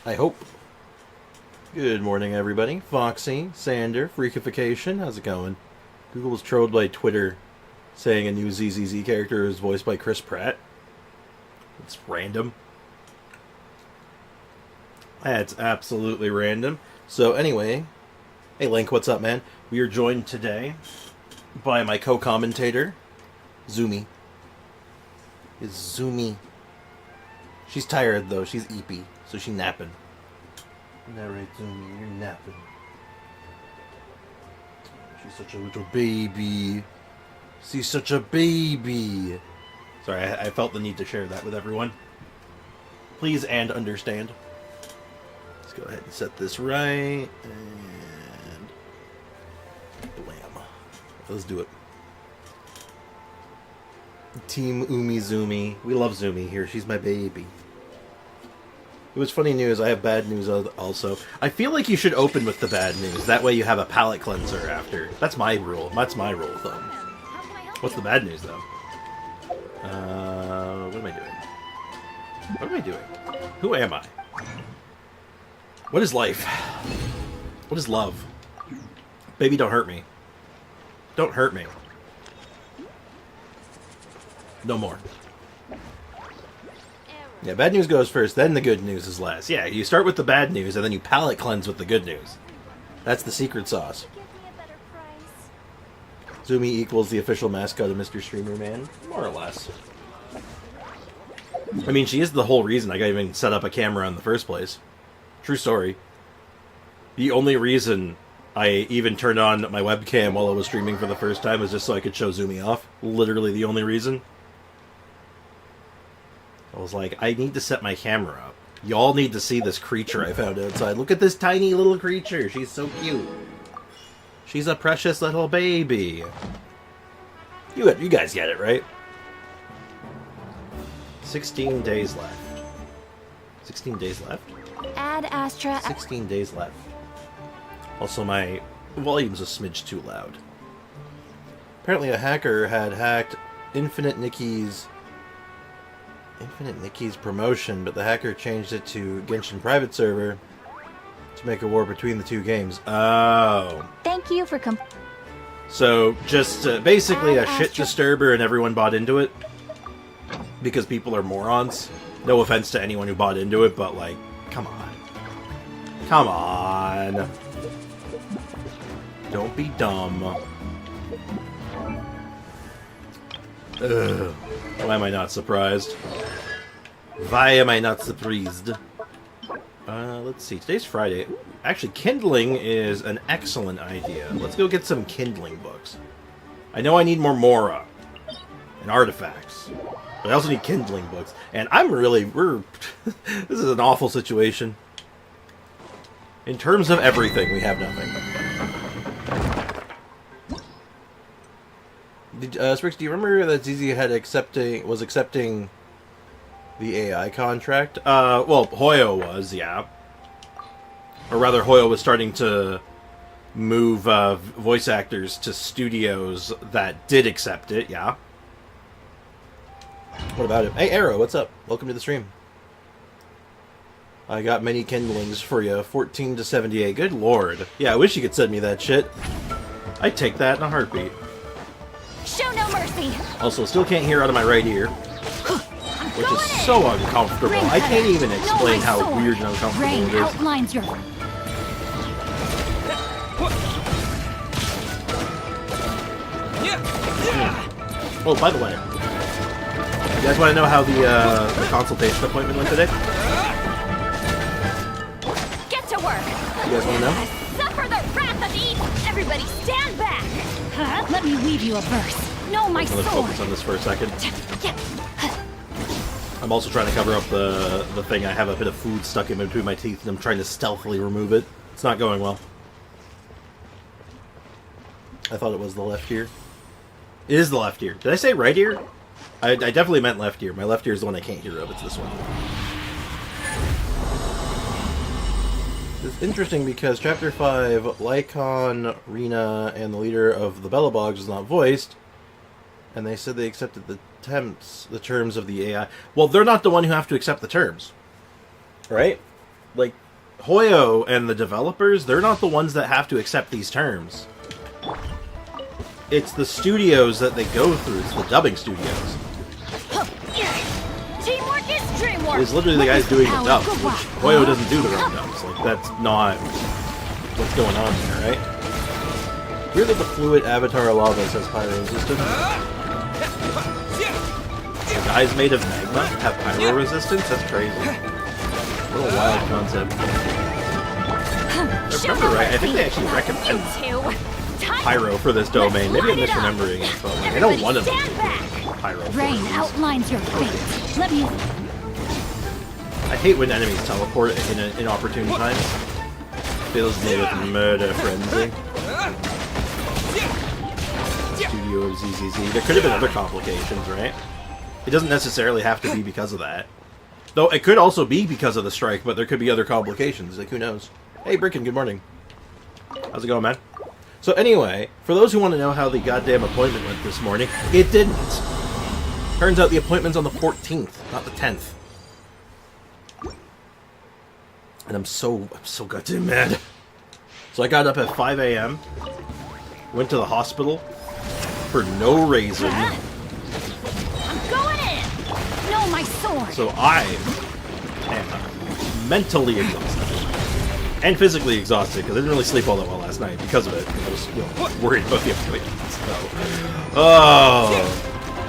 I hope. Good morning, everybody. Foxy, Sander, Freakification, how's it going? Google was trolled by Twitter saying a new ZZZ character is voiced by Chris Pratt. It's random. That's absolutely random. So anyway, hey Link, what's up, man? We are joined today by my co-commentator, Zumi. Is Zumi. She's tired though, she's eepy, so she's napping. Isn't that right, Zumi? You're napping. She's such a little baby. She's such a baby. Sorry, I felt the need to share that with everyone. Please and understand. Let's go ahead and set this right. And blam. Let's do it. Team Umi Zumi. We love Zumi here. She's my baby. It was funny news. I have bad news also. I feel like you should open with the bad news. That way you have a palate cleanser after. That's my rule. That's my rule of thumb. What's the bad news, though? What am I doing? What am I doing? Who am I? What is life? What is love? Baby, don't hurt me. Don't hurt me. No more. Yeah, bad news goes first, then the good news is last. Yeah, you start with the bad news, and then you palate cleanse with the good news. That's the secret sauce. Zumi equals the official mascot of Mr. Streamer Man, more or less. I mean, she is the whole reason I got even set up a camera in the first place. True story. The only reason I even turned on my webcam while I was streaming for the first time was just so I could show Zumi off. Literally the only reason. I was like, I need to set my camera up. Y'all need to see this creature I found outside. Look at this tiny little creature. She's so cute. She's a precious little baby. You guys get it, right? 16 days left. 16 days left? Add Astra. 16 days left. Also, my volume's a smidge too loud. Apparently a hacker had hacked Infinite Nikki's promotion, but the hacker changed it to Genshin private server to make a war between the two games. Oh. Thank you for So, just basically a shit disturber and everyone bought into it. Because people are morons. No offense to anyone who bought into it, but like, come on. Come on. Don't be dumb. Ugh. Why am I not surprised? Why am I not surprised? Let's see. Today's Friday. Actually, kindling is an excellent idea. Let's go get some kindling books. I know I need more Mora and artifacts, but I also need kindling books. And this is an awful situation. In terms of everything, we have nothing. Sprix, do you remember that ZZ was accepting the AI contract? Well, Hoyo was, yeah. Or rather, Hoyo was starting to move voice actors to studios that did accept it, yeah. What about it? Hey, Arrow, what's up? Welcome to the stream. I got many kindlings for you. 14 to 78. Good lord. Yeah, I wish you could send me that shit. I'd take that in a heartbeat. Show no mercy. Also, still can't hear out of my right ear, which is so uncomfortable. I can't even explain how weird and uncomfortable it is. Outlines your... Oh, by the way, you guys want to know how the consultation appointment went today? Get to work. You guys want to know? Suffer the wrath of Eden. Everybody stand back. Let me weave you a verse. No, my sword. Let's focus on this for a second. I'm also trying to cover up the thing. I have a bit of food stuck in between my teeth, and I'm trying to stealthily remove it. It's not going well. I thought it was the left ear. It is the left ear. Did I say right ear? I definitely meant left ear. My left ear is the one I can't hear of. It's this one. It's interesting because Chapter 5, Lycon, Rena, and the leader of the Bellabogs was not voiced, and they said they accepted the terms of the AI. Well, they're not the one who have to accept the terms, right? like, Hoyo and the developers, they're not the ones that have to accept these terms. It's the studios that they go through. It's the dubbing studios. Teamwork is dreamwork. It's literally the guys doing the dubs, which Hoyo doesn't do their own dubs. Like, that's not what's going on here, right? Hear that the fluid avatar lava says pyro resistance. The guys made of magma have pyro resistance? That's crazy. What a wild concept. If I remember right, I think they actually recommend pyro for this domain. Maybe I'm misremembering it, but like, I know one of them pyro. Rain outlines your fate. Let me. I hate when enemies teleport in inopportune times. Fills me with murder frenzy. Studio of ZZZ. There could have been other complications, right? It doesn't necessarily have to be because of that. Though it could also be because of the strike, but there could be other complications. Like, who knows? Hey, Bricken, good morning. How's it going, man? So anyway, for those who want to know how the goddamn appointment went this morning, it didn't. Turns out the appointment's on the 14th, not the 10th. And I'm so goddamn mad. So I got up at 5 a.m., went to the hospital for no reason. I'm going in. No, my sword. So I am mentally exhausted. And physically exhausted, because I didn't really sleep all that well last night because of it. I was worried about the appointment. So. Oh.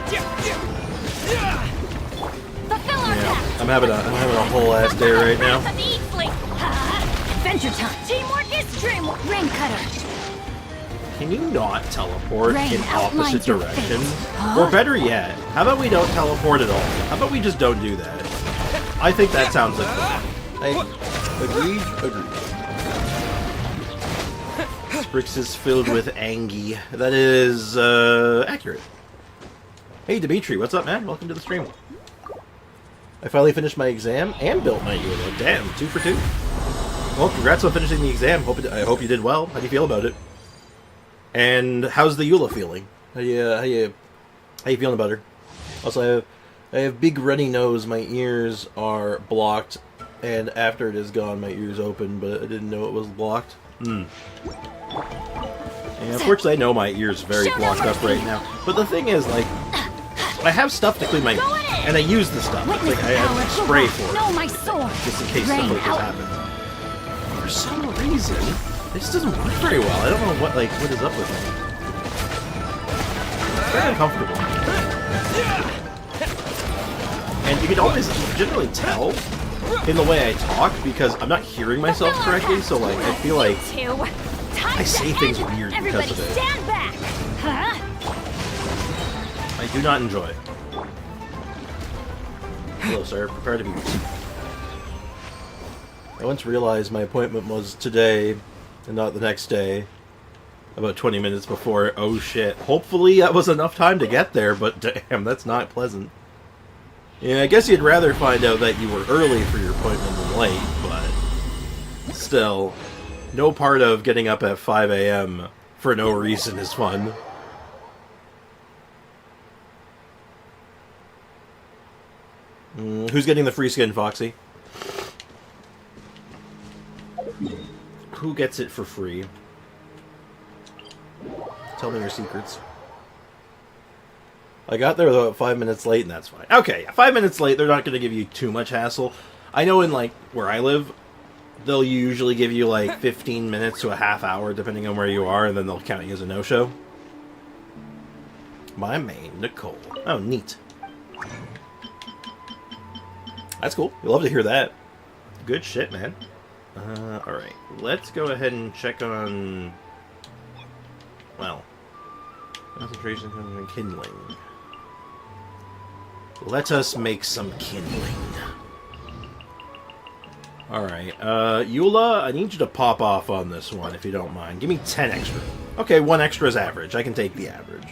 Yeah, I'm having a whole ass day right now. Adventure time. Teamwork is dreamwork. Rain cutter. Can you not teleport Rain in opposite directions? Huh? Or better yet, how about we don't teleport at all? How about we just don't do that? I think that sounds like fun. Agreed. Sprix is filled with angie. That is, accurate. Hey, Dimitri, what's up, man? Welcome to the stream. I finally finished my exam and built my Eula. Damn, 2 for 2. Well, congrats on finishing the exam. I hope you did well. How do you feel about it? And how's the Eula feeling? How you feeling about her? Also, I have big runny nose. My ears are blocked, and after it is gone, my ears open, but I didn't know it was blocked. And unfortunately, I know my ears very blocked up right now. But the thing is, like, I have stuff to clean my ears, and I use the stuff. It's like I have spray for it, just in case stuff like this happens. For some reason, this doesn't work very well. I don't know what is up with it. It's very uncomfortable. And you can always generally tell in the way I talk because I'm not hearing myself correctly, so like I feel like I say things weird because of it. I do not enjoy it. Hello, sir. Prepare to be received. I once realized my appointment was today and not the next day. About 20 minutes before. Oh shit. Hopefully that was enough time to get there, but damn, that's not pleasant. Yeah, I guess you'd rather find out that you were early for your appointment than late, but still, no part of getting up at 5 a.m. for no reason is fun. Who's getting the free skin, Foxy? Who gets it for free? Tell me your secrets. I got there about 5 minutes late, and that's fine. Okay, 5 minutes late, they're not going to give you too much hassle. I know in, like, where I live, they'll usually give you, like, 15 minutes to a half hour, depending on where you are, and then they'll count you as a no-show. My main, Nicole. Oh, neat. That's cool. We love to hear that. Good shit, man. Alright. Let's go ahead and check on... Well... Concentration and kindling. Let us make some kindling. Alright, Eula, I need you to pop off on this one, if you don't mind. Give me 10 extra. Okay, 1 extra is average. I can take the average.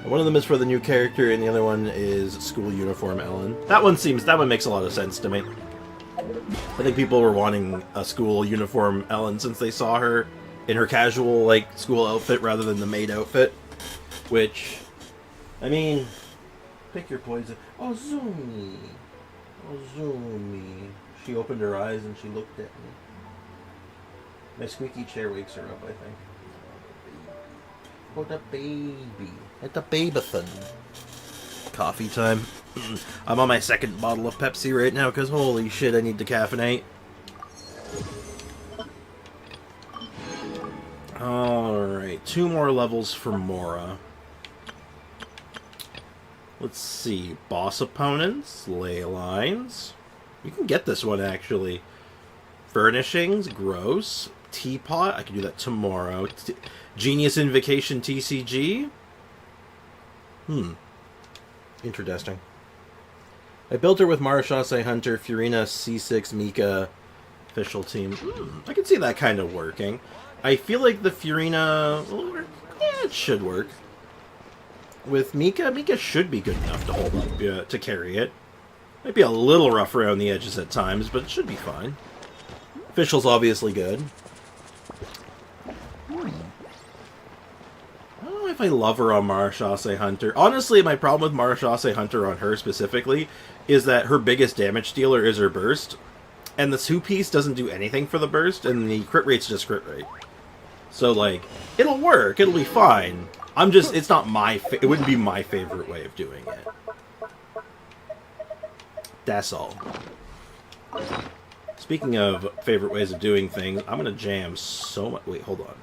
One of them is for the new character, and the other one is school uniform Ellen. That one makes a lot of sense to me. I think people were wanting a school uniform Ellen since they saw her in her casual, like, school outfit rather than the maid outfit. Which, I mean, pick your poison. Ozumi. Ozumi. She opened her eyes and she looked at me. My squeaky chair wakes her up, I think. Oh, the baby. At the baby-thon. Coffee time. I'm on my second bottle of Pepsi right now because holy shit, I need to caffeinate. Alright, 2 more levels for Mora. Let's see. Boss opponents, ley lines. You can get this one actually. Furnishings, gross. Teapot, I can do that tomorrow. Genius Invocation TCG. Interesting. I built her with Marashase Hunter, Furina, C6, Mika, official team. I can see that kind of working. I feel like the Furina, well, yeah, it should work. With Mika, Mika should be good enough to hold up, to carry it. Might be a little rough around the edges at times, but it should be fine. Official's obviously good. I don't know if I love her on Marashase Hunter. Honestly, my problem with Marashase Hunter on her specifically is that her biggest damage dealer is her burst. And the 2-piece doesn't do anything for the burst, and the crit rate's just crit rate. So, like, it'll work, it'll be fine. It's not my, it wouldn't be my favorite way of doing it. That's all. Speaking of favorite ways of doing things, I'm gonna jam so much. Wait, hold on.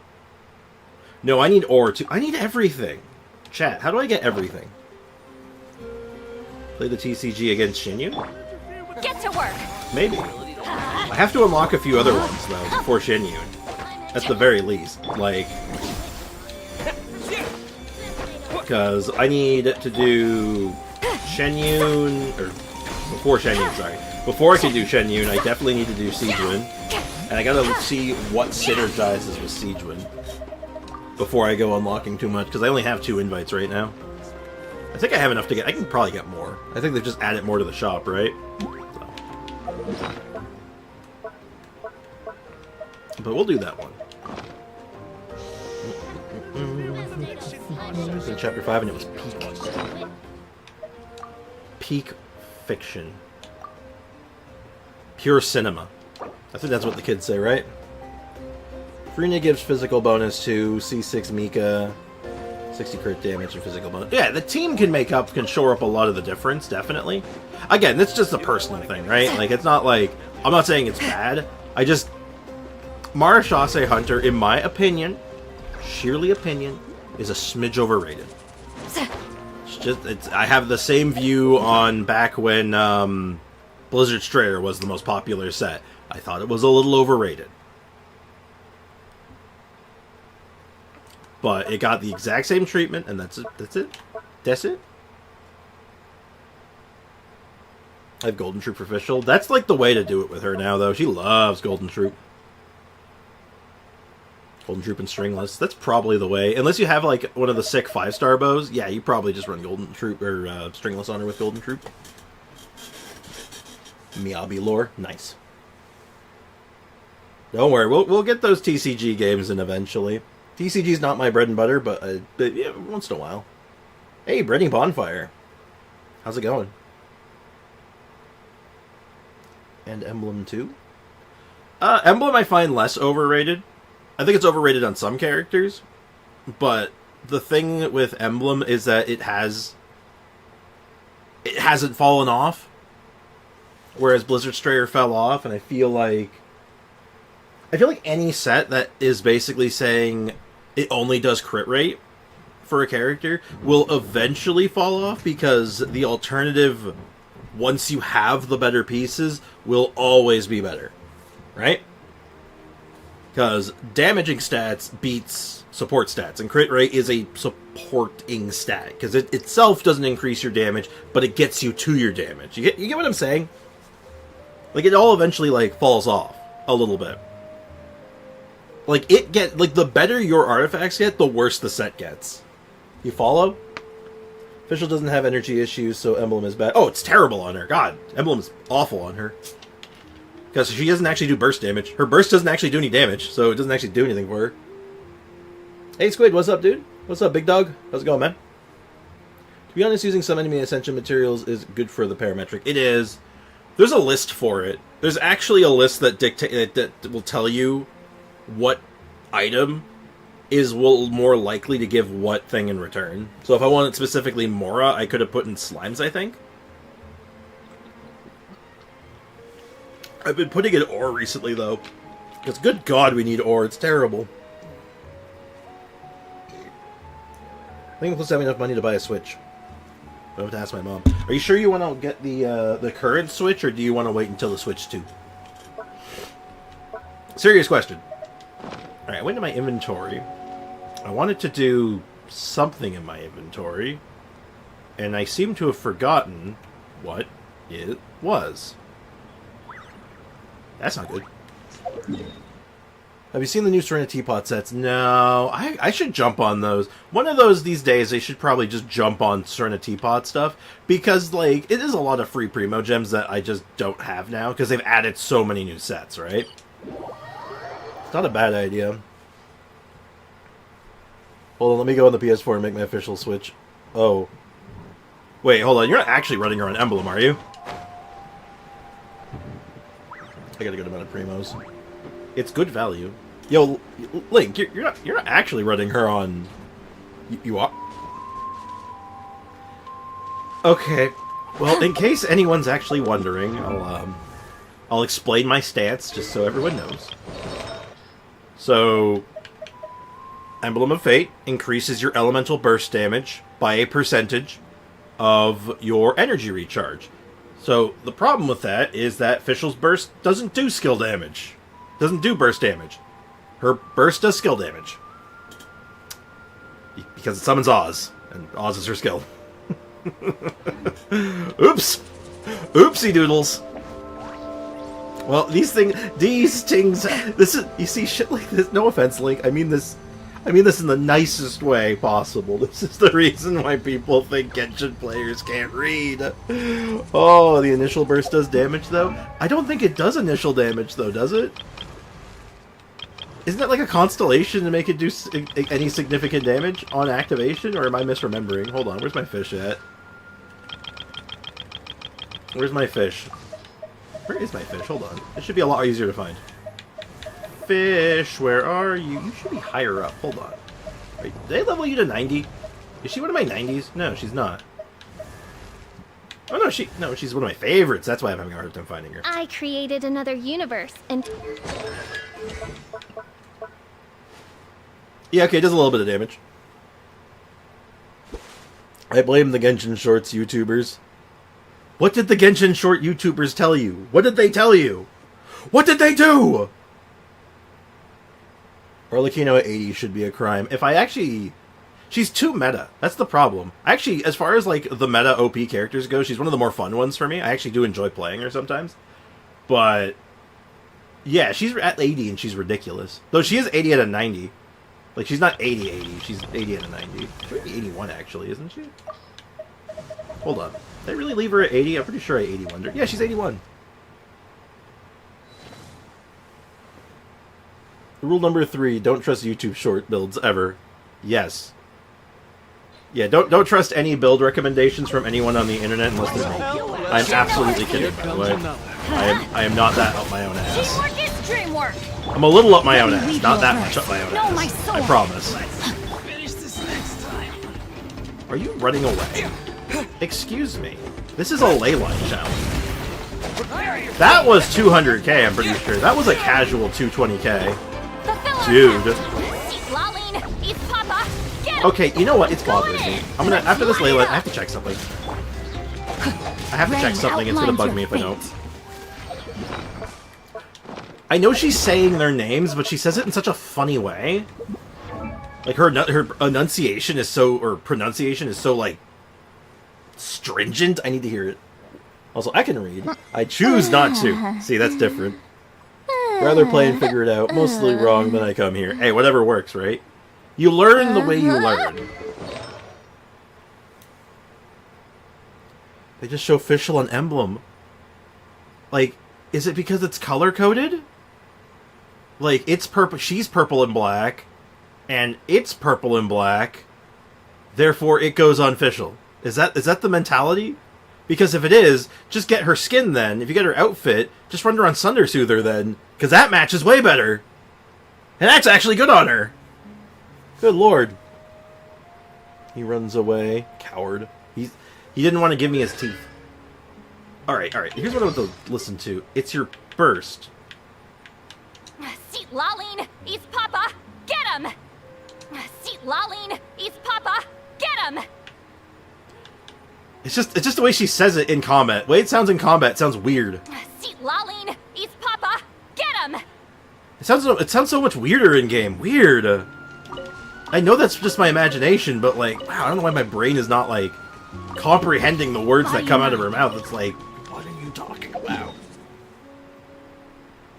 No, I need ore too. I need everything. Chat, how do I get everything? Play the TCG against Shinyu? Get to work. Maybe. I have to unlock a few other ones though before Shinyu. At the very least, like, because I need to do Shenyun, or before Shenyun, sorry. Before I can do Shenyun, I definitely need to do Siegewind. And I gotta see what synergizes with Siegewind before I go unlocking too much, because I only have 2 invites right now. I think I have enough to get, I can probably get more. I think they've just added more to the shop, right? So. But we'll do that one. It was in Chapter 5 and it was peak. Peak fiction. Pure cinema. I think that's what the kids say, right? Frina gives physical bonus to C6 Mika. 60 crit damage and physical bonus. Yeah, the team can shore up a lot of the difference, definitely. Again, that's just a personal thing, right? Like, it's not like, I'm not saying it's bad. I just, Marashase Hunter, in my opinion, sheerly opinion, is a smidge overrated. I have the same view on back when Blizzard Strayer was the most popular set. I thought it was a little overrated. But it got the exact same treatment, and that's it. That's it. That's it. I have Golden Troop official. That's like the way to do it with her now, though. She loves Golden Troop. Golden Troop and Stringless. That's probably the way. Unless you have like one of the sick 5-star bows, yeah, you probably just run Golden Troop or Stringless on her with Golden Troop. Miyabi lore, nice. Don't worry, we'll get those TCG games in eventually. TCG's not my bread and butter, but yeah, once in a while. Hey, Brittany Bonfire. How's it going? And Emblem 2? Emblem I find less overrated. I think it's overrated on some characters, but the thing with Emblem is that it hasn't fallen off, whereas Blizzard Strayer fell off, and I feel like any set that is basically saying it only does crit rate for a character will eventually fall off, because the alternative, once you have the better pieces, will always be better, right? Because damaging stats beats support stats, and crit rate is a supporting stat, because it itself doesn't increase your damage, but it gets you to your damage. You get what I'm saying? Like, it all eventually, like, falls off a little bit. Like, the better your artifacts get, the worse the set gets. You follow? Official doesn't have energy issues, so Emblem is bad. Oh, it's terrible on her. God, Emblem is awful on her. Because she doesn't actually do burst damage. Her burst doesn't actually do any damage, so it doesn't actually do anything for her. Hey, Squid, what's up, dude? What's up, big dog? How's it going, man? To be honest, using some enemy ascension materials is good for the parametric. It is. There's a list for it. There's actually a list that that will tell you what item is more likely to give what thing in return. So if I wanted specifically Mora, I could have put in slimes, I think. I've been putting in ore recently, though. Because good God, we need ore. It's terrible. I think I'm close to having enough money to buy a Switch. I have to ask my mom. Are you sure you want to get the current Switch, or do you want to wait until the Switch 2? Serious question. Alright, I went to my inventory. I wanted to do something in my inventory, and I seem to have forgotten what it was. That's not good. Have you seen the new Serena Teapot sets? No. I should jump on those. One of those these days, they should probably just jump on Serena Teapot stuff. Because, like, it is a lot of free Primo Gems that I just don't have now. Because they've added so many new sets, right? It's not a bad idea. Hold on, let me go on the PS4 and make my official Switch. Oh. Wait, hold on. You're not actually running your own emblem, are you? I gotta go to Meta Primos. It's good value. Yo, Link, you're not actually running her on. You are. Okay. Well, in case anyone's actually wondering, I'll explain my stance just so everyone knows. So, Emblem of Fate increases your elemental burst damage by a percentage of your energy recharge. So, the problem with that is that Fischl's burst doesn't do skill damage. Doesn't do burst damage. Her burst does skill damage. Because it summons Oz, and Oz is her skill. Oops! Oopsie doodles! Well, these things, this is, you see, shit like this, no offense, Link, I mean this in the nicest way possible. This is the reason why people think Genshin players can't read. Oh, the initial burst does damage, though? I don't think it does initial damage, though, does it? Isn't that like a constellation to make it do any significant damage on activation, or am I misremembering? Hold on, where's my fish at? Where's my fish? Where is my fish? Hold on. It should be a lot easier to find. Fish, where are you? You should be higher up. Hold on. Wait, did they level you to 90? Is she one of my 90s? No, she's not. Oh, no, she's one of my favorites. That's why I'm having a hard time finding her. I created another universe, and... Yeah, okay, it does a little bit of damage. I blame the Genshin Shorts YouTubers. What did the Genshin Short YouTubers tell you? What did they tell you? What did they do? Arlecchino at 80 should be a crime. If I actually... She's too meta. That's the problem. Actually, as far as, like, the meta OP characters go, she's one of the more fun ones for me. I actually do enjoy playing her sometimes. But... yeah, she's at 80 and she's ridiculous. Though she is 80 out of 90. Like, she's not 80-80. She's 80 out of 90. She might be 81, actually, isn't she? Hold on. Did I really leave her at 80? I'm pretty sure I 81 her. Yeah, she's 81. Rule number 3, don't trust YouTube short builds ever. Yes. Yeah, don't trust any build recommendations from anyone on the internet unless they're me. I'm absolutely kidding, by the way. I am not that up my own ass. Teamwork is dreamwork. I'm a little up my own ass, not that much up my own ass. I promise. Finish this next time. Are you running away? Excuse me. This is a ley line challenge. That was 200k, I'm pretty sure. That was a casual 220k. Dude. Citlali, it's Papa. Get Okay, you know what? It's bothering me. I'm gonna, after this ley line, I have to check something. I have to check something. It's gonna bug me if I don't. I know she's saying their names, but she says it in such a funny way. Like, her enunciation is so, or pronunciation is so, like, stringent. I need to hear it. Also, I can read. I choose not to. See, that's different. Rather play and figure it out. Mostly wrong, then I come here. Hey, whatever works, right? You learn the way you learn. They just show Fischl on emblem. Like, is it because it's color-coded? Like, it's purple, she's purple and black, and it's purple and black, therefore it goes on Fischl. Is that the mentality? Because if it is, just get her skin then. If you get her outfit, just run her on Sunder Soother then. Because that match is way better. And that's actually good on her. Good lord. He runs away. Coward. He didn't want to give me his teeth. Alright. Here's what I want to listen to. It's your burst. Citlali, he's Papa! Get him! Citlali, he's Papa! Get him! It's just the way she says it in combat. The way it sounds in combat sounds weird. Citlali, he's Papa! Get him! It sounds so much weirder in game. Weird. I know that's just my imagination, but like, wow, I don't know why my brain is not like comprehending the words that come out of her mouth. It's like, what are you talking about?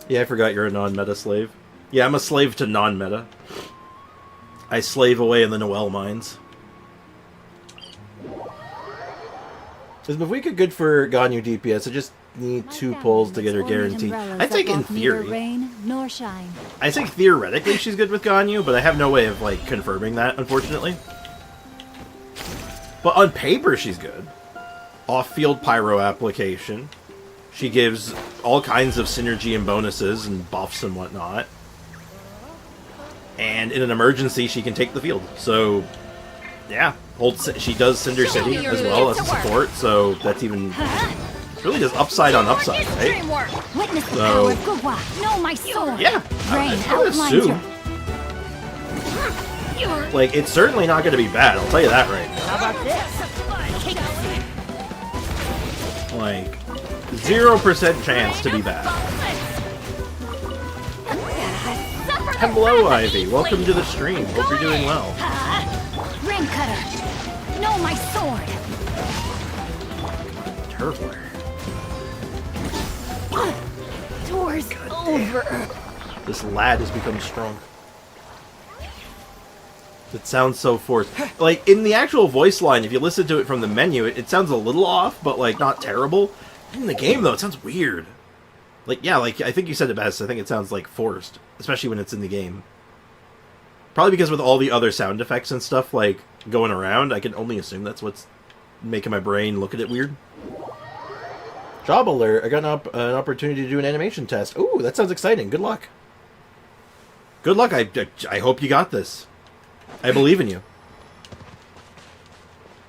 Yeah, I forgot you're a non-meta slave. Yeah, I'm a slave to non-meta. I slave away in the Noelle mines. Is Mavika good for Ganyu DPS? I just need 2 pulls to get her guaranteed. I think in theory. Rain nor shine. I think theoretically she's good with Ganyu, but I have no way of like confirming that, unfortunately. But on paper she's good. Off-field Pyro application. She gives all kinds of synergy and bonuses and buffs and whatnot. And in an emergency, she can take the field. So, yeah. She does Cinder City as well as a support, so that's even... It's really just upside on upside, right? Witness the power of Gugwa. Know my sword. Yeah, Rain I would assume. Like, it's certainly not going to be bad, I'll tell you that right now. How about this? Like, 0% chance to be bad. Hello, Ivy. Welcome to the stream. Hope you're doing well. Rain cutter. Know my sword. Turtler. Doors over. This lad has become strong. It sounds so forced. Like, in the actual voice line, if you listen to it from the menu, it sounds a little off, but, like, not terrible. In the game, though, it sounds weird. Like, yeah, like, I think you said it best. I think it sounds, like, forced. Especially when it's in the game. Probably because with all the other sound effects and stuff, like, going around, I can only assume that's what's making my brain look at it weird. Job alert. I got an opportunity to do an animation test. Ooh, that sounds exciting. Good luck. Good luck. I hope you got this. I believe in you.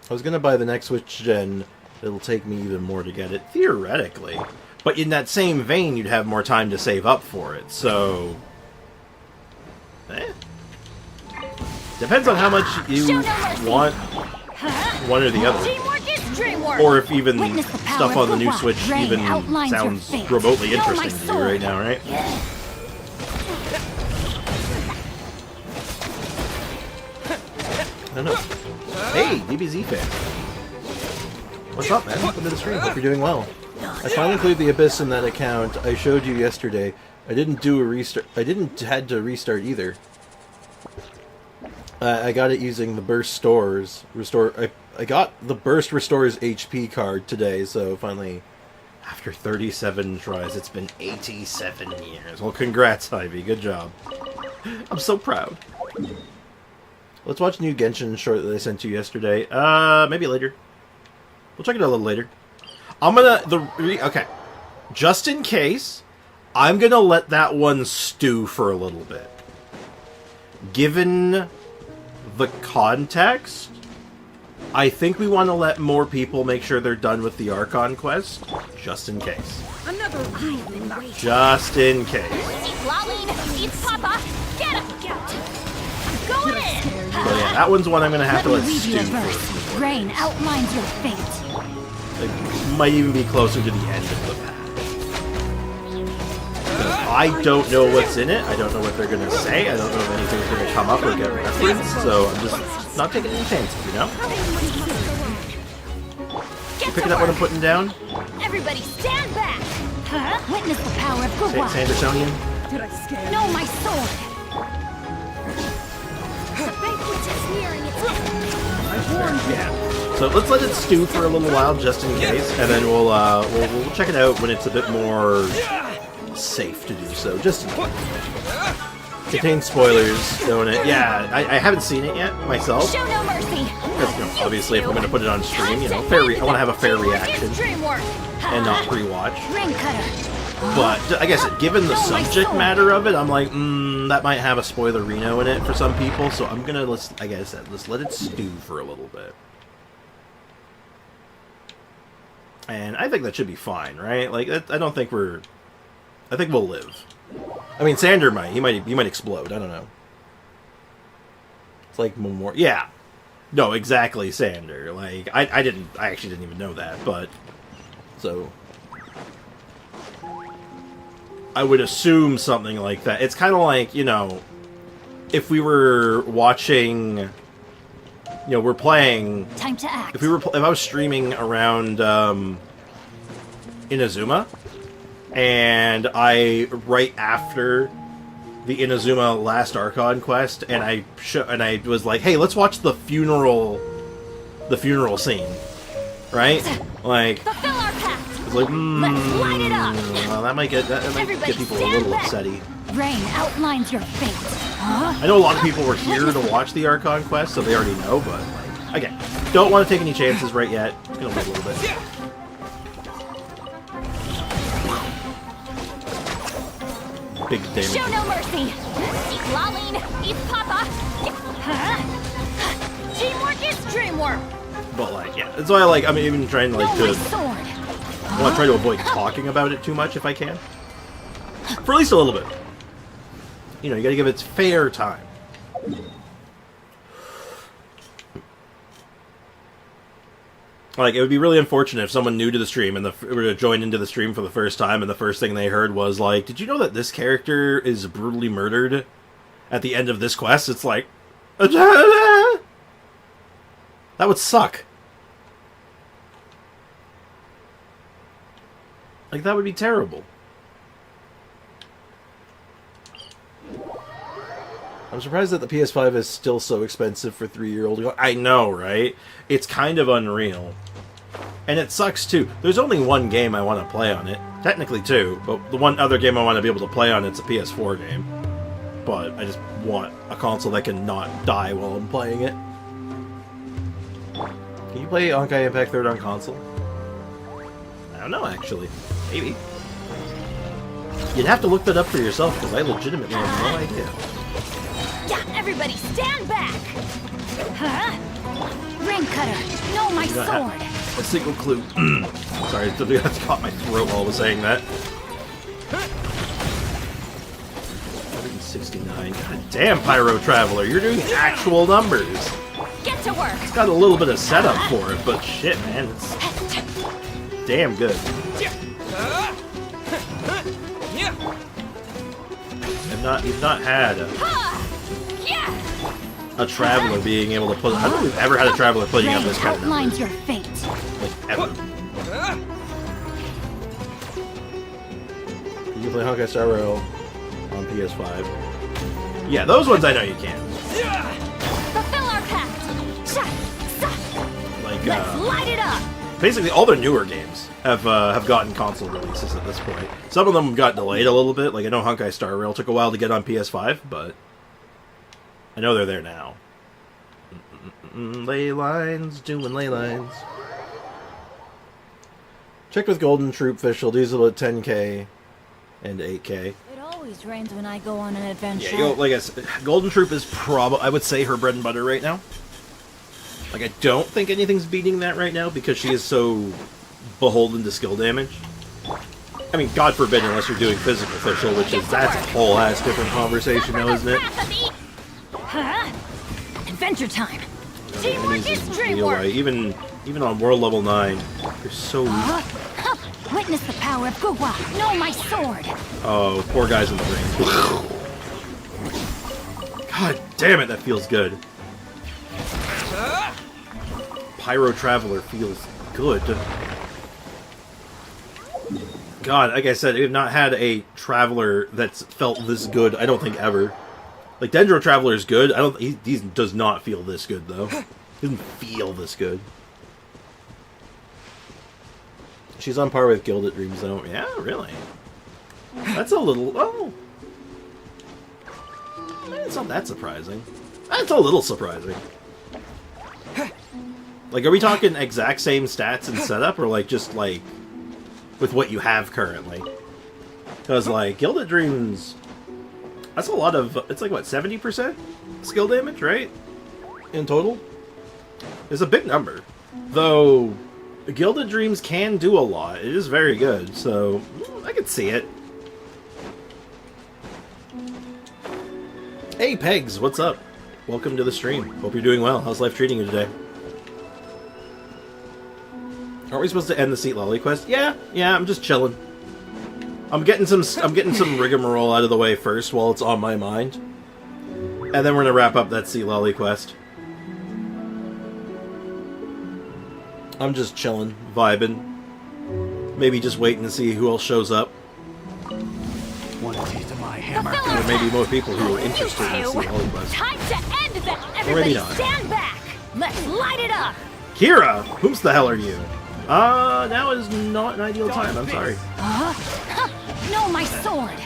I was going to buy the next Switch gen. It'll take me even more to get it, theoretically. But in that same vein, you'd have more time to save up for it, so... Depends on how much you want one or the other. Or if even stuff on the new Switch even sounds remotely interesting to you right now, right? I don't know. Hey, DBZ fan. What's up, man? Welcome to the stream. Hope you're doing well. I finally cleared the Abyss in that account I showed you yesterday. I didn't do a restart. I didn't had to restart either. I got it using the Burst Stores restore. I got the Burst Restores HP card today, so finally, after 37 tries, it's been 87 years. Well, congrats, Ivy. Good job. I'm so proud. Let's watch new Genshin short that I sent you yesterday. Maybe later. We'll check it out a little later. I'm gonna okay. Just in case, I'm gonna let that one stew for a little bit. Given the context, I think we want to let more people make sure they're done with the Archon quest, just in case. Just in case. So yeah, that one's one I'm gonna have to let stew for. Rain outlines your fate. It might even be closer to the end of the path. I don't know what's in it. I don't know what they're gonna say. I don't know if anything's gonna come up or get referenced. So I'm just not taking any chances, you know? You picking up what I'm putting down? Everybody stand back! Huh? Witness the power of Gugwa. Sandersonian? Did I scare you? Know my sword. The banquet is nearing its end. Yeah. So let's let it stew for a little while, just in case, and then we'll check it out when it's a bit more safe to do so. Just in case. Contains spoilers, don't it? Yeah, I haven't seen it yet myself. Show no mercy. Because, you know, obviously, if I'm going to put it on stream, you know, I want to have a fair reaction and not pre-watch. Ring cutter. But I guess given the subject matter of it, I'm like, that might have a spoilerino in it for some people. So I'm gonna, like I said, let's let it stew for a little bit. And I think that should be fine, right? Like, I don't think we're... I think we'll live. I mean, Sander might. He might explode. I don't know. It's like more... Yeah. No, exactly, Sander. Like, I actually didn't even know that, but... So... I would assume something like that. It's kind of like, you know... If we were watching... You know, we're playing... Time to act. If I was streaming around, Inazuma... And right after the Inazuma Last Archon quest, and I was like, hey, let's watch the funeral scene, right? Like, Fulfill our pact. it's like, Let's light it up. well, that might get people a little upsetty. Rain outlines your fate. Huh? I know a lot of people were here to watch the Archon quest, so they already know, but like, again, don't want to take any chances right yet. It's gonna wait a little bit. Big damage. Show no mercy. Citlali, eat Papa. Teamwork is dreamwork. But like, yeah, that's why I'm even trying like No, to. my sword. I want to try to avoid talking about it too much if I can. For at least a little bit. You know, you gotta give it fair time. Like, it would be really unfortunate if someone new to the stream and were to join into the stream for the first time and the first thing they heard was like, did you know that this character is brutally murdered at the end of this quest? It's like... That would suck. Like, that would be terrible. I'm surprised that the PS5 is still so expensive for 3-year-old. I know, right? It's kind of unreal. And it sucks, too. There's only one game I want to play on it. Technically two, but the one other game I want to be able to play on it's a PS4 game. But I just want a console that can not die while I'm playing it. Can you play Honkai Impact 3rd on console? I don't know, actually. Maybe. You'd have to look that up for yourself, because I legitimately have no idea. Yeah, everybody stand back. Ring cutter. No, my You don't sword. have a single clue. Sorry, that caught my throat while I was saying that. 169. God damn, Pyro Traveler, you're doing actual numbers. Get to work. It's got a little bit of setup for it, but shit, man, it's damn good. You've not had a traveler being able to put. I don't think we've ever had a traveler putting up this kind of outlines numbers. your fate. Like, ever. You can play Honkai Star Rail on PS5. Yeah, those ones I know you can. Fulfill our pact. Like, Let's light it up. basically all their newer games have gotten console releases at this point. Some of them got delayed a little bit. Like, I know Honkai Star Rail took a while to get on PS5, but I know they're there now. Ley lines, doing ley lines. Check with Golden Troop official. These are about 10k and 8k. It always rains when I go on an adventure. Yeah, like I said, Golden Troop is I would say her bread and butter right now. Like, I don't think anything's beating that right now because she is so beholden to skill damage. I mean, God forbid unless you're doing physical official, which is, that's a whole ass different conversation now, isn't it? Adventure time. Teamwork is Real dreamwork. life. Even on world level 9, you're so weak. Witness the power of Guwa. No, my sword. Oh, poor guys in the ring. God damn it, that feels good. Pyro Traveler feels good. God, like I said, we've not had a Traveler that's felt this good, I don't think, ever. Like, Dendro Traveler is good. He does not feel this good, though. He doesn't feel this good. She's on par with Gilded Dreams, though. Yeah, really? That's a little... Oh! It's not that surprising. That's a little surprising. Like, are we talking exact same stats and setup, or like just like with what you have currently? Because like Gilded Dreams, that's a lot of. It's like what, 70% skill damage, right? In total, it's a big number. Though Gilded Dreams can do a lot. It is very good, so I could see it. Hey Pegs, what's up? Welcome to the stream. Hope you're doing well. How's life treating you today? Aren't we supposed to end the Citlali quest? Yeah, I'm just chilling. I'm getting some rigmarole out of the way first while it's on my mind. And then we're gonna wrap up that Citlali quest. I'm just chilling, vibing. Maybe just waiting to see who else shows up. One taste of my hammer. There may be more people who are interested in Citlali quest. Time to end them! Everybody stand back! Let's light it up! Kira! Whom's the hell are you? Now is not an ideal time, I'm sorry. No, my sword!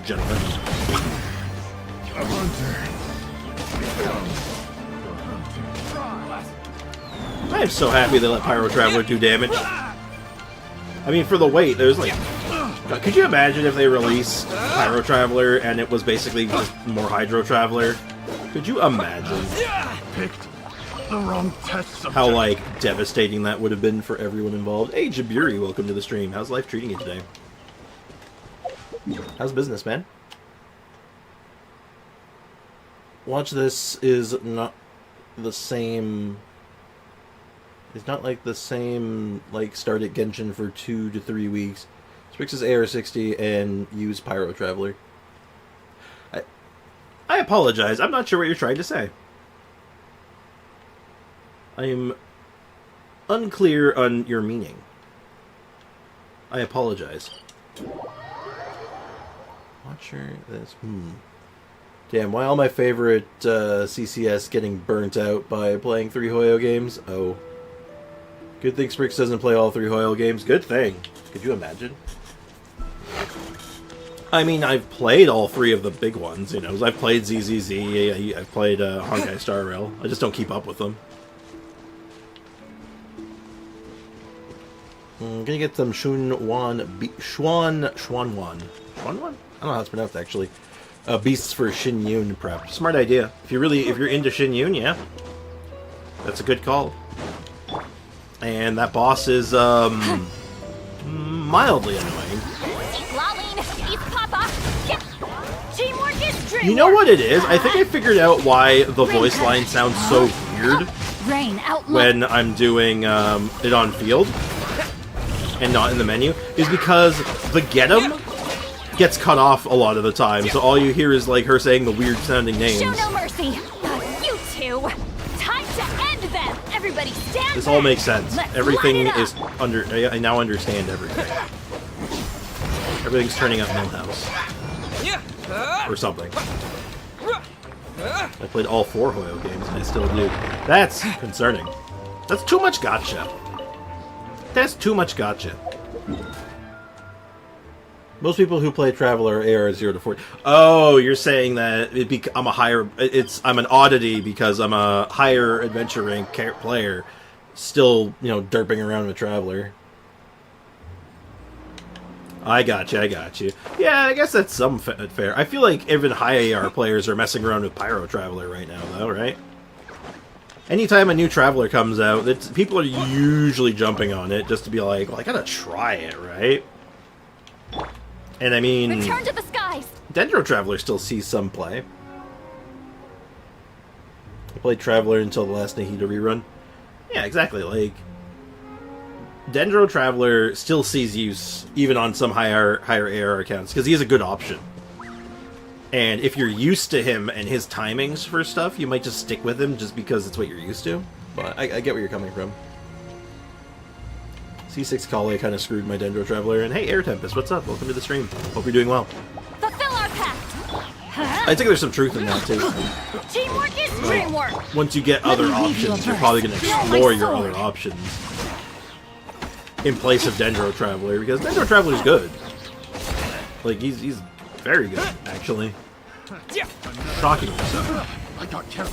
Gentlemen. A hunter. I am so happy they let Pyro Traveler do damage. I mean, for the wait, there's like... Could you imagine if they released Pyro Traveler and it was basically just more Hydro Traveler? Could you imagine Picked the wrong test subject. how, like, devastating that would have been for everyone involved? Hey, Jaburi, welcome to the stream. How's life treating you today? How's business, man? Watch This is not the same... It's not like the same, like, start at Genshin for 2 to 3 weeks. Sprix is AR60 and use Pyro Traveler. I apologize. I'm not sure what you're trying to say. I am unclear on your meaning. I apologize. Not sure this. Damn, why all my favorite CCS getting burnt out by playing 3 Hoyo games? Oh. Good thing Sprix doesn't play all 3 Hoyo games. Good thing. Could you imagine? I mean, I've played all 3 of the big ones, you know. I've played ZZZ, I've played Honkai Star Rail. I just don't keep up with them. I'm gonna get some Shunwan... Shwanwan? I don't know how it's pronounced, actually. Beasts for Shin Yun prep. Smart idea. If you're into Shin Yun, yeah. That's a good call. And that boss is, mildly annoying. You know what it is? I think I figured out why the voice line sounds so weird when I'm doing it on field and not in the menu, is because the get 'em gets cut off a lot of the time, so all you hear is like her saying the weird sounding names. Show no mercy! You two! Time to end them! Everybody stand This all back. makes sense. Let's Everything light it is under... I now understand everything. Everything's turning up Millhouse. Or something. I played all 4 Hoyo games and I still do. That's concerning. That's too much gotcha. That's too much gotcha. Most people who play Traveler AR 0 to 40. Oh, you're saying that I'm a higher... I'm an oddity because I'm a higher adventure rank player, still, you know, derping around with Traveler. I got you. Yeah, I guess that's some fair. I feel like even high AR players are messing around with Pyro Traveler right now, though, right? Anytime a new Traveler comes out, people are usually jumping on it just to be like, well, I gotta try it, right? And I mean... Return to the skies! Dendro Traveler still sees some play. I played Traveler until the last Nahida rerun. Yeah, exactly, like... Dendro Traveler still sees use, even on some higher AR accounts, because he is a good option. And if you're used to him and his timings for stuff, you might just stick with him just because it's what you're used to. But I get where you're coming from. C6 Kale kind of screwed my Dendro Traveler. And hey, Air Tempest, what's up? Welcome to the stream. Hope you're doing well. Fulfill our pact! I think there's some truth in that, too. Teamwork is dreamwork! Once you get other options, you're probably going to explore your other options in place of Dendro Traveler, because Dendro Traveler's good. Like, he's very good, actually. Shockingly so. I got carried.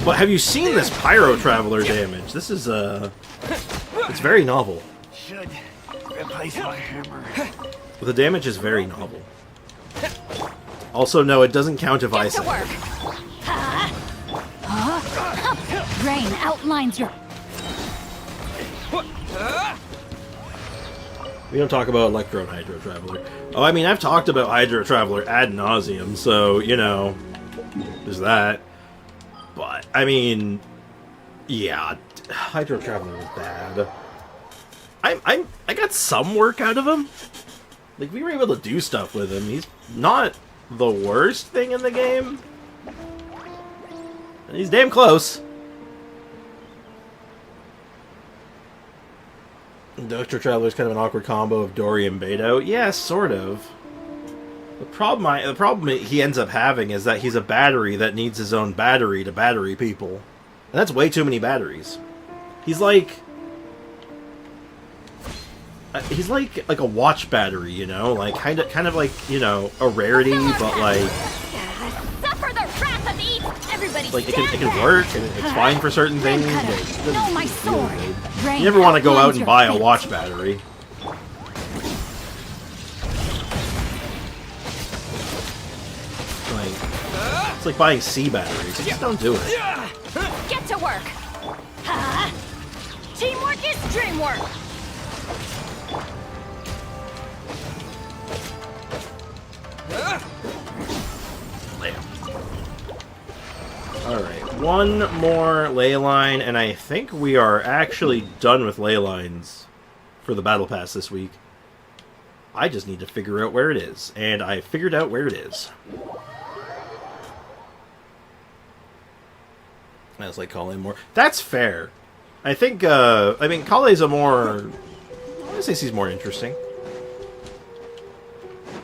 But have you seen this Pyro Traveler damage? This is, it's very novel. Should replace my hammer. The damage is very novel. Also, no, it doesn't count if I Get to say work. Rain outlines your... We don't talk about Electro and Hydro Traveler. Oh, I mean, I've talked about Hydro Traveler ad nauseum, so, you know, there's that. But, I mean, yeah, Hydro Traveler was bad. I got some work out of him. Like, we were able to do stuff with him. He's not the worst thing in the game. And he's damn close. Electro Traveler is kind of an awkward combo of Dory and Beidou. Yeah, sort of. The problem he ends up having is that he's a battery that needs his own battery to battery people. And that's way too many batteries. He's like a watch battery, you know? Like kind of like, you know, a rarity, but like Suffer the wrath of the east. Everybody like it stand can back. work and it's fine for certain things. Cutter. But it doesn't No, my feel sword. good. Rain You never want to go out outlines and your buy a fate. watch battery. It's like buying C batteries. You just don't do it. Get to work. Teamwork is dreamwork. Alright, one more ley line, and I think we are actually done with ley lines for the Battle Pass this week. I just need to figure out where it is, and I figured out where it is. That's like Kale more. That's fair. I think, I mean, Kale's a more... I want to say she's more interesting.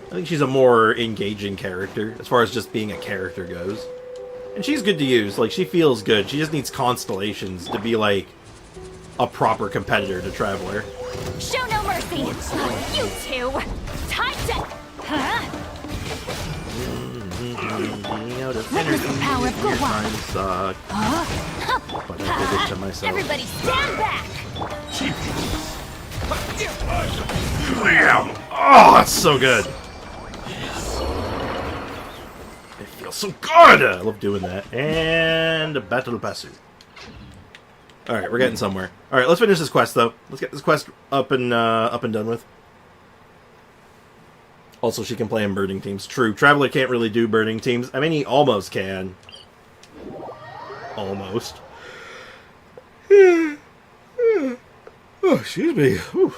I think she's a more engaging character, as far as just being a character goes. And she's good to use. Like, she feels good. She just needs constellations to be, like, a proper competitor to Traveler. Show no mercy. You two. Time to... Witness the power of good luck. Time suck. But I did it to myself. Everybody stand back. Bam! Oh, that's so good. It feels so good. I love doing that. And battle passes. All right, we're getting somewhere. All right, let's finish this quest though. Let's get this quest up and done with. Also, she can play in burning teams. True, Traveler can't really do burning teams. I mean, he almost can. Almost. Oh, excuse me. Whew.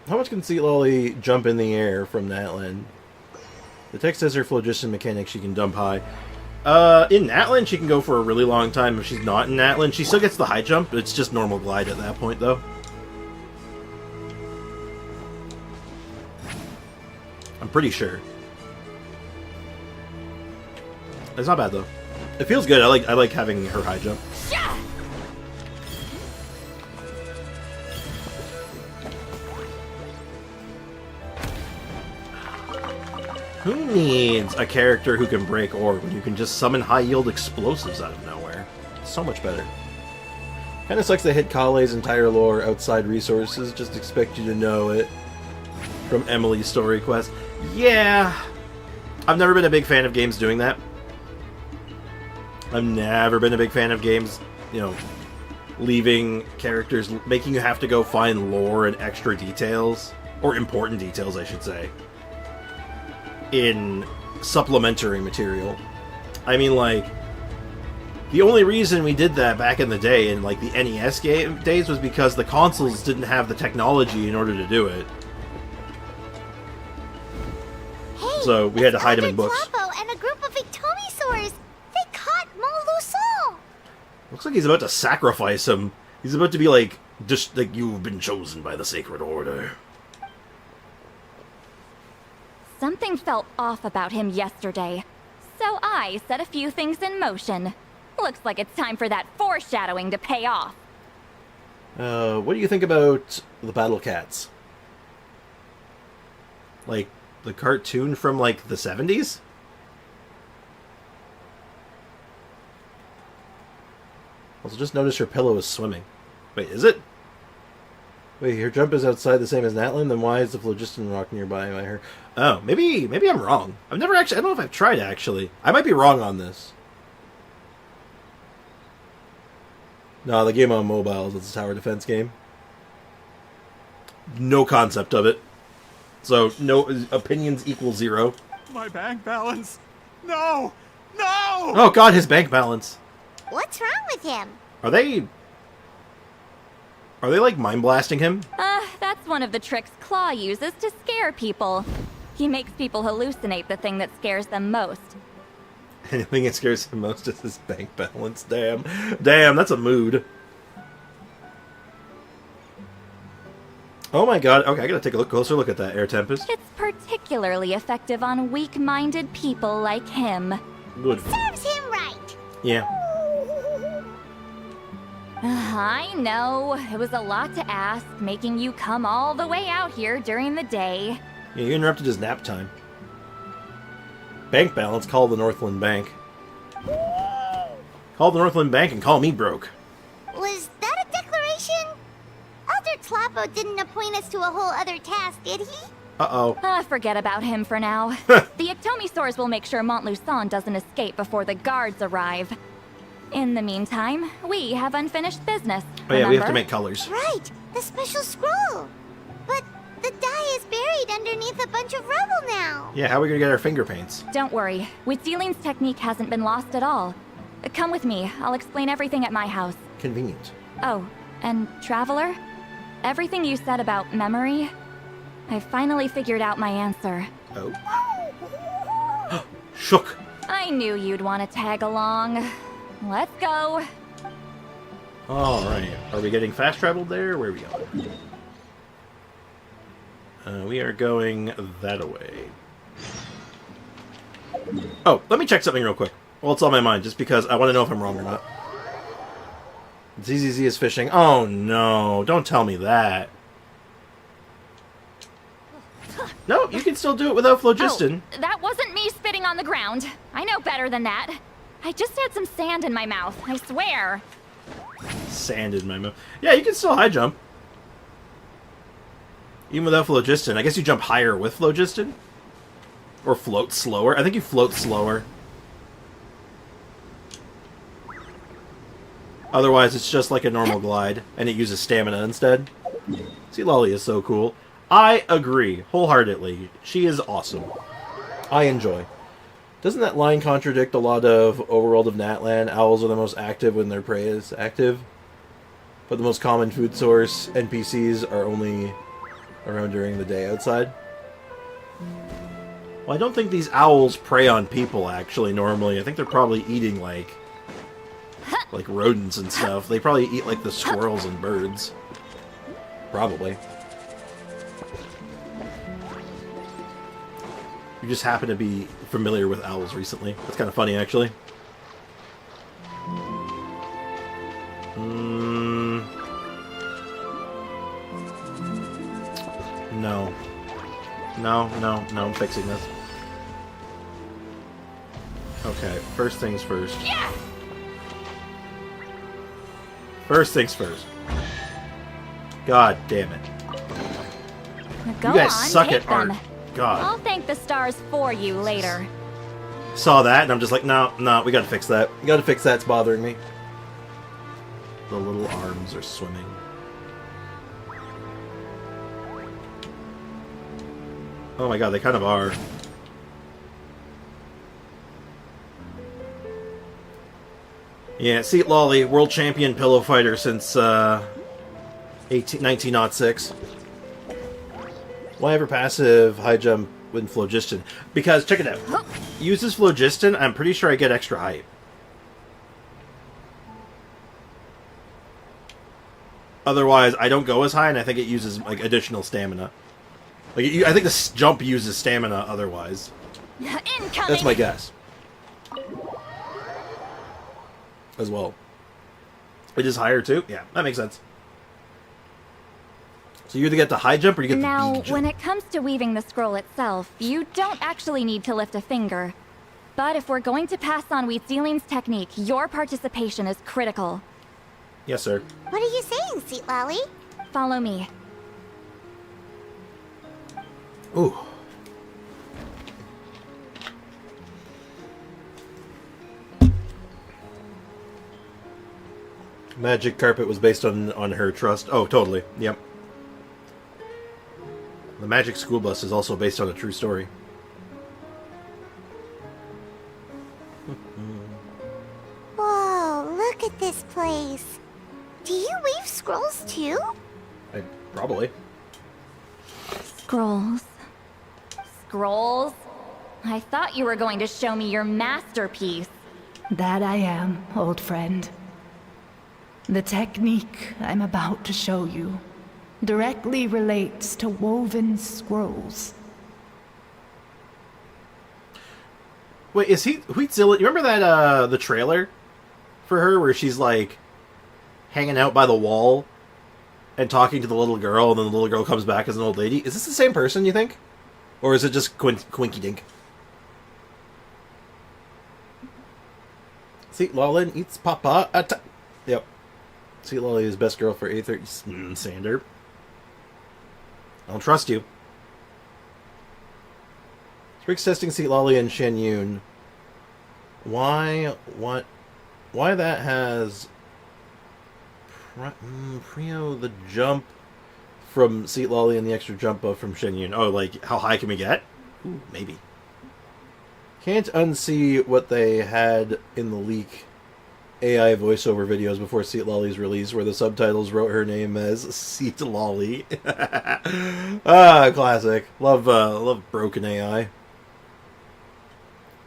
How much can Citlali jump in the air from Natlan? The text says her phlogiston mechanic she can jump high. In Natlan, she can go for a really long time. If she's not in Natlan, she still gets the high jump. It's just normal glide at that point, though. I'm pretty sure. It's not bad though. It feels good. I like having her high jump. Who needs a character who can break orb when you can just summon high yield explosives out of nowhere? It's so much better. Kinda sucks to hit Kale's entire lore outside resources, just expect you to know it. From Emily's story quest. Yeah. I've never been a big fan of games doing that. I've never been a big fan of games, you know, leaving characters, making you have to go find lore and extra details, or important details, I should say, in supplementary material. I mean, like, the only reason we did that back in the day, in, like, the NES days, was because the consoles didn't have the technology in order to do it. So we had to hide him in books. And a group of Victomisaurs. They caught Montluçon. Looks like he's about to sacrifice him. He's about to be like, just like, you've been chosen by the Sacred Order. Something felt off about him yesterday, so I set a few things in motion. Looks like it's time for that foreshadowing to pay off. What do you think about the Battle Cats? Like, the cartoon from, like, the 70s? Also, just notice her pillow is swimming. Wait, is it? Wait, her jump is outside the same as Natlan? Then why is the phlogiston rock nearby by her? Oh, maybe I'm wrong. I've never actually... I don't know if I've tried, actually. I might be wrong on this. No, the game on mobile is a tower defense game. No concept of it. So, no opinions equal 0. My bank balance. No! No! Oh god, his bank balance. What's wrong with him? Are they like mind blasting him? That's one of the tricks Claw uses to scare people. He makes people hallucinate the thing that scares them most. Anything that scares him most is his bank balance. Damn. Damn, that's a mood. Oh my god. Okay, I gotta take a closer look at that Air Tempest. It's particularly effective on weak-minded people like him. Good. Serves him right. Yeah. I know. It was a lot to ask, making you come all the way out here during the day. Yeah, you interrupted his nap time. Bank balance, call the Northland Bank. Call the Northland Bank and call me broke. Was that a declaration? Elder Tlapo didn't appoint us to a whole other task, did he? Uh-oh. Forget about him for now. The Ectomisaurs will make sure Montluçon doesn't escape before the guards arrive. In the meantime, we have unfinished business. Oh yeah, we have to remember? make colors. Right, the special scroll. But the die is buried underneath a bunch of rubble now. Yeah, how are we gonna get our finger paints? Don't worry. Witzeline's technique hasn't been lost at all. Come with me. I'll explain everything at my house. Convenient. Oh, and Traveler? Everything you said about memory, I finally figured out my answer. Oh. Shook. I knew you'd want to tag along. Let's go. Alright. Are we getting fast traveled there? Where are we going? We are going that way. Oh, let me check something real quick. Well, it's on my mind, just because I want to know if I'm wrong or not. ZZZ is fishing. Oh no, don't tell me that. No, you can still do it without phlogiston. Oh, that wasn't me spitting on the ground. I know better than that. I just had some sand in my mouth, I swear. Sand in my mouth. Yeah, you can still high jump. Even without phlogiston. I guess you jump higher with phlogiston? Or float slower. I think you float slower. Otherwise, it's just like a normal glide, and it uses stamina instead. Citlali is so cool. I agree, wholeheartedly. She is awesome. I enjoy. Doesn't that line contradict a lot of Overworld of Natlan? Owls are the most active when their prey is active, but the most common food source NPCs are only around during the day outside. Well, I don't think these owls prey on people, actually, normally. I think they're probably eating, like rodents and stuff. They probably eat, like, the squirrels and birds. Probably. You just happen to be familiar with owls recently. That's kind of funny, actually. No. No, I'm fixing this. Okay, first things first. Yeah! First things first. God damn it. Go You guys on, suck take at art. them. God. I'll thank the stars for you later. Saw that, and I'm just like, no, we gotta fix that. We gotta fix that, it's bothering me. The little arms are swimming. Oh my god, they kind of are. Yeah, Citlali, world champion pillow fighter since 1906. Why ever passive high jump with phlogiston? Because, check it out. Uses phlogiston, I'm pretty sure I get extra height. Otherwise, I don't go as high, and I think it uses like additional stamina. Like, I think this jump uses stamina otherwise. Incoming! That's my guess. As well. It is higher too? Yeah, that makes sense. So you either get the high jump or you get the Now, big jump. when it comes to weaving the scroll itself, you don't actually need to lift a finger. But if we're going to pass on Weetziling's technique, your participation is critical. Yes, sir. What are you saying, Citlali? Follow me. Ooh. Magic carpet was based on her trust. Oh, totally. Yep. The magic school bus is also based on a true story. Whoa, look at this place. Do you weave scrolls too? Probably. Scrolls. Scrolls? I thought you were going to show me your masterpiece. That I am, old friend. The technique I'm about to show you directly relates to woven scrolls. Wait, is Weetzilling? You remember that the trailer for her where she's like hanging out by the wall and talking to the little girl, and then the little girl comes back as an old lady? Is this the same person, you think? Or is it just Quinky Dink? Citlali eats Papa. Yep. Citlali is best girl for 8:30. Sander. I don't trust you. Rick's testing Citlali and Shen Yun. Why that has Prio the jump from Citlali and the extra jump buff from Shen Yun. Oh, like, how high can we get? Ooh, maybe. Can't unsee what they had in the leak AI voiceover videos before Citlali's release, where the subtitles wrote her name as Citlali. Ah, classic. Love broken AI.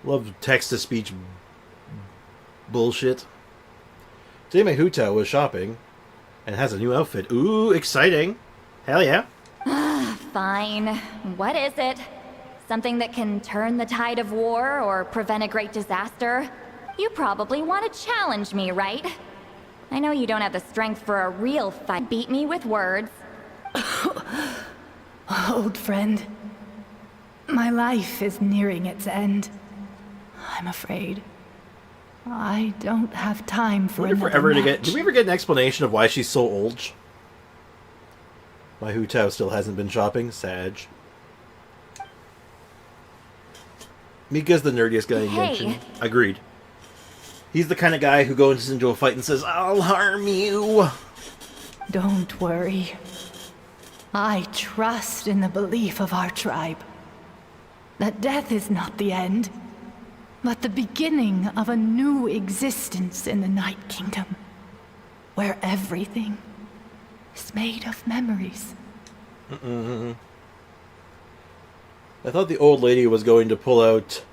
Love text-to-speech bullshit. Today my Huta was shopping and has a new outfit. Ooh, exciting. Hell yeah. Fine. What is it? Something that can turn the tide of war or prevent a great disaster? You probably want to challenge me, right? I know you don't have the strength for a real fight. Beat me with words. Old friend, my life is nearing its end. I'm afraid I don't have time for another match. Did we ever get an explanation of why she's so old? My Hu Tao still hasn't been shopping. Sag. Mika's the nerdiest guy in Genshin. Agreed. He's the kind of guy who goes into a fight and says, "I'll harm you." Don't worry. I trust in the belief of our tribe that death is not the end, but the beginning of a new existence in the Night Kingdom, where everything is made of memories. I thought the old lady was going to pull out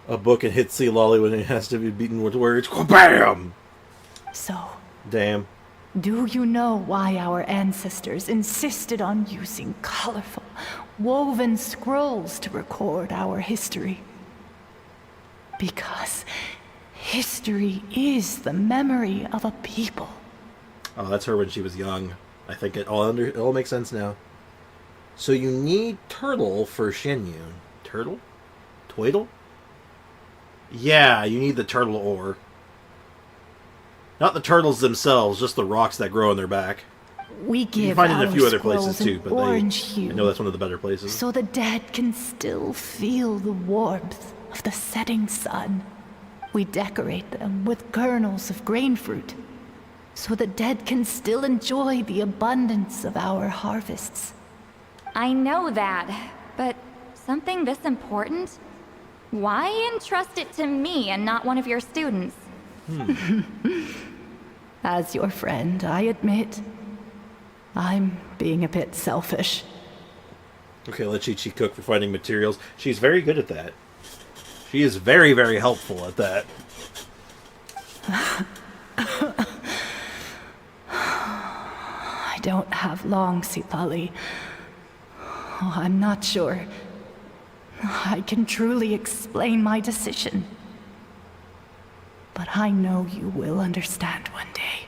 a book and hit Citlali when it has to be beaten with words. Bam! So, damn. Do you know why our ancestors insisted on using colorful, woven scrolls to record our history? Because history is the memory of a people. Oh, that's her when she was young. I think it all makes sense now. So you need turtle for Shenyun. Turtle? Twaddle? Yeah, you need the turtle ore. Not the turtles themselves, just the rocks that grow on their back. We give you can find it in a few other scrolls places too, but I know that's one of the better places. So the dead can still feel the warmth of the setting sun. We decorate them with kernels of grain fruit, so the dead can still enjoy the abundance of our harvests. I know that, but something this important? Why entrust it to me and not one of your students? As your friend, I admit, I'm being a bit selfish. Okay, let Chi Chi cook for finding materials. She's very good at that. She is very, very helpful at that. I don't have long, Citlali. Oh, I'm not sure I can truly explain my decision. But I know you will understand one day.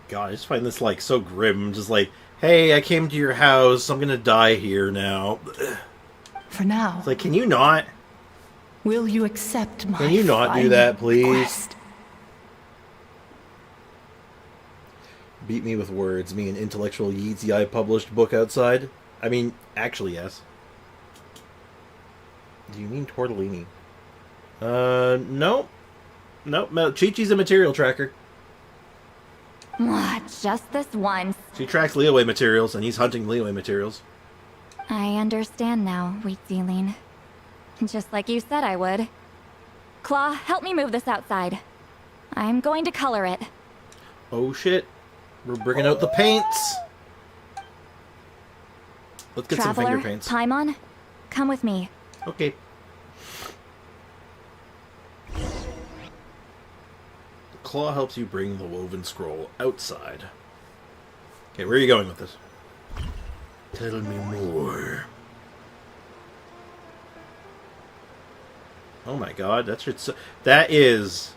God, I just find this, like, so grim. Just like, Hey, I came to your house. I'm gonna die here now. For now, It's like, can you not? will you accept my Can you not do final that, please? request? Beat me with words. Me, an intellectual Yeezy I published book outside. I mean, actually, yes. Do you mean tortellini? Nope. Nope. Chi-Chi's a material tracker. Just this once. She tracks Leeway materials, and he's hunting Leeway materials. I understand now, Wheat Sealing. Just like you said I would. Claw, help me move this outside. I'm going to color it. Oh shit. We're bringing out the paints. Let's get some Traveler, finger paints. Paimon, come with me. Okay. The claw helps you bring the woven scroll outside. Okay, where are you going with this? Tell me more. Oh my god, that is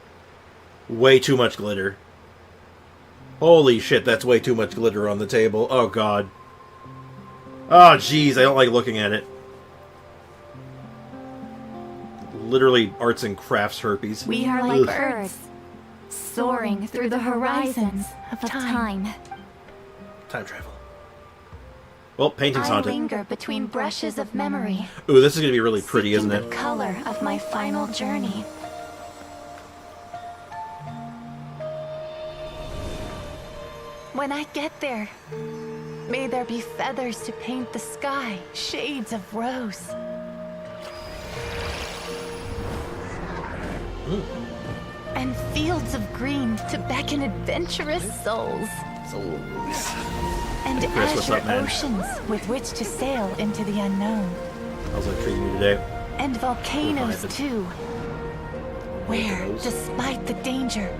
way too much glitter. Holy shit, that's way too much glitter on the table. Oh god. Oh jeez, I don't like looking at it. Literally arts and crafts herpes. We are Ugh. like birds, soaring through the horizons of time. Time travel. Well, painting's I haunted. linger between brushes of memory. Ooh, this is gonna be really pretty, seeking isn't the it? color of my final journey. When I get there, may there be feathers to paint the sky, shades of rose. And fields of green to beckon adventurous souls. Souls. And Chris, what's azure up, man? oceans with which to sail into the unknown. How's that treating you today? And volcanoes Vibing. too, where, Volcanoes? despite the danger,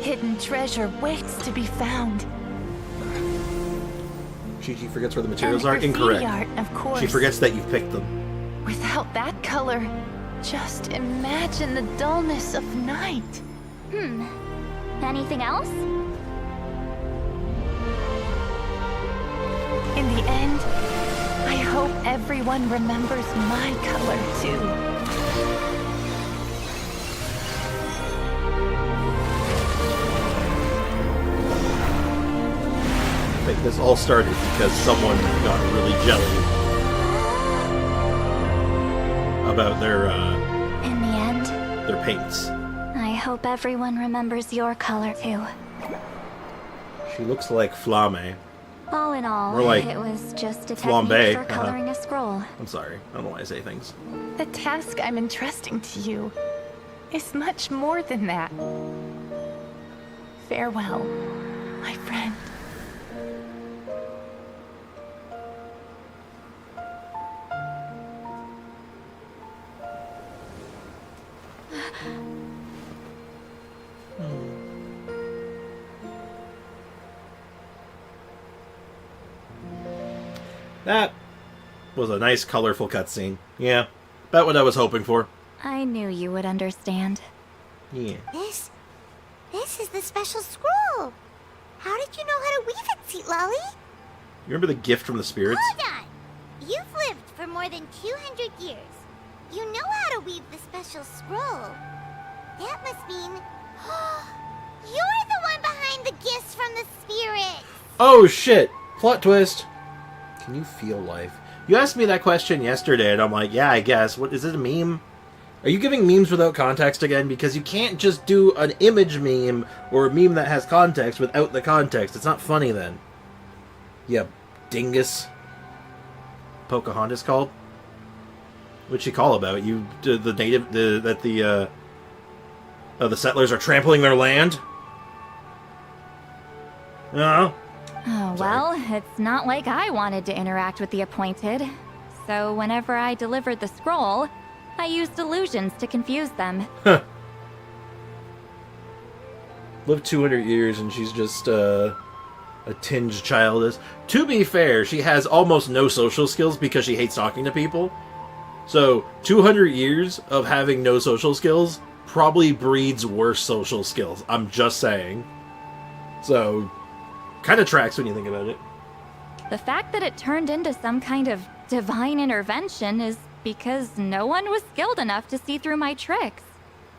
hidden treasure waits to be found. Chi-Chi forgets where the materials And are? graffiti Incorrect. art, of course. She forgets that you've picked them. Without that color, just imagine the dullness of night. Anything else? In the end, I hope everyone remembers my color too. I think this all started because someone got really jelly about In the end, their paints. I hope everyone remembers your color too. She looks like Flame. All in all, More like it was just a flambe, technique for uh-huh. coloring a scroll. I'm sorry. I don't know why I say things. The task I'm entrusting to you is much more than that. Farewell, my friend. That was a nice, colorful cutscene. Yeah, about what I was hoping for. I knew you would understand. Yeah. This is the special scroll. How did you know how to weave it, Citlali? You remember the gift from the spirits? Hold on. You've lived for more than 200 years. You know how to weave the special scroll. That must mean you're the one behind the gifts from the spirits. Oh shit! Plot twist. Can you feel life? You asked me that question yesterday, and I'm like, yeah, I guess. What is it, a meme? Are you giving memes without context again? Because you can't just do an image meme or a meme that has context without the context. It's not funny then. Yeah, dingus. Pocahontas called. What'd she call about you? The native that the settlers are trampling their land. No. Oh, well, it's not like I wanted to interact with the appointed. So whenever I delivered the scroll, I used illusions to confuse them. Lived 200 years and she's just a tinged childish. To be fair, she has almost no social skills because she hates talking to people. So 200 years of having no social skills probably breeds worse social skills. I'm just saying. So kind of tracks when you think about it. The fact that it turned into some kind of divine intervention is because no one was skilled enough to see through my tricks.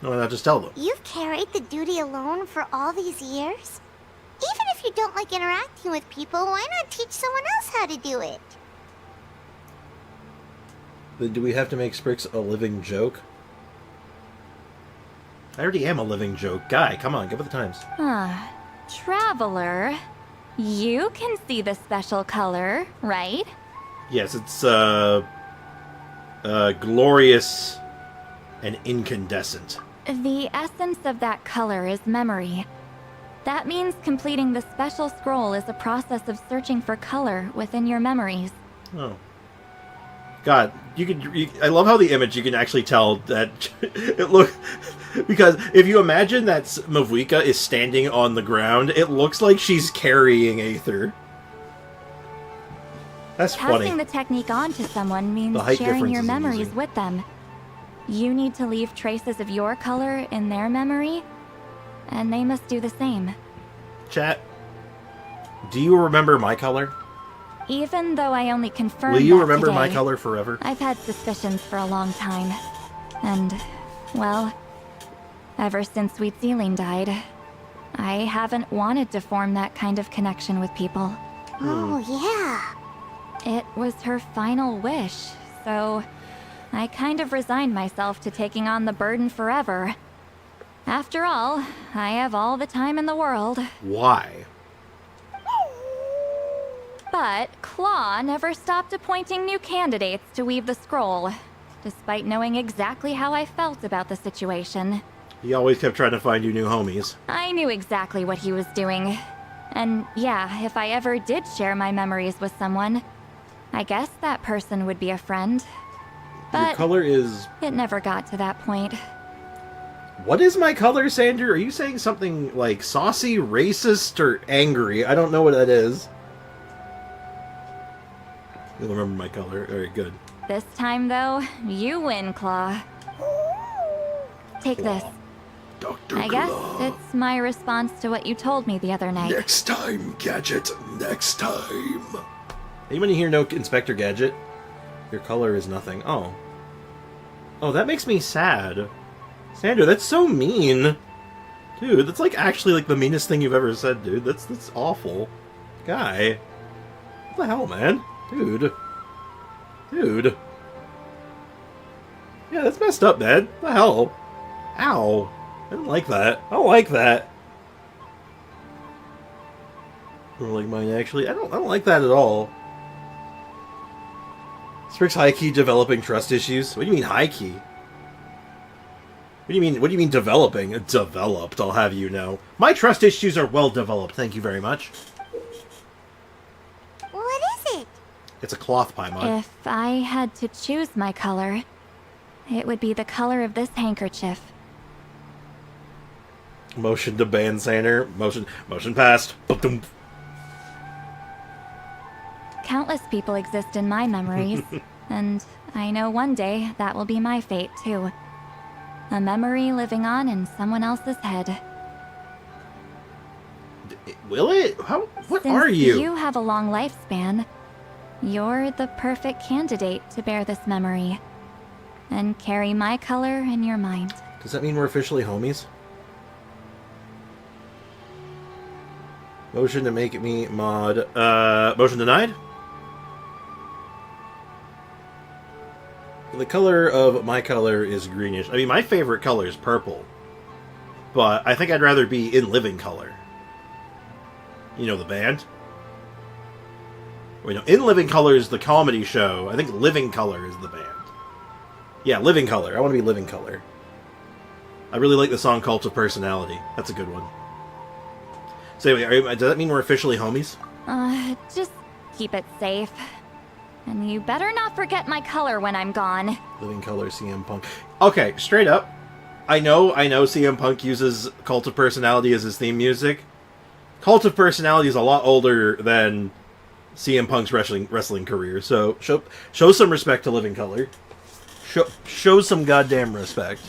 No, why not just tell them? You've carried the duty alone for all these years? Even if you don't like interacting with people, why not teach someone else how to do it? Then do we have to make Sprix a living joke? I already am a living joke. Guy, come on, give it the times. Traveler, you can see the special color, right? Yes, it's, glorious and incandescent. The essence of that color is memory. That means completing the special scroll is a process of searching for color within your memories. Oh. God, I love how the image, you can actually tell that it look because if you imagine that Mavuika is standing on the ground, it looks like she's carrying Aether. That's funny. Passing the technique on to someone means The height sharing your difference is memories amusing. with them. You need to leave traces of your color in their memory, and they must do the same. Chat, do you remember my color? Even though I only confirmed Will you that remember my today, color forever? I've had suspicions for a long time. And, well, ever since Sweet Ceiling died, I haven't wanted to form that kind of connection with people. Oh, yeah. It was her final wish, so I kind of resigned myself to taking on the burden forever. After all, I have all the time in the world. Why? But Claw never stopped appointing new candidates to weave the scroll, despite knowing exactly how I felt about the situation. He always kept trying to find you new homies. I knew exactly what he was doing. And yeah, if I ever did share my memories with someone, I guess that person would be a friend. Your But color is... it never got to that point. What is my color, Sander? Are you saying something like saucy, racist, or angry? I don't know what that is. You'll remember my color. Alright, good. This time, though, you win, Claw. Take this. Dr. I guess Claw. it's my response to what you told me the other night. Next time, Gadget. Next time. Anybody here know Inspector Gadget? Your color is nothing. Oh. Oh, that makes me sad. Sander, that's so mean. Dude, that's like actually like the meanest thing you've ever said, dude. That's awful. Guy. What the hell, man? Dude. Dude. Yeah, that's messed up, man. What the hell? Ow. I didn't like that. I don't like that. Or like mine, actually. I don't like that at all. Sprix high-key developing trust issues? What do you mean high-key? What do you mean developing? Developed, I'll have you know. My trust issues are well developed, thank you very much. What is it? It's a cloth, Paimon. If I had to choose my color, it would be the color of this handkerchief. Motion to ban Sander. Motion passed. Ba-dum. Countless people exist in my memories, and I know one day that will be my fate, too. A memory living on in someone else's head. Will it? How? What Since are you? you have a long lifespan, you're the perfect candidate to bear this memory. And carry my color in your mind. Does that mean we're officially homies? Motion to make me mod. Motion denied? The color of my color is greenish. I mean, my favorite color is purple. But I think I'd rather be in living color. You know the band? Wait, no, In Living Color is the comedy show. I think Living Color is the band. Yeah, Living Color. I want to be Living Color. I really like the song Cult of Personality. That's a good one. So anyway, does that mean we're officially homies? Just keep it safe. And you better not forget my color when I'm gone. Living Color, CM Punk. Okay, straight up. I know CM Punk uses Cult of Personality as his theme music. Cult of Personality is a lot older than CM Punk's wrestling career, so show some respect to Living Color. Show some goddamn respect.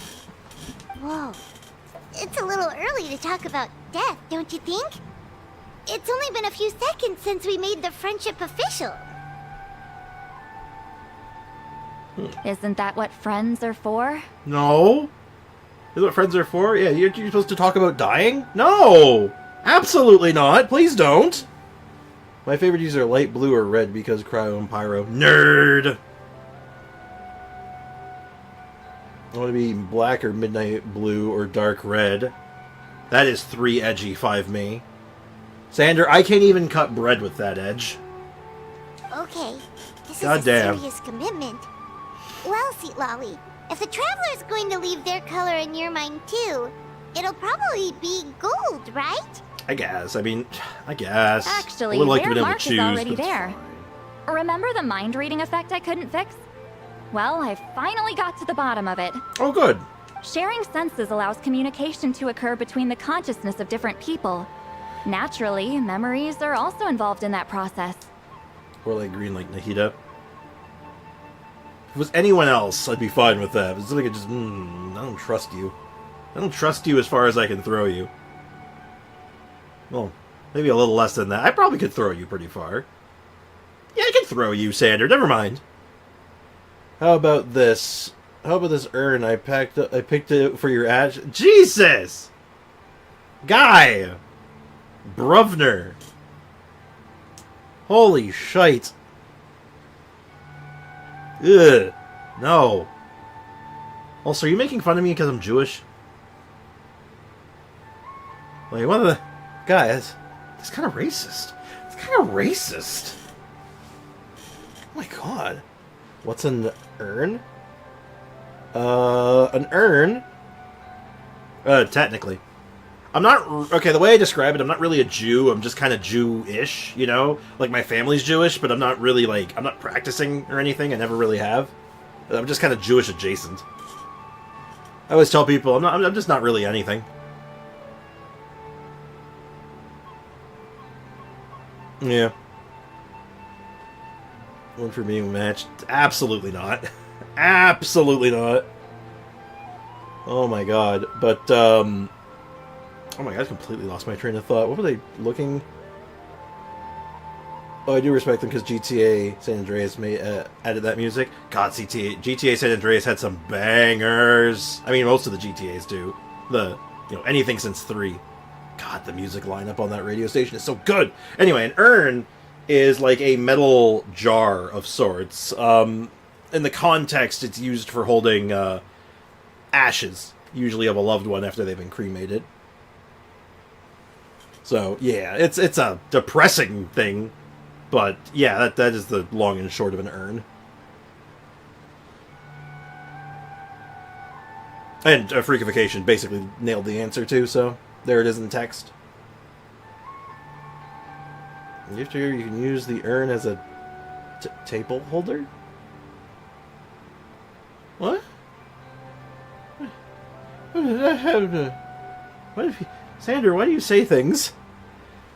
Whoa. It's a little early to talk about death, don't you think? It's only been a few seconds since we made the friendship official. Isn't that what friends are for? No. Is what friends are for? Yeah, you're supposed to talk about dying? No! Absolutely not. Please don't. My favorite hues are light blue or red because Cryo and Pyro. Nerd! I want to be black or midnight blue or dark red. That is 3 edgy, 5 me. Sander, I can't even cut bread with that edge. Okay, this God is a damn. serious commitment. Well, Citlali, if the Traveler's going to leave their color in your mind too, it'll probably be gold, right? I guess. I mean, I guess. Actually, I would like to their be able to mark is choose, already but it's there. fine. Remember the mind reading effect I couldn't fix? Well, I finally got to the bottom of it. Oh, good. Sharing senses allows communication to occur between the consciousness of different people. Naturally, memories are also involved in that process. Or like green like Nahida. If it was anyone else, I'd be fine with that. It's like I just, I don't trust you. I don't trust you as far as I can throw you. Well, maybe a little less than that. I probably could throw you pretty far. Yeah, I can throw you, Sander. Never mind. How about this? How about this urn? I picked it for your ash. Jesus! Guy! Bruvner. Holy shite. Ugh. No. Also, are you making fun of me because I'm Jewish? Like, one of the... Guys, it's kind of racist. It's kind of racist. Oh my god. What's an urn? An urn? Technically. I'm not... Okay, the way I describe it, I'm not really a Jew. I'm just kind of Jew-ish, you know? Like, my family's Jewish, but I'm not really, like... I'm not practicing or anything. I never really have. I'm just kind of Jewish adjacent. I always tell people, I'm just not really anything. Yeah. One for being matched. Absolutely not. Absolutely not. Oh my god. But, oh my god, I completely lost my train of thought. What were they looking... Oh, I do respect them because GTA San Andreas added that music. God, GTA San Andreas had some bangers. I mean, most of the GTAs do. Anything since 3. God, the music lineup on that radio station is so good. Anyway, an urn is like a metal jar of sorts. In the context, it's used for holding ashes, usually of a loved one after they've been cremated. So, yeah, it's a depressing thing. But, yeah, that is the long and short of an urn. And Freakification basically nailed the answer, too, so there it is in text. After you can use the urn as a table holder? What? What did I have to... What if you... Sander, why do you say things?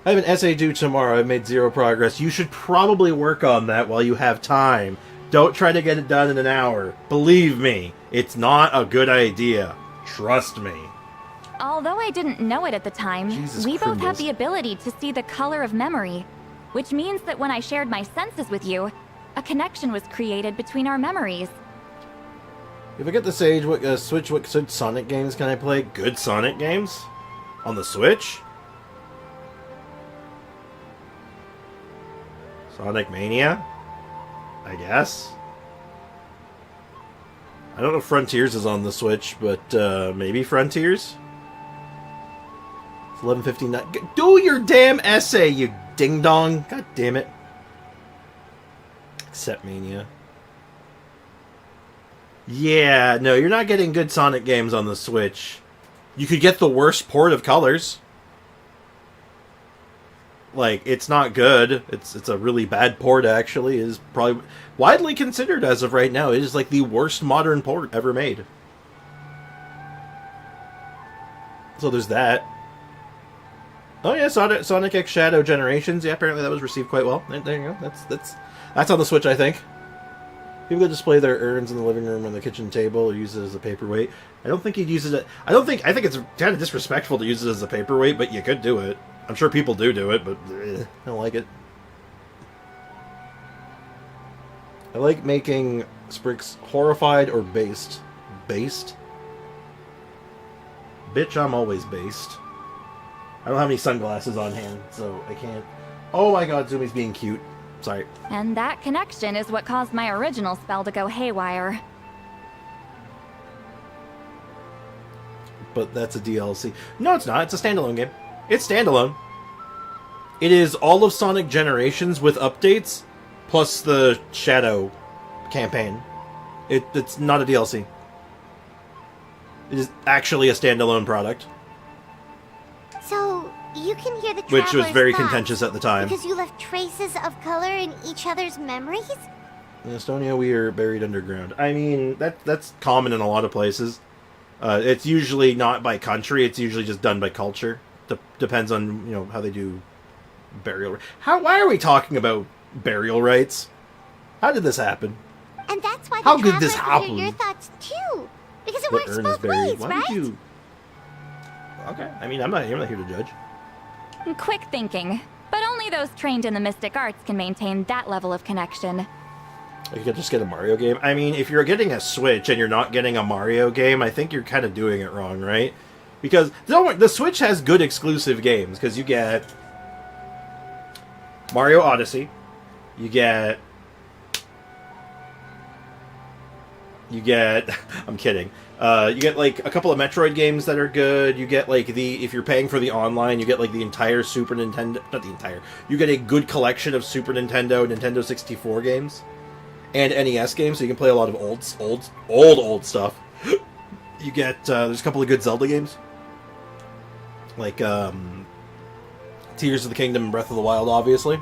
I have an essay due tomorrow. I've made 0 progress. You should probably work on that while you have time. Don't try to get it done in an hour. Believe me, it's not a good idea. Trust me. Although I didn't know it at the time, Jesus we both have Christmas. the ability to see the color of memory, which means that when I shared my senses with you, a connection was created between our memories. If I get the Sage, Switch, what Sonic games can I play? Good Sonic games? On the Switch? Sonic Mania? I guess? I don't know if Frontiers is on the Switch, but maybe Frontiers? It's 11:59. Do your damn essay, you ding-dong! God damn it. Except Mania. Yeah, no, you're not getting good Sonic games on the Switch. You could get the worst port of Colors. Like, it's not good. It's a really bad port, actually. It is probably widely considered as of right now. It is like the worst modern port ever made. So there's that. Oh yeah, Sonic X Shadow Generations. Yeah, apparently that was received quite well. There you go. That's on the Switch, I think. People could display their urns in the living room or the kitchen table or use it as a paperweight. I don't think he'd use it. I think it's kind of disrespectful to use it as a paperweight, but you could do it. I'm sure people do it, but I don't like it. I like making Sprix horrified or based. Based? Bitch, I'm always based. I don't have any sunglasses on hand, so I can't... Oh my god, Zumi's being cute. Sorry. And that connection is what caused my original spell to go haywire. But that's a DLC. No, it's not. It's a standalone game. It's standalone. It is all of Sonic Generations with updates, plus the Shadow campaign. It's not a DLC. It is actually a standalone product. So, you can hear the Which was traveler's very thoughts contentious at the time. because you left traces of color in each other's memories? In Estonia, we are buried underground. I mean, that's common in a lot of places. It's usually not by country. It's usually just done by culture. Depends on, you know, how they do burial. Why are we talking about burial rites? How did this happen? And that's why How the did this traveler could hear your happen? thoughts too. Because it The works urn is both buried. ways, Why right? would you? Okay. I mean, I'm not here to judge. Quick thinking. But only those trained in the mystic arts can maintain that level of connection. You could just get a Mario game. I mean, if you're getting a Switch and you're not getting a Mario game, I think you're kind of doing it wrong, right? Because the Switch has good exclusive games, because you get Mario Odyssey, you get I'm kidding. You get like a couple of Metroid games that are good. You get like if you're paying for the online, you get like the entire Super Nintendo, not the entire. You get a good collection of Super Nintendo, Nintendo 64 games, and NES games, so you can play a lot of old stuff. You get there's a couple of good Zelda games, like Tears of the Kingdom and Breath of the Wild, obviously.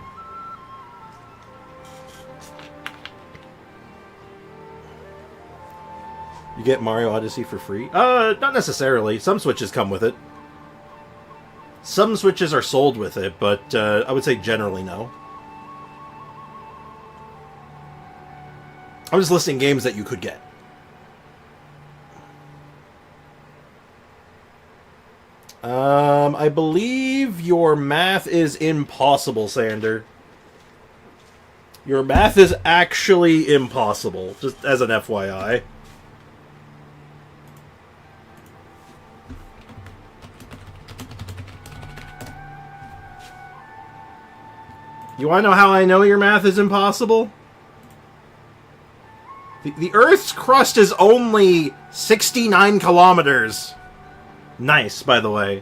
You get Mario Odyssey for free? Not necessarily. Some Switches come with it. Some Switches are sold with it, but I would say generally no. I'm just listing games that you could get. I believe your math is impossible, Sander. Your math is actually impossible, just as an FYI. You want to know how I know your math is impossible? The Earth's crust is only 69 kilometers. Nice, by the way.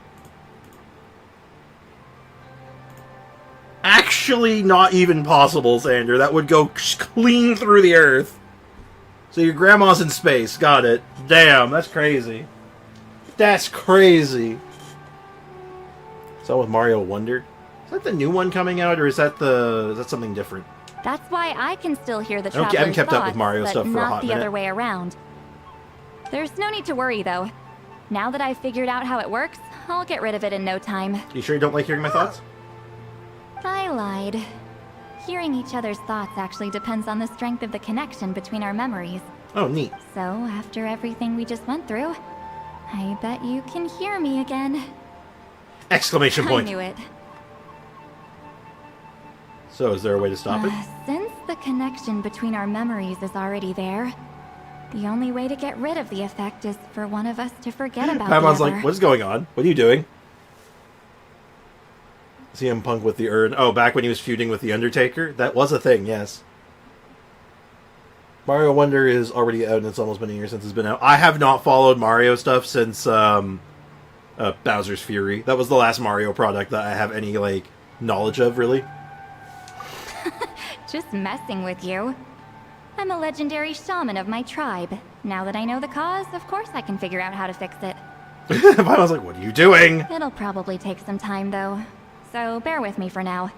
Actually not even possible, Sander. That would go clean through the Earth. So your grandma's in space. Got it. Damn, that's crazy. That's crazy. So with Mario Wonder? Is that the new one coming out, or is that something different? That's why I can still hear the I haven't traveler's kept up with thoughts, Mario but stuff for a not hot the minute. other way around. There's no need to worry, though. Now that I've figured out how it works, I'll get rid of it in no time. You sure you don't like hearing my thoughts? I lied. Hearing each other's thoughts actually depends on the strength of the connection between our memories. Oh, neat. So, after everything we just went through, I bet you can hear me again. Exclamation point. I knew it. So, is there a way to stop it? Since the connection between our memories is already there, the only way to get rid of the effect is for one of us to forget about Paimon's the other. like, what is going on? What are you doing? CM Punk with the urn. Oh, back when he was feuding with The Undertaker? That was a thing, yes. Mario Wonder is already out, and it's almost been a year since it's been out. I have not followed Mario stuff since Bowser's Fury. That was the last Mario product that I have any, like, knowledge of, really. Just messing with you. I'm a legendary shaman of my tribe. Now that I know the cause, of course I can figure out how to fix it. I was like, what are you doing? It'll probably take some time, though. So bear with me for now.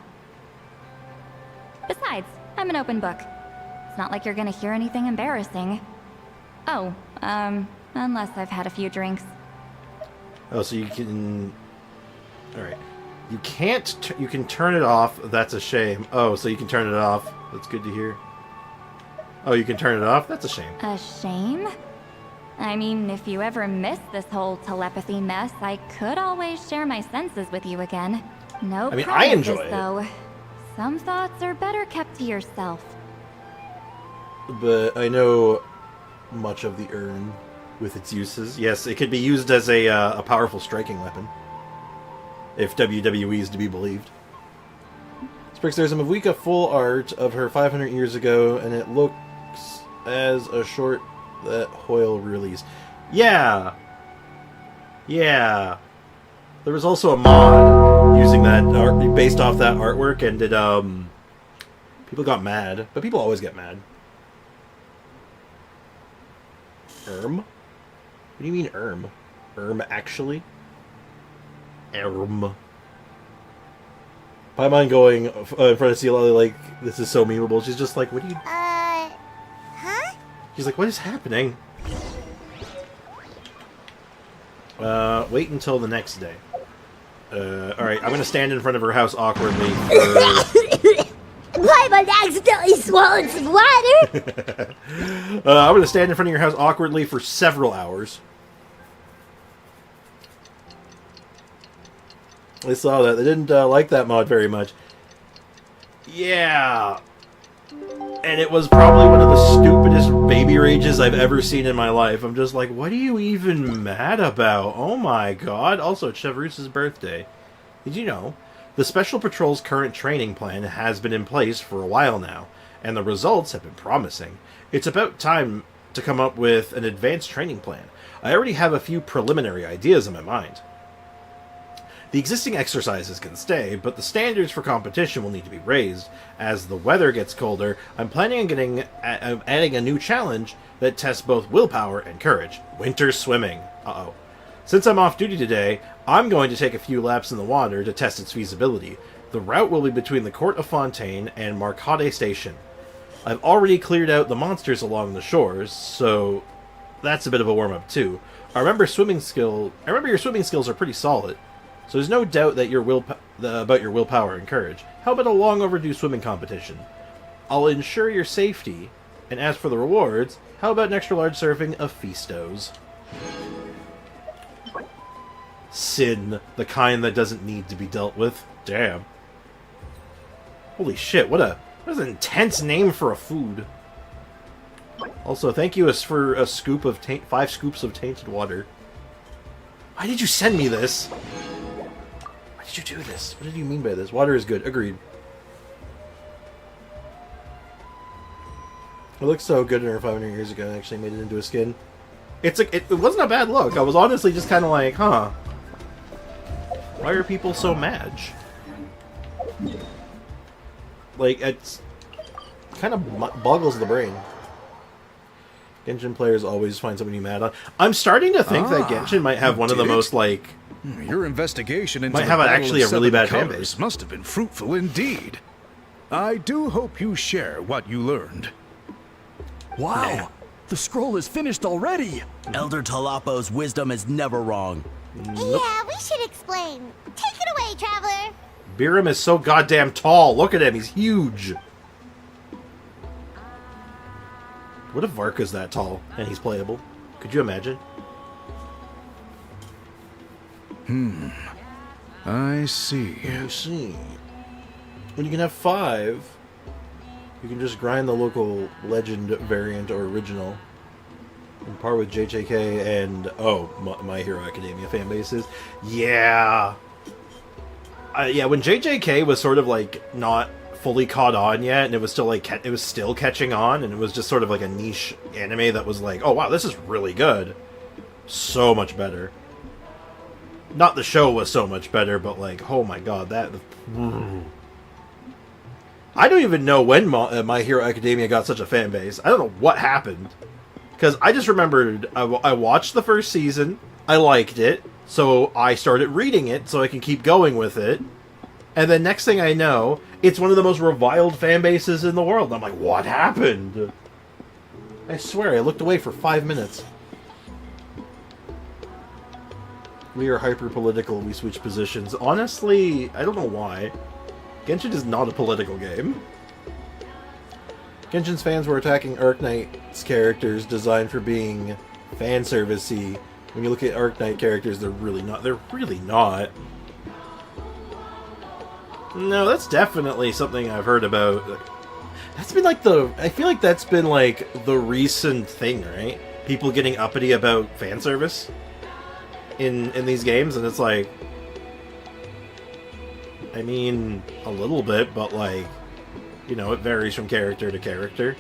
Besides, I'm an open book. It's not like you're gonna hear anything embarrassing. Oh, unless I've had a few drinks. Oh, so you can... Alright. You can't... You can turn it off. That's a shame. Oh, so you can turn it off. That's good to hear. Oh, you can turn it off? That's a shame. A shame? I mean, if you ever miss this whole telepathy mess, I could always share my senses with you again. No I mean, I enjoy promises, it. though. Some thoughts are better kept to yourself. But I know much of the urn with its uses. Yes, it could be used as a powerful striking weapon. If WWE is to be believed. Sprix, there's a Mavika full art of her 500 years ago, and it looks as a short that Hoyle released. Yeah! Yeah! There was also a mod using that art, based off that artwork, and it, people got mad. But people always get mad. What do you mean, actually? Paimon going in front of Citlali like, this is so memeable. She's just like, what do you... Huh? She's like, what is happening? Wait until the next day. Alright, I'm gonna stand in front of her house awkwardly for... Paimon accidentally swallowed some water! I'm gonna stand in front of your house awkwardly for several hours. I saw that. They didn't like that mod very much. Yeah. And it was probably one of the stupidest baby rages I've ever seen in my life. I'm just like, what are you even mad about? Oh my god. Also, it's Chevrous's birthday. Did you know? The Special Patrol's current training plan has been in place for a while now, and the results have been promising. It's about time to come up with an advanced training plan. I already have a few preliminary ideas in my mind. The existing exercises can stay, but the standards for competition will need to be raised. As the weather gets colder, I'm planning on adding a new challenge that tests both willpower and courage. Winter swimming. Uh-oh. Since I'm off duty today, I'm going to take a few laps in the water to test its feasibility. The route will be between the Court of Fontaine and Marcade Station. I've already cleared out the monsters along the shores, so that's a bit of a warm-up too. I remember your swimming skills are pretty solid. So there's no doubt that about your willpower and courage. How about a long overdue swimming competition? I'll ensure your safety. And as for the rewards, how about an extra large serving of Feastos? Sin, the kind that doesn't need to be dealt with. Damn. Holy shit, what an intense name for a food. Also, thank you for a scoop of 5 scoops of tainted water. Why did you send me this? Why did you do this? What did you mean by this? Water is good. Agreed. It looks so good in her 500 years ago and actually made it into a skin. It wasn't a bad look. I was honestly just kind of like, huh. Why are people so mad? Like, it's kind of boggles the brain. Genshin players always find something to be mad on. I'm starting to think that Genshin might have one of the most, like... Your investigation into might have actually a really bad fan base. Must have been fruitful indeed. I do hope you share what you learned. Wow! Nah. The scroll is finished already! Elder Talapo's wisdom is never wrong. Yeah, we should explain. Take it away, Traveler! Biram is so goddamn tall. Look at him, he's huge. What if Varka's that tall and he's playable? Could you imagine? I see. I see. When you can have 5, you can just grind the local legend variant or original. On par with JJK and, My Hero Academia fan bases. Yeah. Yeah, when JJK was sort of like not fully caught on yet, and it was still like it was still catching on, and it was just sort of like a niche anime that was like, oh wow, this is really good. So much better. Not the show was so much better, but like, oh my god, that... I don't even know when My Hero Academia got such a fan base. I don't know what happened. Because I just remembered, I watched the first season, I liked it, so I started reading it so I can keep going with it. And then next thing I know, it's one of the most reviled fan bases in the world. And I'm like, what happened? I swear, I looked away for 5 minutes. We are hyper-political, we switch positions. Honestly, I don't know why. Genshin is not a political game. Genshin's fans were attacking Arknight's characters designed for being fan servicey. When you look at Arknight characters, they're really not. They're really not. No, that's definitely something I've heard about. That's been like the... I feel like that's been like the recent thing, right? People getting uppity about fan service in these games, and it's like... I mean, a little bit, but like... You know, it varies from character to character.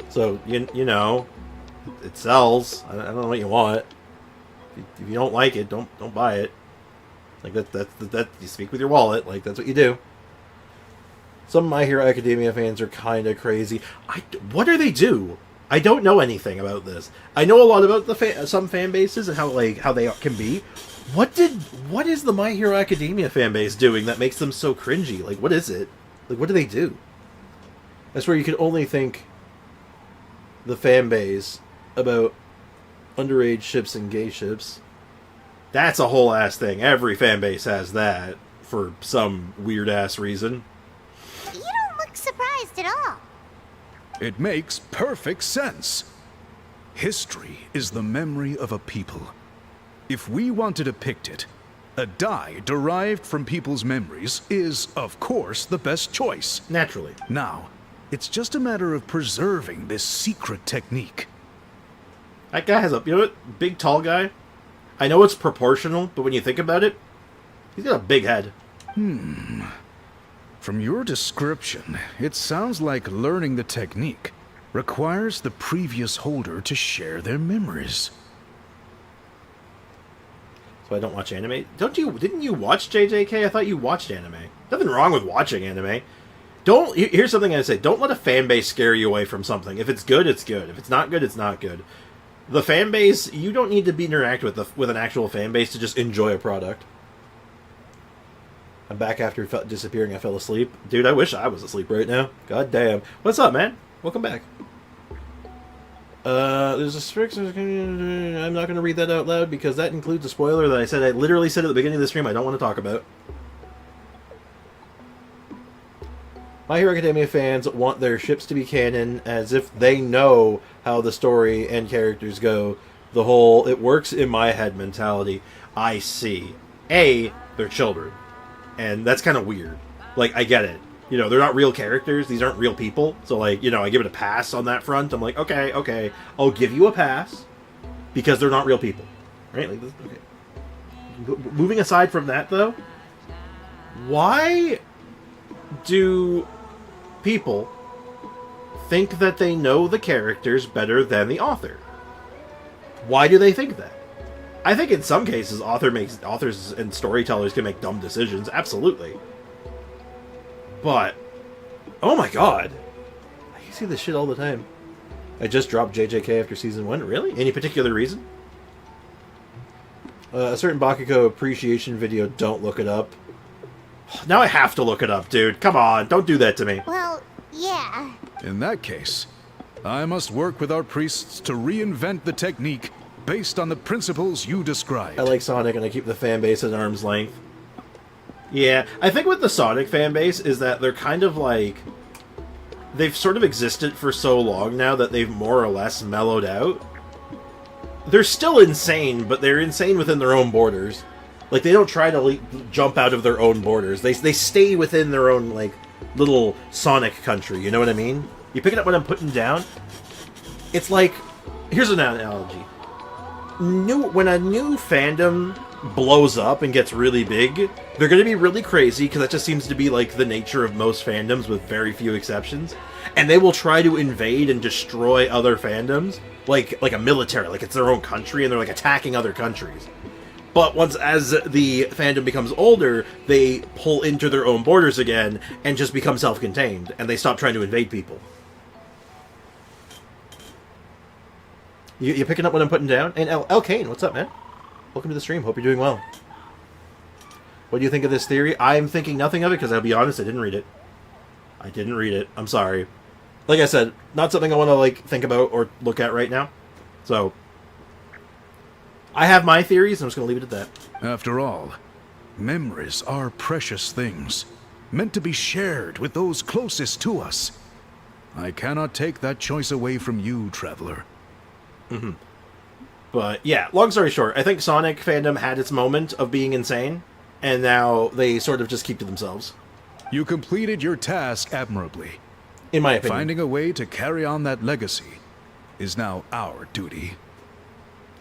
So, you know, it sells. I don't know what you want. If you don't like it, don't buy it. Like, that you speak with your wallet. Like, that's what you do. Some My Hero Academia fans are kind of crazy. What do they do? I don't know anything about this. I know a lot about some fan bases and how they can be. What is the My Hero Academia fan base doing that makes them so cringy? Like, what is it? Like, what do they do? That's where you can only think the fan base about underage ships and gay ships. That's a whole ass thing. Every fan base has that for some weird ass reason. You don't look surprised at all. It makes perfect sense. History is the memory of a people. If we want to depict it, a dye derived from people's memories is, of course, the best choice. Naturally. Now, it's just a matter of preserving this secret technique. That guy has you know what? Big, tall guy. I know it's proportional, but when you think about it, he's got a big head. From your description, it sounds like learning the technique requires the previous holder to share their memories. So I don't watch anime. Didn't you watch JJK? I thought you watched anime. Nothing wrong with watching anime. Here's something I say. Don't let a fan base scare you away from something. If it's good, it's good. If it's not good, it's not good. The fan base, you don't need to interact with an actual fan base to just enjoy a product. I'm back after disappearing. I fell asleep. Dude, I wish I was asleep right now. God damn. What's up, man? Welcome back. There's a strict... I'm not going to read that out loud because that includes a spoiler that I literally said at the beginning of the stream I don't want to talk about. My Hero Academia fans want their ships to be canon as if they know how the story and characters go. The whole, it works in my head mentality. I see. They're children. And that's kind of weird. Like, I get it. You know, they're not real characters. These aren't real people. So, like, you know, I give it a pass on that front. I'm like, okay. I'll give you a pass because they're not real people. Right? Like, okay. Moving aside from that, though, why do people think that they know the characters better than the author? Why do they think that? I think in some cases authors and storytellers can make dumb decisions, absolutely. But oh my god. I see this shit all the time. I just dropped JJK after season 1. Really? Any particular reason? A certain Bakugo appreciation video, don't look it up. Now I have to look it up, dude. Come on, don't do that to me. Well, yeah. In that case, I must work with our priests to reinvent the technique based on the principles you described. I like Sonic and I keep the fan base at arm's length. Yeah, I think with the Sonic fan base is that they're kind of like... They've sort of existed for so long now that they've more or less mellowed out. They're still insane, but they're insane within their own borders. Like, they don't try to jump out of their own borders. They stay within their own, like, little Sonic country, you know what I mean? You pick it up what I'm putting down? It's like... Here's an analogy. When a new fandom blows up and gets really big, they're going to be really crazy, because that just seems to be, like, the nature of most fandoms, with very few exceptions. And they will try to invade and destroy other fandoms, like a military, like it's their own country, and they're, like, attacking other countries. But as the fandom becomes older, they pull into their own borders again and just become self-contained, and they stop trying to invade people. You picking up what I'm putting down? And El Kane, what's up, man? Welcome to the stream. Hope you're doing well. What do you think of this theory? I'm thinking nothing of it because I'll be honest, I didn't read it. I'm sorry. Like I said, not something I want to like think about or look at right now. So I have my theories, and I'm just going to leave it at that. After all, memories are precious things, meant to be shared with those closest to us. I cannot take that choice away from you, Traveler. But yeah, long story short, I think Sonic fandom had its moment of being insane, and now they sort of just keep to themselves. You completed your task admirably. In my opinion. Finding a way to carry on that legacy is now our duty.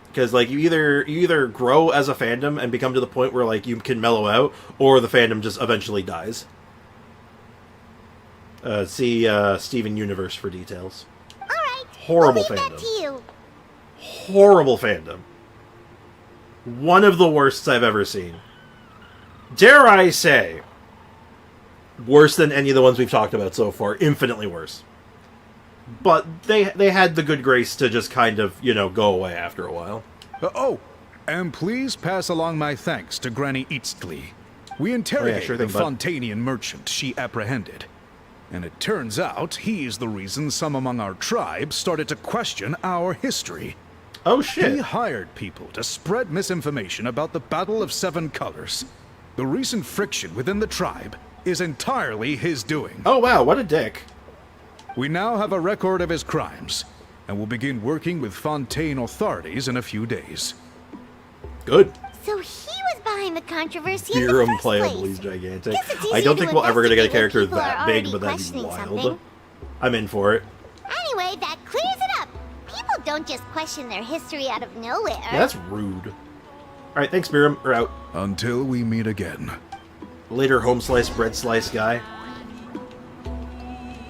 Because, like, you either grow as a fandom and become to the point where, like, you can mellow out, or the fandom just eventually dies. See Steven Universe for details. Alright, Horrible we'll leave fandom. that to you. Horrible fandom. One of the worst I've ever seen. Dare I say, worse than any of the ones we've talked about so far. Infinitely worse. But they had the good grace to just kind of, go away after a while. And please pass along my thanks to Granny Citlali. We interrogated sure the thing, bud. Fontanian merchant she apprehended. And it turns out he's the reason some among our tribe started to question our history. Oh, He shit. hired people to spread misinformation about the Battle of Seven Colors. The recent friction within the tribe is entirely his doing. Oh, wow, what a dick. We now have a record of his crimes, and will begin working with Fontaine authorities in a few days. Good. So he was behind the controversy in the Theorem first playable place. is gigantic. Guess it's I easier don't to think we'll ever gonna get a investigate character when people that are big, already but that'd be questioning wild. something. I'm in for it. Anyway, that clears it up. People don't just question their history out of nowhere. Yeah, that's rude. Alright, thanks, Miriam. We're out. Until we meet again. Later, home slice, bread slice guy.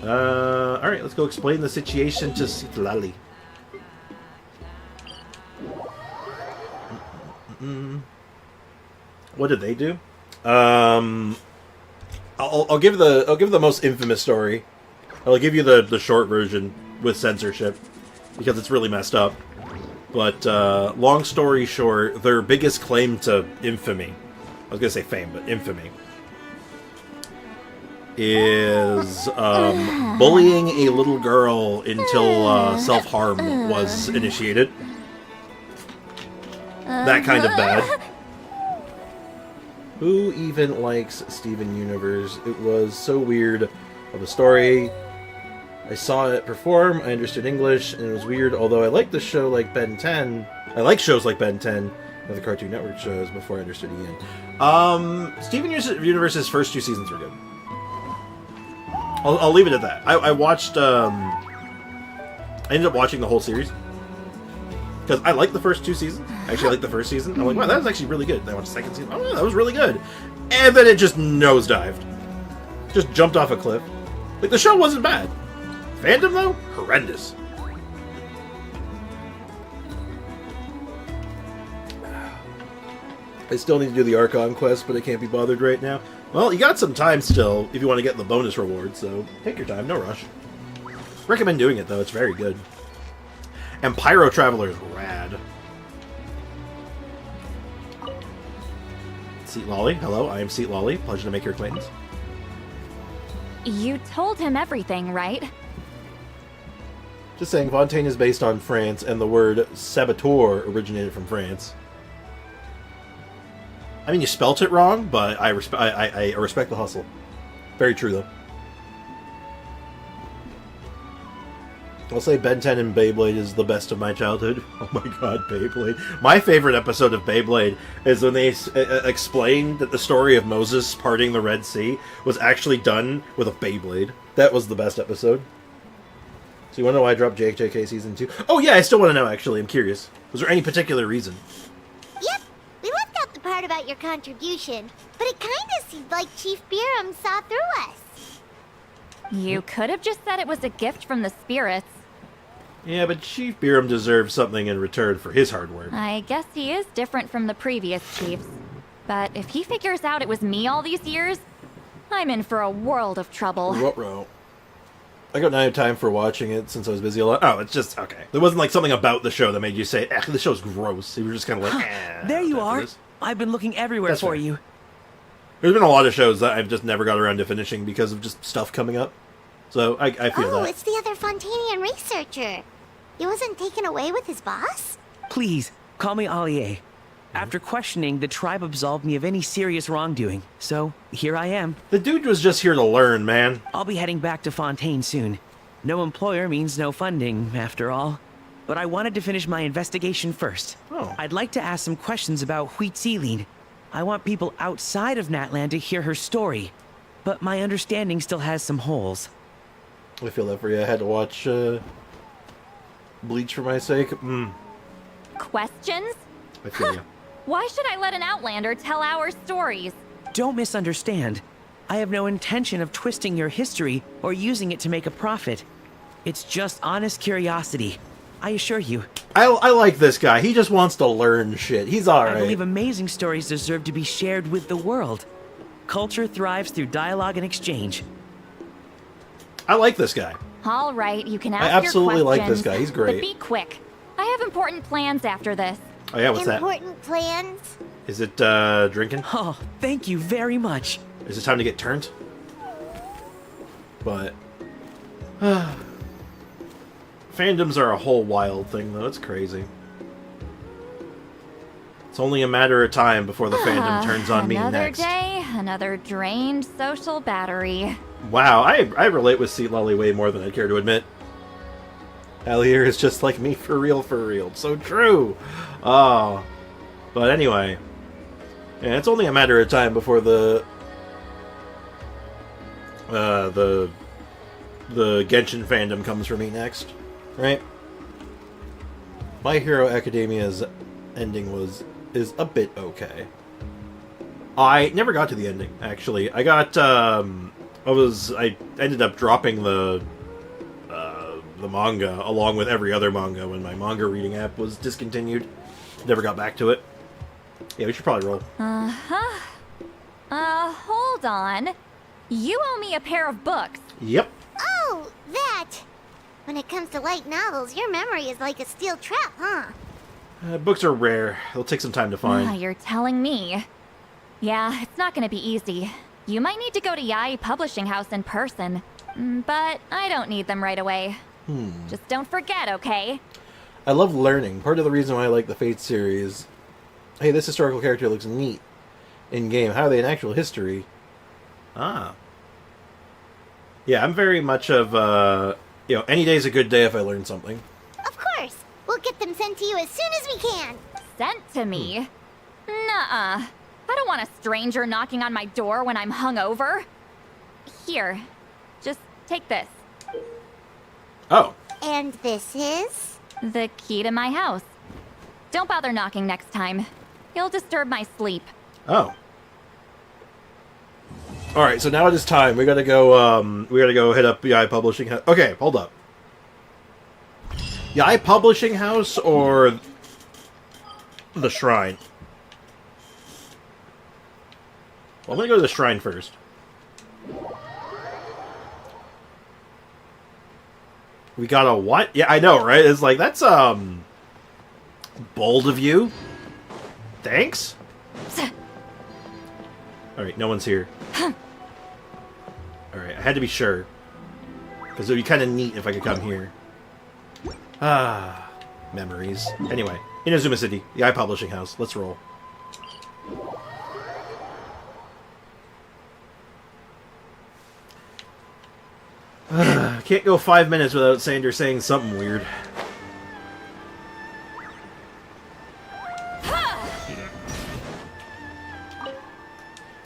Alright, let's go explain the situation to Citlali. What did they do? I'll give the most infamous story. I'll give you the short version with censorship because it's really messed up. But long story short, their biggest claim to infamy, I was gonna say fame, but infamy, is bullying a little girl until self-harm was initiated. That kind of bad. Who even likes Steven Universe? It was so weird of a story. I saw it perform, I understood English, and it was weird, although I like the show like Ben 10. I like shows like Ben 10 and the Cartoon Network shows before I understood Ian. Steven Universe's first 2 seasons were good. I'll leave it at that. I watched, I ended up watching the whole series. Because I liked the first 2 seasons. I actually liked the first season. I'm like, wow, that was actually really good. Then I watched the second season. Oh, yeah, that was really good. And then it just nosedived. Just jumped off a cliff. Like, the show wasn't bad. Fandom, though? Horrendous. I still need to do the Archon quest, but I can't be bothered right now. Well, you got some time still if you want to get the bonus reward, so take your time, no rush. Recommend doing it, though. It's very good. And Pyro Traveler is rad. Citlali, hello, I am Citlali. Pleasure to make your acquaintance. You told him everything, right? Just saying, Fontaine is based on France, and the word saboteur originated from France. I mean, you spelt it wrong, but I respect the hustle. Very true, though. I'll say Ben 10 and Beyblade is the best of my childhood. Oh my god, Beyblade. My favorite episode of Beyblade is when they explained that the story of Moses parting the Red Sea was actually done with a Beyblade. That was the best episode. So you want to know why I dropped JJK Season 2? Oh yeah, I still want to know, actually. I'm curious. Was there any particular reason? Yep, we left out the part about your contribution, but it kind of seemed like Chief Biram saw through us. You could have just said it was a gift from the spirits. Yeah, but Chief Biram deserves something in return for his hard work. I guess he is different from the previous chiefs. But if he figures out it was me all these years, I'm in for a world of trouble. Ruh-roh. I got no time for watching it since I was busy a lot. Oh, it's just, okay. There wasn't like something about the show that made you say, eh, the show's gross. You were just kind of like, eh. There you after are. this. I've been looking everywhere That's for fair. you. There's been a lot of shows that I've just never got around to finishing because of just stuff coming up. So I feel Oh, that. it's the other Fontanian researcher. He wasn't taken away with his boss? Please, call me ayaya. After questioning, the tribe absolved me of any serious wrongdoing. So, here I am. The dude was just here to learn, man. I'll be heading back to Fontaine soon. No employer means no funding, after all. But I wanted to finish my investigation first. Oh. I'd like to ask some questions about Citlali. I want people outside of Natland to hear her story, but my understanding still has some holes. I feel that for you. I had to watch Bleach for my sake. Questions? I feel you. Why should I let an Outlander tell our stories? Don't misunderstand. I have no intention of twisting your history or using it to make a profit. It's just honest curiosity. I assure you. I like this guy. He just wants to learn shit. He's alright. I believe amazing stories deserve to be shared with the world. Culture thrives through dialogue and exchange. I like this guy. All right, you can ask I absolutely your like questions, this guy. He's great. But be quick. I have important plans after this. Oh yeah, what's that? Important plans? Is it drinking? Oh, thank you very much. Is it time to get turned? But fandoms are a whole wild thing, though. It's crazy. It's only a matter of time before the fandom turns on me next. Another day, another drained social battery. Wow, I relate with Citlali way more than I care to admit. Allier is just like me for real, for real. So true! Oh. But anyway. Yeah, it's only a matter of time before the Genshin fandom comes for me next. Right? My Hero Academia's ending is a bit okay. I never got to the ending, actually. I got, I ended up dropping the manga along with every other manga when my manga reading app was discontinued. Never got back to it. Yeah, we should probably roll. Hold on. You owe me a pair of books. Yep. Oh, that! When it comes to light novels, your memory is like a steel trap, huh? Books are rare. It'll take some time to find. You're telling me. Yeah, it's not gonna be easy. You might need to go to Yae Publishing House in person. But I don't need them right away. Just don't forget, okay? I love learning. Part of the reason why I like the Fate series. Hey, this historical character looks neat in game. How are they in actual history? Ah. Yeah, I'm very much of, any day's a good day if I learn something. Of course! We'll get them sent to you as soon as we can! Sent to me? Nuh-uh. I don't want a stranger knocking on my door when I'm hungover. Here, just take this. Oh. And this is? The key to my house. Don't bother knocking next time. You'll disturb my sleep. Oh. Alright, so now it is time. We gotta go hit up Yae Publishing House. Okay, hold up. Yae Publishing House or the Shrine? Well, I'm gonna go to the Shrine first. We got a what? Yeah, I know, right? It's like, that's, bold of you. Thanks? Alright, no one's here. Alright, I had to be sure. Because it would be kind of neat if I could come here. Ah, memories. Anyway, Inazuma City, the Yae Publishing House. Let's roll. Can't go 5 minutes without Sander saying something weird.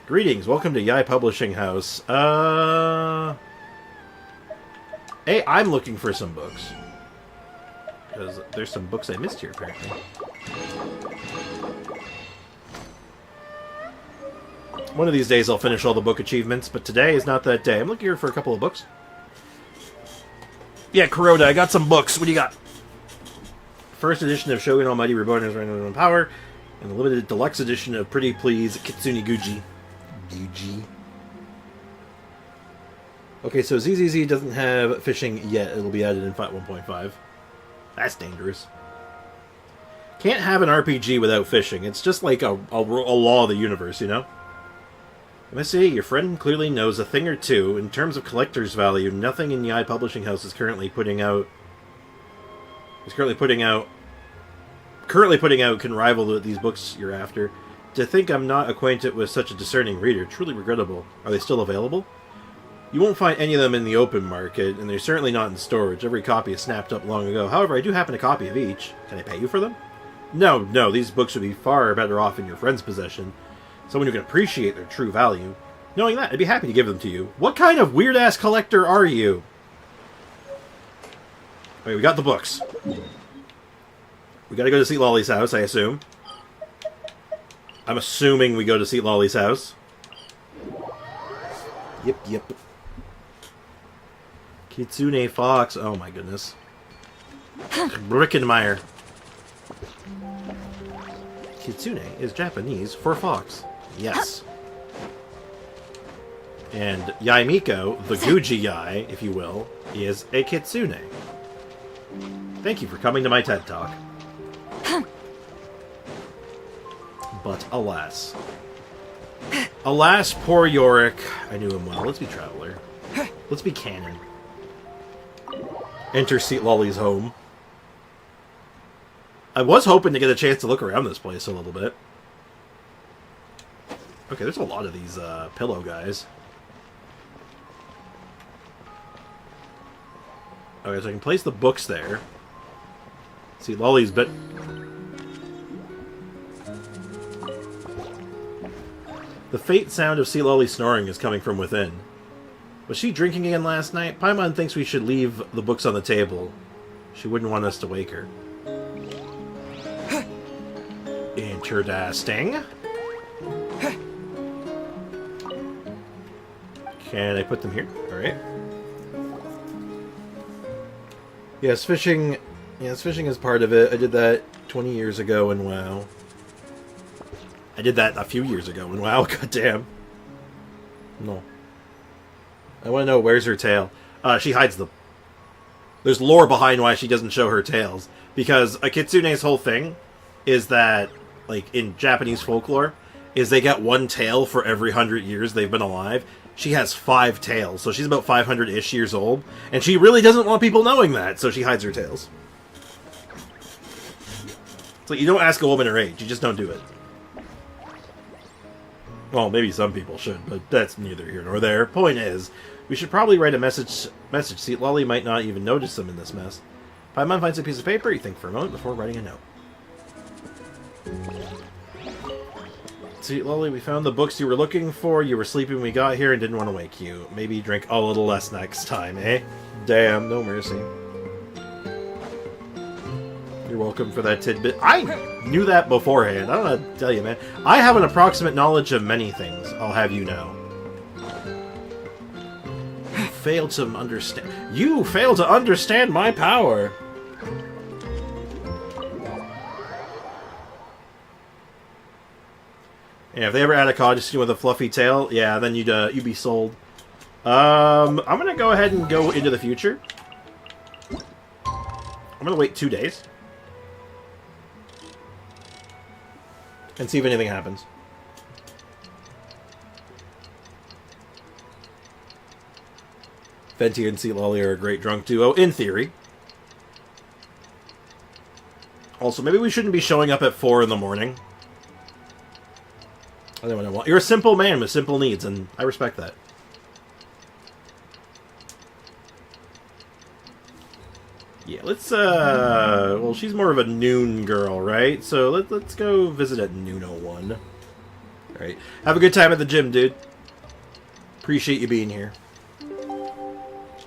Greetings, welcome to Yae Publishing House. Hey, I'm looking for some books. Because there's some books I missed here, apparently. One of these days I'll finish all the book achievements, but today is not that day. I'm looking here for a couple of books. Yeah, Kuroda, I got some books. What do you got? First edition of Shogun Almighty Reborn as Reign of Power, and the limited deluxe edition of Pretty Please Kitsune Guji. Guji. Okay, so ZZZ doesn't have fishing yet. It'll be added in 1.5. That's dangerous. Can't have an RPG without fishing. It's just like a law of the universe, you know? MSC, your friend clearly knows a thing or two. In terms of collector's value, nothing in Yae Publishing House is currently putting out can rival these books you're after. To think I'm not acquainted with such a discerning reader, truly regrettable. Are they still available? You won't find any of them in the open market, and they're certainly not in storage. Every copy is snapped up long ago. However, I do happen a copy of each. Can I pay you for them? No, these books would be far better off in your friend's possession. Someone who can appreciate their true value. Knowing that, I'd be happy to give them to you. What kind of weird-ass collector are you? Wait, we got the books. We gotta go to Citlali's house, I assume. I'm assuming we go to Citlali's house. Yep. Kitsune Fox. Oh my goodness. Brickenmeyer. Kitsune is Japanese for fox. Yes. And Yaimiko, the Guji Yai, if you will, is a kitsune. Thank you for coming to my TED Talk. But alas. Alas, poor Yorick. I knew him well. Let's be Traveler. Let's be canon. Enter Citlali's home. I was hoping to get a chance to look around this place a little bit. Okay, there's a lot of these pillow guys. Okay, so I can place the books there. Citlali's bit... The faint sound of Citlali snoring is coming from within. Was she drinking again last night? Paimon thinks we should leave the books on the table. She wouldn't want us to wake her. Interesting. Can I put them here? Alright. Yes, fishing... Yes, fishing is part of it. I did that 20 years ago in WoW. I did that a few years ago in WoW. Goddamn. No. I want to know, where's her tail? She hides them. There's lore behind why she doesn't show her tails. Because a kitsune's whole thing is that, like, in Japanese folklore, is they get one tail for every 100 years they've been alive. She has 5 tails, so she's about 500-ish years old. And she really doesn't want people knowing that, so she hides her tails. It's like, you don't ask a woman her age, you just don't do it. Well, maybe some people should, but that's neither here nor there. Point is, we should probably write a message. Citlali might not even notice them in this mess. Paimon finds a piece of paper, you think for a moment before writing a note. Citlali, we found the books you were looking for. You were sleeping when we got here and didn't want to wake you. Maybe drink a little less next time, eh? Damn, no mercy. You're welcome for that tidbit. I knew that beforehand. I don't know how to tell you, man. I have an approximate knowledge of many things, I'll have you know. You fail to understand. You fail to understand my power. Yeah, if they ever add a costume with a fluffy tail, yeah, then you'd be sold. I'm gonna go ahead and go into the future. I'm gonna wait 2 days. And see if anything happens. Venti and Citlali are a great drunk duo, in theory. Also, maybe we shouldn't be showing up at 4 in the morning. I don't know what I want. You're a simple man with simple needs, and I respect that. Yeah, let's, well, she's more of a noon girl, right? So let's go visit at noon 01. Alright. Have a good time at the gym, dude. Appreciate you being here.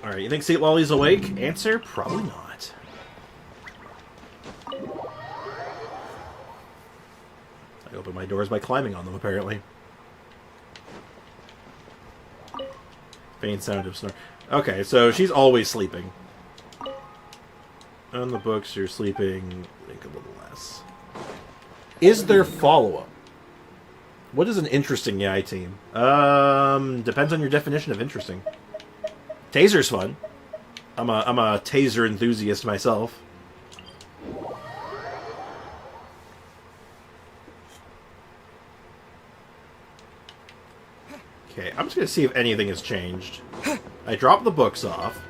Alright, you think Citlali's awake? Answer, probably not. I open my doors by climbing on them, apparently. Faint sound of snore. Okay, so she's always sleeping. On the books, you're sleeping, I think, a little less. Is there follow-up? What is an interesting Yai team? Depends on your definition of interesting. Taser's fun. I'm a taser enthusiast myself. Okay, I'm just gonna see if anything has changed. I dropped the books off.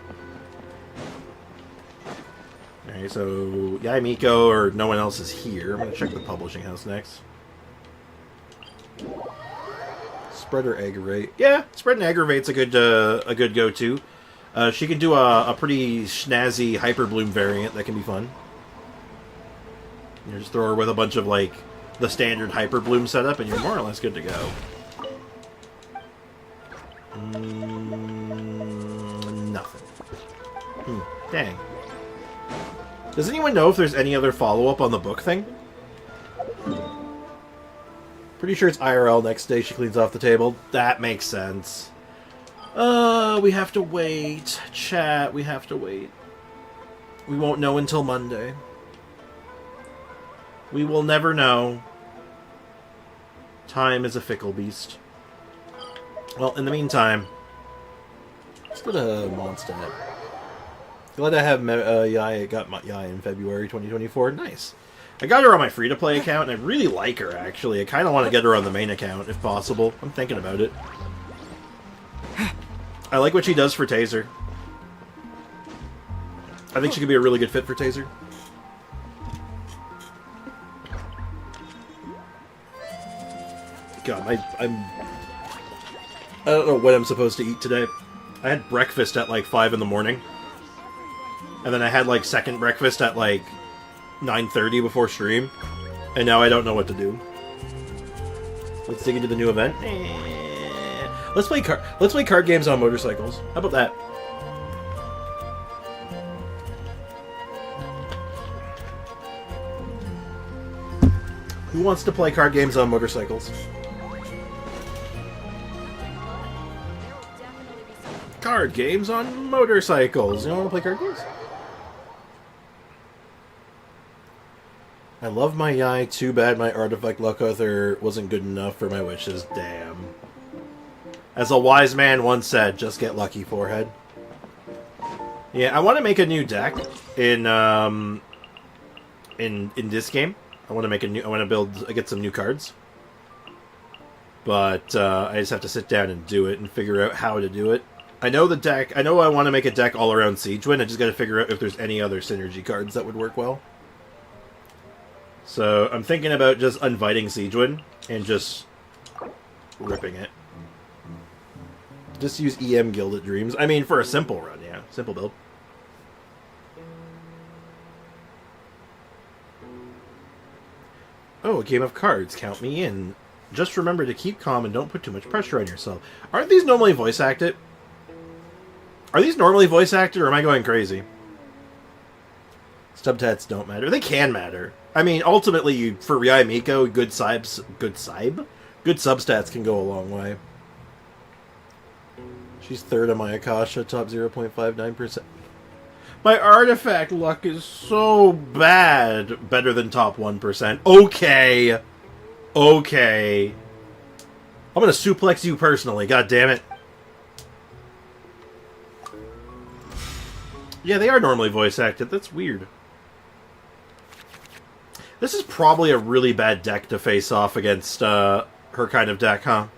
Alright, so Yaimiko or no one else is here. I'm gonna check the publishing house next. Spread or aggravate? Yeah, spread and aggravate's a good go-to. She can do a pretty snazzy Hyperbloom variant that can be fun. You know, just throw her with a bunch of like the standard Hyper Bloom setup, and you're more or less good to go. Nothing. Dang. Does anyone know if there's any other follow-up on the book thing? Pretty sure it's IRL next day she cleans off the table. That makes sense. We have to wait. Chat, we have to wait. We won't know until Monday. We will never know. Time is a fickle beast. Well, in the meantime, let's go to Mondstadt. Glad I have Yai. Got my Yai in February 2024. Nice. I got her on my free-to-play account, and I really like her, actually. I kind of want to get her on the main account, if possible. I'm thinking about it. I like what she does for Taser. I think she could be a really good fit for Taser. God, I don't know what I'm supposed to eat today. I had breakfast at like 5 in the morning. And then I had like second breakfast at like 9:30 before stream. And now I don't know what to do. Let's dig into the new event. Let's play card games on motorcycles. How about that? Who wants to play card games on motorcycles? Card games on motorcycles. You don't want to play card games? I love my Yai. Too bad my artifact luck other wasn't good enough for my wishes. Damn. As a wise man once said, just get lucky, forehead. Yeah, I want to make a new deck in this game. I want to make a new. I want to get some new cards. But I just have to sit down and do it and figure out how to do it. I know the deck. I know I want to make a deck all around Siegewind. I just got to figure out if there's any other synergy cards that would work well. So I'm thinking about just inviting Siegewind and just ripping it. Just use EM Gilded Dreams. I mean, for a simple run, yeah. Simple build. Oh, a game of cards. Count me in. Just remember to keep calm and don't put too much pressure on yourself. Aren't these normally voice acted? Are these normally voice acted, or am I going crazy? Substats don't matter. They can matter. I mean, ultimately, for Riai Miko, good substats can go a long way. She's third on my Akasha, top 0.59%. My artifact luck is so bad. Better than top 1%. Okay. Okay. I'm gonna suplex you personally, god damn it. Yeah, they are normally voice acted. That's weird. This is probably a really bad deck to face off against her kind of deck, huh?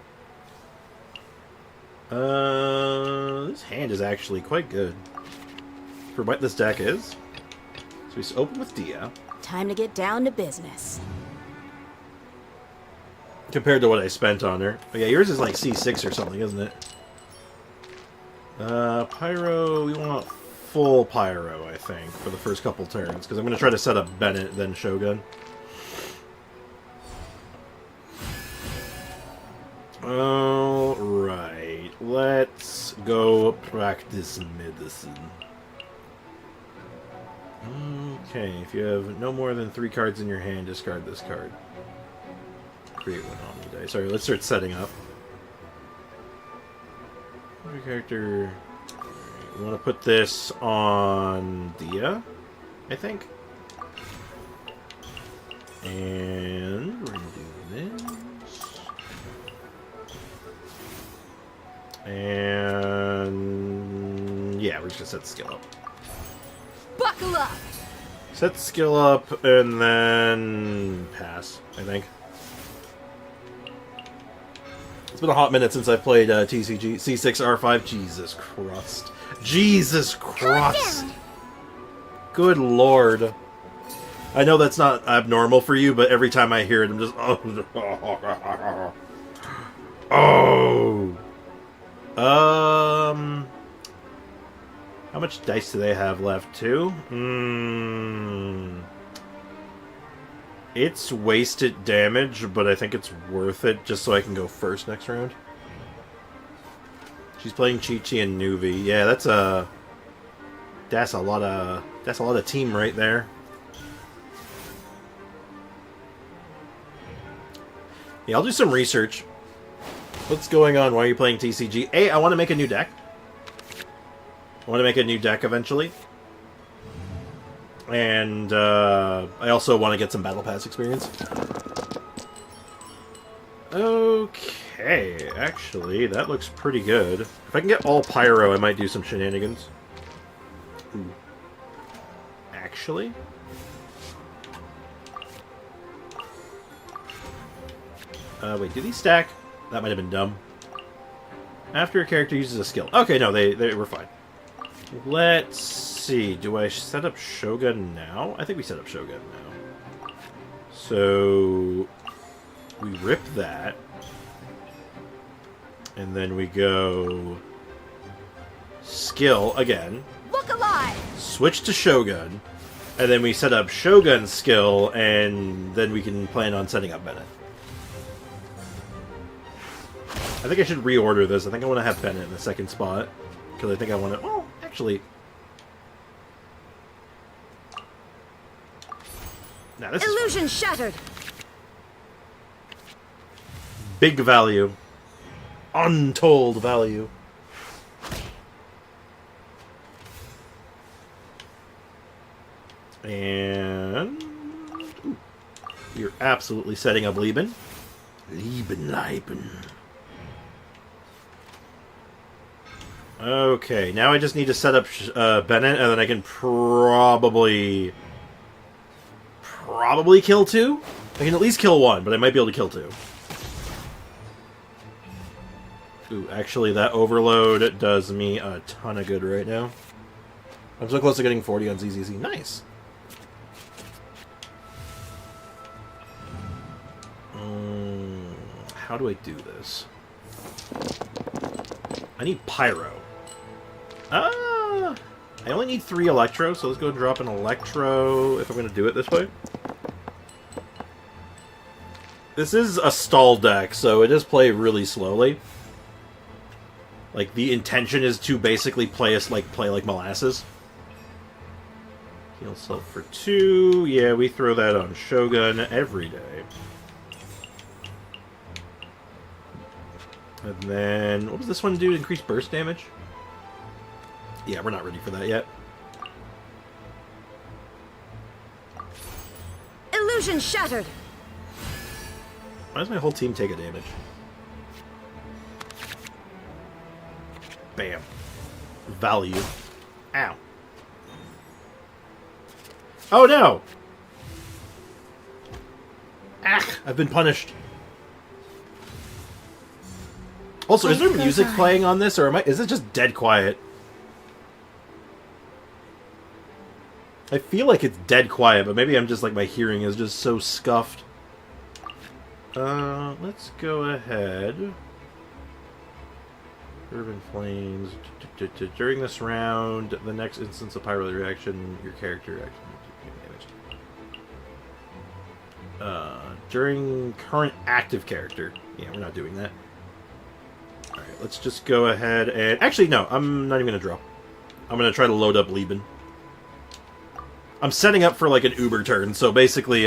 This hand is actually quite good for what this deck is. So we open with Dehya. Time to get down to business. Compared to what I spent on her. Oh, yeah, yours is like C6 or something, isn't it? Pyro, we want full Pyro, I think, for the first couple turns, because I'm going to try to set up Bennett, then Shogun. Alright, let's go practice medicine. Okay, if you have no more than 3 cards in your hand, discard this card. Create one Omni dice. Sorry, let's start setting up. Every character... We want to put this on Dehya, I think. And we're going to do this. And yeah, we're just going to set the skill up. Buckle up! Set the skill up and then pass, I think. It's been a hot minute since I've played TCG. C6R5. Jesus Christ. Jesus Christ. Good lord. I know that's not abnormal for you, but every time I hear it, I'm just... Oh. How much dice do they have left? 2? It's wasted damage, but I think it's worth it just so I can go first next round. She's playing Chi-Chi and Nuvi. Yeah, that's a lot of team right there. Yeah, I'll do some research. What's going on? Why are you playing TCG? Hey, I want to make a new deck. I want to make a new deck eventually. And I also want to get some Battle Pass experience. Okay, actually, that looks pretty good. If I can get all Pyro, I might do some shenanigans. Ooh. Actually... wait, do these stack? That might have been dumb. After a character uses a skill. Okay, no, they were fine. Let's see. Do I set up Shogun now? I think we set up Shogun now. So... we rip that. And then we go... skill again. Look alive! Switch to Shogun. And then we set up Shogun skill, and then we can plan on setting up Bennett. I think I should reorder this. I think I want to have Bennett in the second spot. Because I think I want to... oh, actually... nah, this Illusion shattered! big value. Untold value. And... ooh, you're absolutely setting up Lieben. Lieben. Okay, now I just need to set up Bennett, and then I can probably kill two? I can at least kill one, but I might be able to kill two. Ooh, actually, that overload does me a ton of good right now. I'm so close to getting 40 on ZZZ. Nice! How do I do this? I need Pyro. I only need 3 Electro, so let's go and drop an Electro if I'm going to do it this way. This is a stall deck, so it does play really slowly. Like, the intention is to basically play like molasses. Heal self for 2. Yeah, we throw that on Shogun every day. And then, what does this one do? Increase burst damage? Yeah, we're not ready for that yet. Illusion shattered! Why does my whole team take a damage? Bam. Value. Ow. Oh no! Ah! I've been punished. Also, is there music playing on this, or is it just dead quiet? I feel like it's dead quiet, but maybe I'm just like, my hearing is just so scuffed. Let's go ahead. Urban Flames. During this round, the next instance of Pyro reaction, your character actually damage. During current active character. Yeah, we're not doing that. Alright, let's just go ahead and... actually, no, I'm not even going to draw. I'm going to try to load up Lieben. I'm setting up for like an Uber turn, so basically,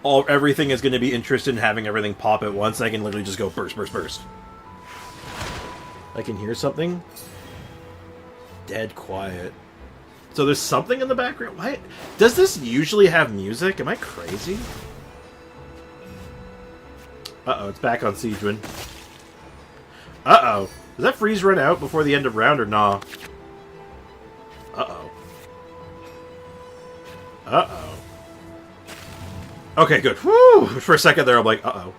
everything is going to be interested in having everything pop at once. I can literally just go burst, burst, burst. I can hear something. Dead quiet. So there's something in the background? Why? Does this usually have music? Am I crazy? Uh-oh, it's back on Siegewin. Uh-oh. Does that freeze run out before the end of round or nah? Uh-oh. Uh-oh. Okay, good. Whew! For a second there, I'm like, uh-oh.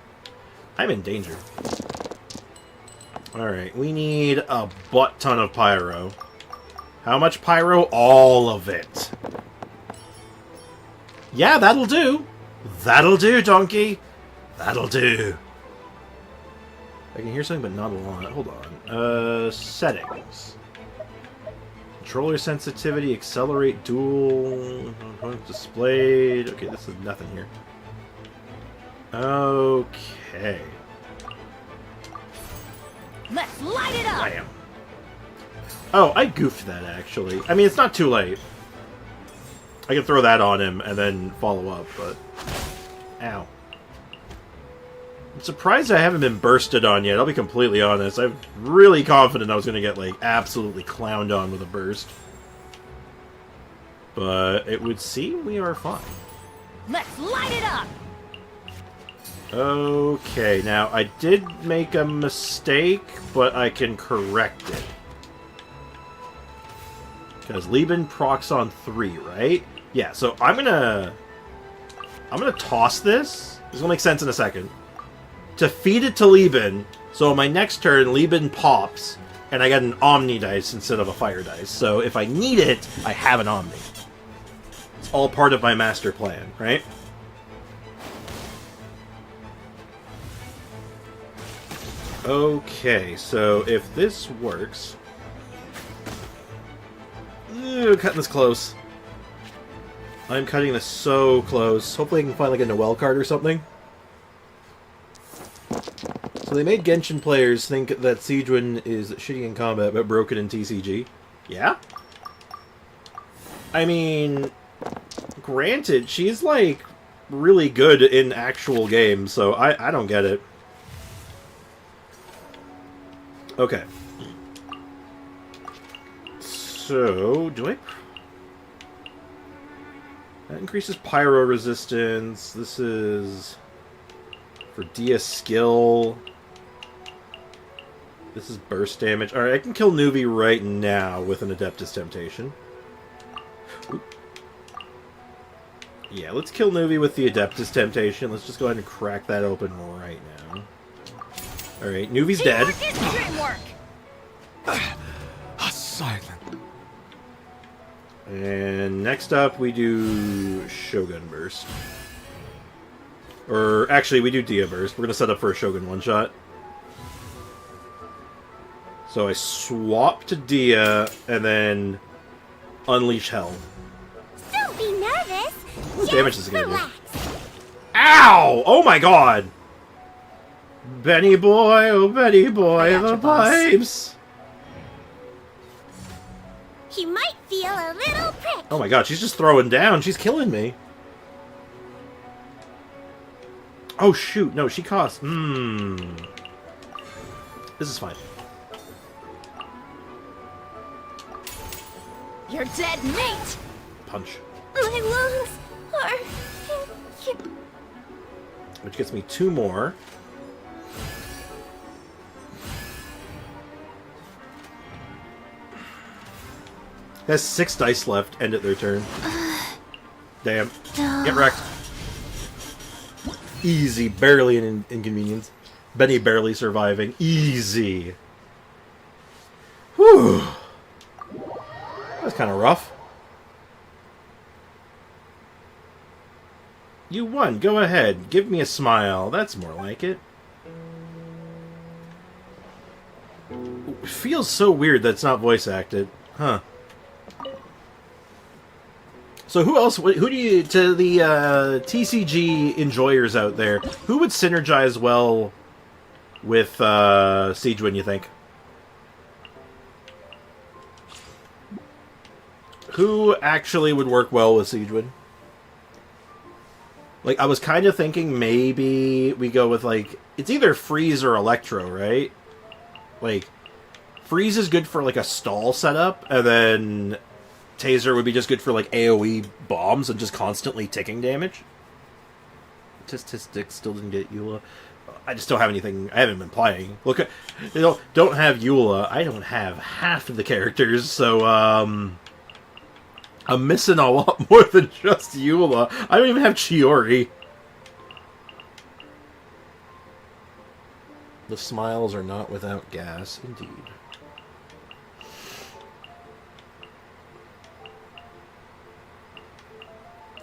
I'm in danger. Alright, we need a butt ton of Pyro. How much Pyro? All of it. Yeah, that'll do. That'll do, donkey. That'll do. I can hear something, but not a lot. Hold on. Settings. Controller sensitivity, accelerate, dual, displayed. Okay, this is nothing here. Okay. Let's light it up! Bam. Oh, I goofed that, actually. I mean, it's not too late. I can throw that on him and then follow up, but... Ow. I'm surprised I haven't been bursted on yet, I'll be completely honest. I'm really confident I was going to get, like, absolutely clowned on with a burst. But it would seem we are fine. Let's light it up! Okay, now I did make a mistake, but I can correct it. Because Lieben procs on 3, right? Yeah, so I'm gonna toss this. This will make sense in a second. To feed it to Lieben, so on my next turn, Lieben pops, and I get an Omni dice instead of a Fire dice. So if I need it, I have an Omni. It's all part of my master plan, right? Okay, so if this works... Ooh, cutting this close. I'm cutting this so close. Hopefully I can find like a Noelle card or something. So they made Genshin players think that Sijuan is shitty in combat but broken in TCG. Yeah? I mean... Granted, she's like really good in actual games, so I don't get it. Okay. So, do I... That increases Pyro resistance. This is... For Dehya skill. This is burst damage. Alright, I can kill Nuvi right now with an Adeptus Temptation. Oop. Yeah, let's kill Nuvi with the Adeptus Temptation. Let's just go ahead and crack that open right now. Alright, Nuvi's dead. Silent. And next up, we do Shogun Burst. Or, actually, we do Dehya Burst. We're going to set up for a Shogun one-shot. So I swap to Dehya, and then Unleash Hell. Don't be nervous. What damage is it going to do? Relax. Ow! Oh my god! Benny boy, oh Benny boy, the pipes! He might feel a little prick. Oh my god, she's just throwing down. She's killing me. Oh shoot, no, she costs... This is fine. You're dead meat! Punch. My lungs are... Which gets me 2 more. Has 6 dice left. End it their turn. Damn. Get wrecked. Easy. Barely an inconvenience. Benny barely surviving. Easy. Whew. That's kind of rough. You won. Go ahead. Give me a smile. That's more like it. It feels so weird that it's not voice acted. Huh. So who else, who do you, to the TCG enjoyers out there, who would synergize well with Sijuan, you think? Who actually would work well with Sijuan? Like, I was kind of thinking maybe we go with, like, it's either Freeze or Electro, right? Like, Freeze is good for, like, a stall setup, and then Taser would be just good for, like, AoE bombs and just constantly ticking damage. Statistics still didn't get Eula. I just don't have anything. I haven't been playing. Look at, don't have Eula. I don't have half of the characters, so I'm missing a lot more than just Eula. I don't even have Chiori. The smiles are not without gas, indeed.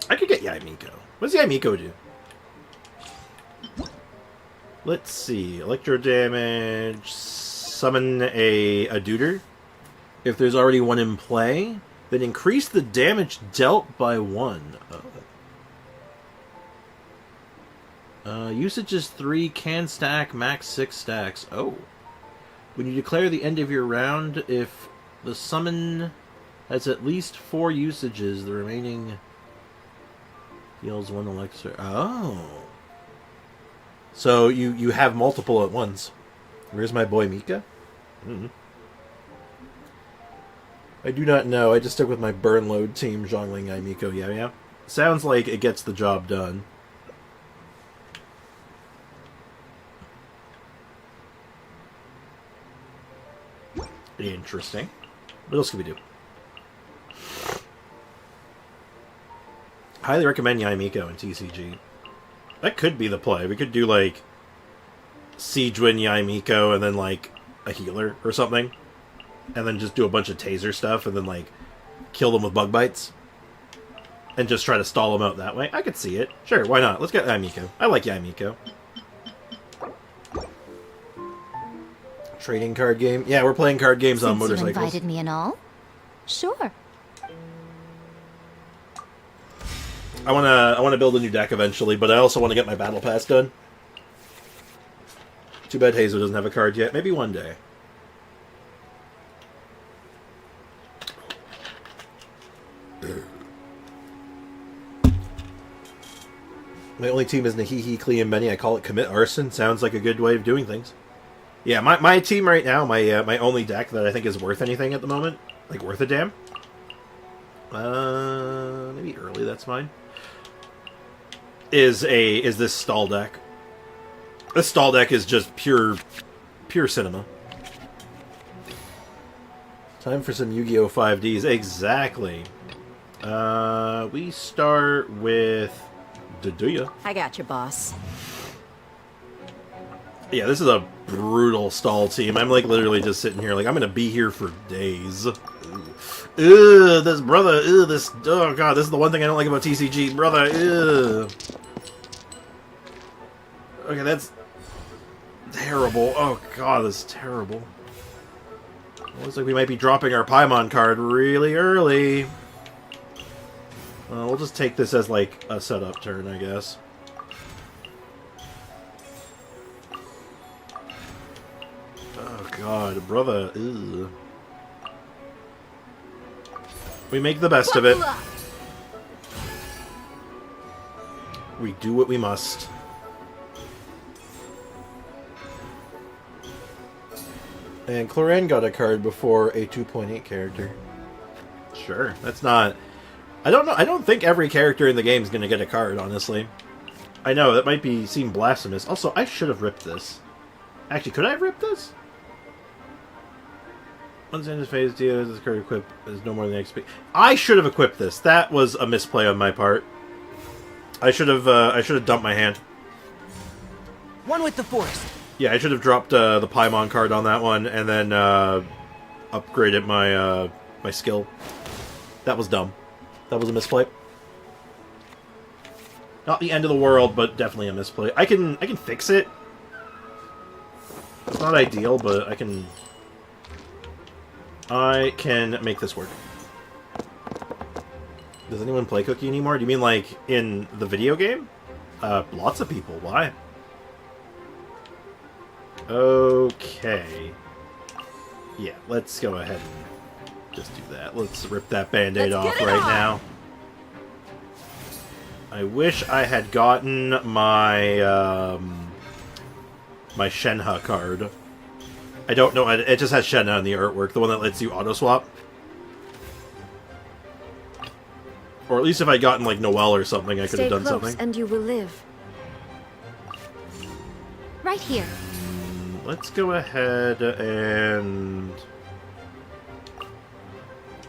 I could get Yaimiko. What does Yaimiko do? Let's see. Electro damage. Summon a Duder. If there's already one in play, then increase the damage dealt by 1. Oh. Usage is 3, can stack, max 6 stacks. Oh. When you declare the end of your round, if the summon has at least 4 usages, the remaining deals 1 elixir. Oh. So you have multiple at once. Where's my boy Mika? I do not know. I just stuck with my burn load team, Zhongling, Aimiko, yeah. Sounds like it gets the job done. Interesting. What else can we do? Highly recommend Yaimiko and TCG. That could be the play. We could do, like, Siegewin Yaimiko and then, like, a healer or something. And then just do a bunch of taser stuff and then, like, kill them with bug bites. And just try to stall them out that way. I could see it. Sure, why not? Let's get Yaimiko. I like Yaimiko. Trading card game? Yeah, we're playing card games on motorcycles. Since you invited me and all? Sure. I wanna build a new deck eventually, but I also want to get my battle pass done. Too bad Hazel doesn't have a card yet. Maybe one day. My only team is Nahihi, Klee, and Benny. I call it Commit Arson. Sounds like a good way of doing things. Yeah, my team right now, my only deck that I think is worth anything at the moment, like worth a damn. Maybe early. That's fine. Is this stall deck? This stall deck is just pure cinema. Time for some Yu-Gi-Oh! 5Ds. Exactly. We start with Dehya. I got you, boss. Yeah, this is a brutal stall team. I'm like literally just sitting here like I'm gonna be here for days. Ugh, this brother. Ugh, this. Oh god, this is the one thing I don't like about TCG, brother. Ugh. Okay, that's terrible. Oh god, this is terrible. Looks like we might be dropping our Paimon card really early. We'll just take this as like a setup turn, I guess. Oh god, brother. Ew. We make the best of it. We do what we must. And Cloran got a card before a 2.8 character. Sure, that's not... I don't know. I don't think every character in the game is going to get a card, honestly. I know, that might seem blasphemous. Also, I should have ripped this. Actually, could I have ripped this? Once in his phase, Dehya, this card equip is no more than XP. I should have equipped this. That was a misplay on my part. I should have dumped my hand. One with the force. Yeah, I should have dropped the Paimon card on that one, and then upgraded my my skill. That was dumb. That was a misplay. Not the end of the world, but definitely a misplay. I can fix it. It's not ideal, but I can make this work. Does anyone play Cookie anymore? Do you mean like in the video game? Lots of people. Why? Okay. Yeah, let's go ahead and just do that. Let's rip that band-aid off right now. I wish I had gotten my my Shenhe card. I don't know. It just has Shenhe in the artwork, the one that lets you auto-swap. Or at least if I'd gotten like Noelle or something, I could have done something. And you will live. Right here. Let's go ahead and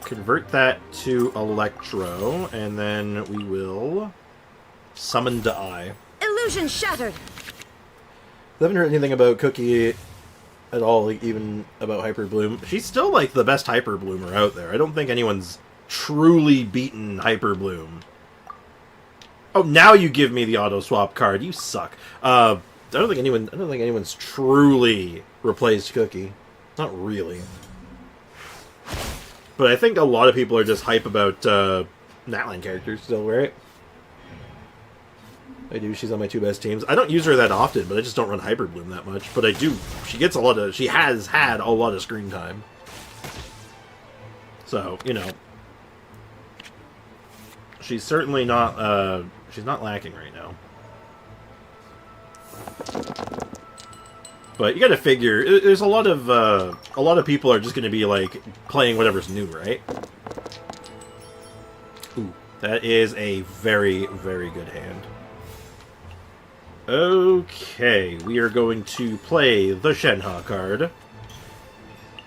convert that to Electro, and then we will summon Dehya. Illusion shattered. I haven't heard anything about Cookie at all, like even about Hyper Bloom. She's still like the best Hyper Bloomer out there. I don't think anyone's truly beaten Hyper Bloom. Oh, now you give me the auto swap card. You suck. I don't think anyone's truly replaced Cookie. Not really. But I think a lot of people are just hype about Natlan characters still, right? I do. She's on my 2 best teams. I don't use her that often, but I just don't run Hyper Bloom that much. But I do. She gets a lot of. She has had a lot of screen time. So, you know, she's certainly not. She's not lacking right now. But you got to figure, there's a lot of people are just going to be like playing whatever's new, right? Ooh, that is a very, very good hand. Okay, we are going to play the Shenhe card.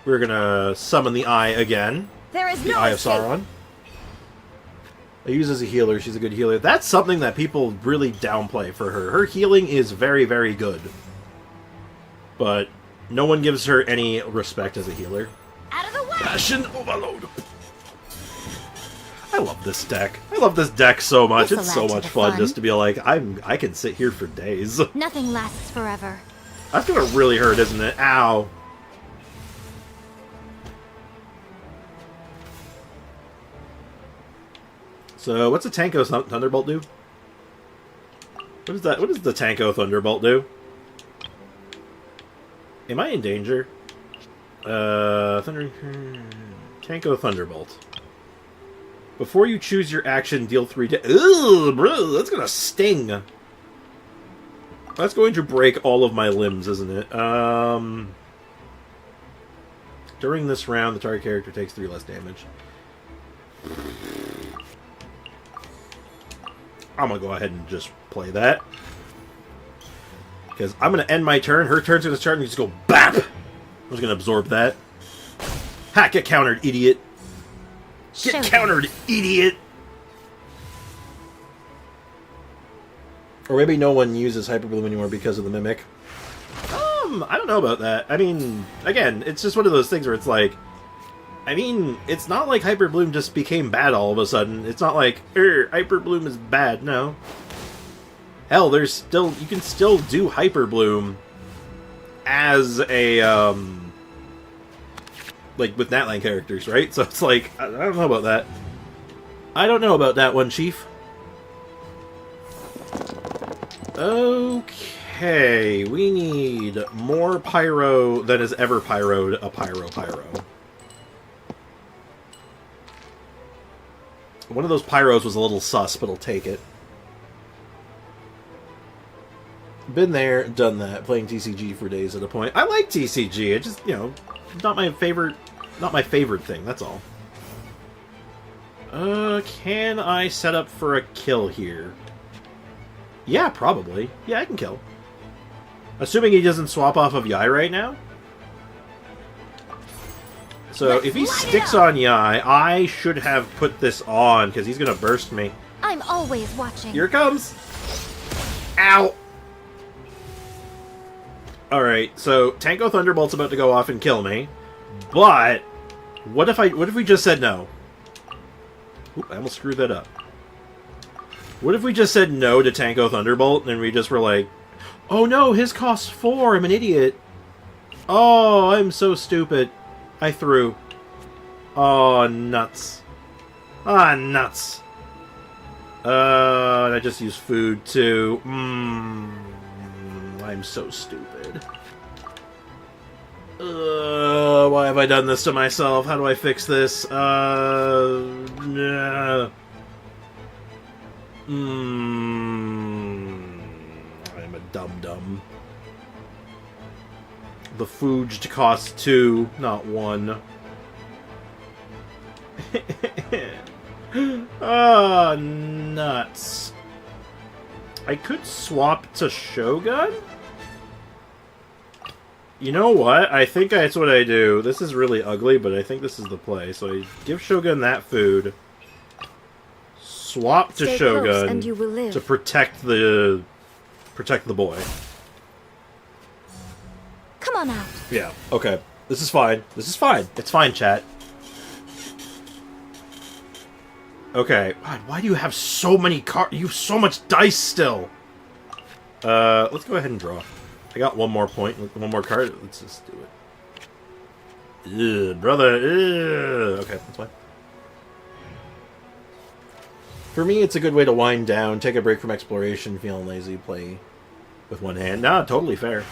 We're going to summon the Eye again. There is the no Eye of escape. Sauron. I use as a healer. She's a good healer. That's something that people really downplay for her. Her healing is very, very good. But no one gives her any respect as a healer. Out of the way! Passion Overload! I love this deck. I love this deck so much. This'll It's so add to much the fun fun. just to be like, I can sit here for days. Nothing lasts forever. That's gonna really hurt, isn't it? Ow. So, what's a Tanko Thunderbolt do? What is that? What does the Tanko Thunderbolt do? Am I in danger? Tanko Thunderbolt. Before you choose your action, deal 3 damage. Ugh, bro, that's gonna sting. That's going to break all of my limbs, isn't it? During this round, the target character takes 3 less damage. I'm gonna go ahead and just play that. Because I'm gonna end my turn, her turn's gonna start, and just go BAP! I'm just gonna absorb that. Ha! Get countered, idiot! Get countered, idiot! Or maybe no one uses Hyper Bloom anymore because of the Mimic. I don't know about that. I mean, again, it's just one of those things where it's like, I mean, it's not like Hyper Bloom just became bad all of a sudden. It's not like, Hyper Bloom is bad, no. Hell, there's still, you can still do Hyper Bloom as a, like, with Natlan characters, right? So it's like, I don't know about that. I don't know about that one, Chief. Okay, we need more Pyro than has ever pyroed a Pyro. One of those Pyros was a little sus, but I'll take it. Been there, done that, playing TCG for days at a point. I like TCG, it just, you know, not my favorite thing, that's all. Can I set up for a kill here? Yeah, probably. Yeah, I can kill. Assuming he doesn't swap off of Yai right now. So if he sticks on Yai, I should have put this on, because he's going to burst me. I'm always watching. Here it comes! Ow! Alright, so Tanko Thunderbolt's about to go off and kill me. But what if we just said no? Oop, I almost screwed that up. What if we just said no to Tanko Thunderbolt, and we just were like, oh no, his costs 4, I'm an idiot. Oh, I'm so stupid. I threw. Oh, nuts. Ah, nuts. I just used food, too. I'm so stupid. Why have I done this to myself? How do I fix this? Nah. I'm a dum-dum. The food costs 2, not 1. Oh, nuts. I could swap to Shogun? You know what? I think that's what I do. This is really ugly, but I think this is the play. So I give Shogun that food. Swap to Stay Shogun close and you will live. to protect the boy. Come on out. Yeah, okay. This is fine. This is fine. It's fine, chat. Okay. God, why do you have so many cards? You have so much dice still. Let's go ahead and draw. I got one more point, one more card. Let's just do it. Ugh, brother. Ugh. Okay, that's fine. For me, it's a good way to wind down, take a break from exploration, feeling lazy, play with one hand. Nah, totally fair.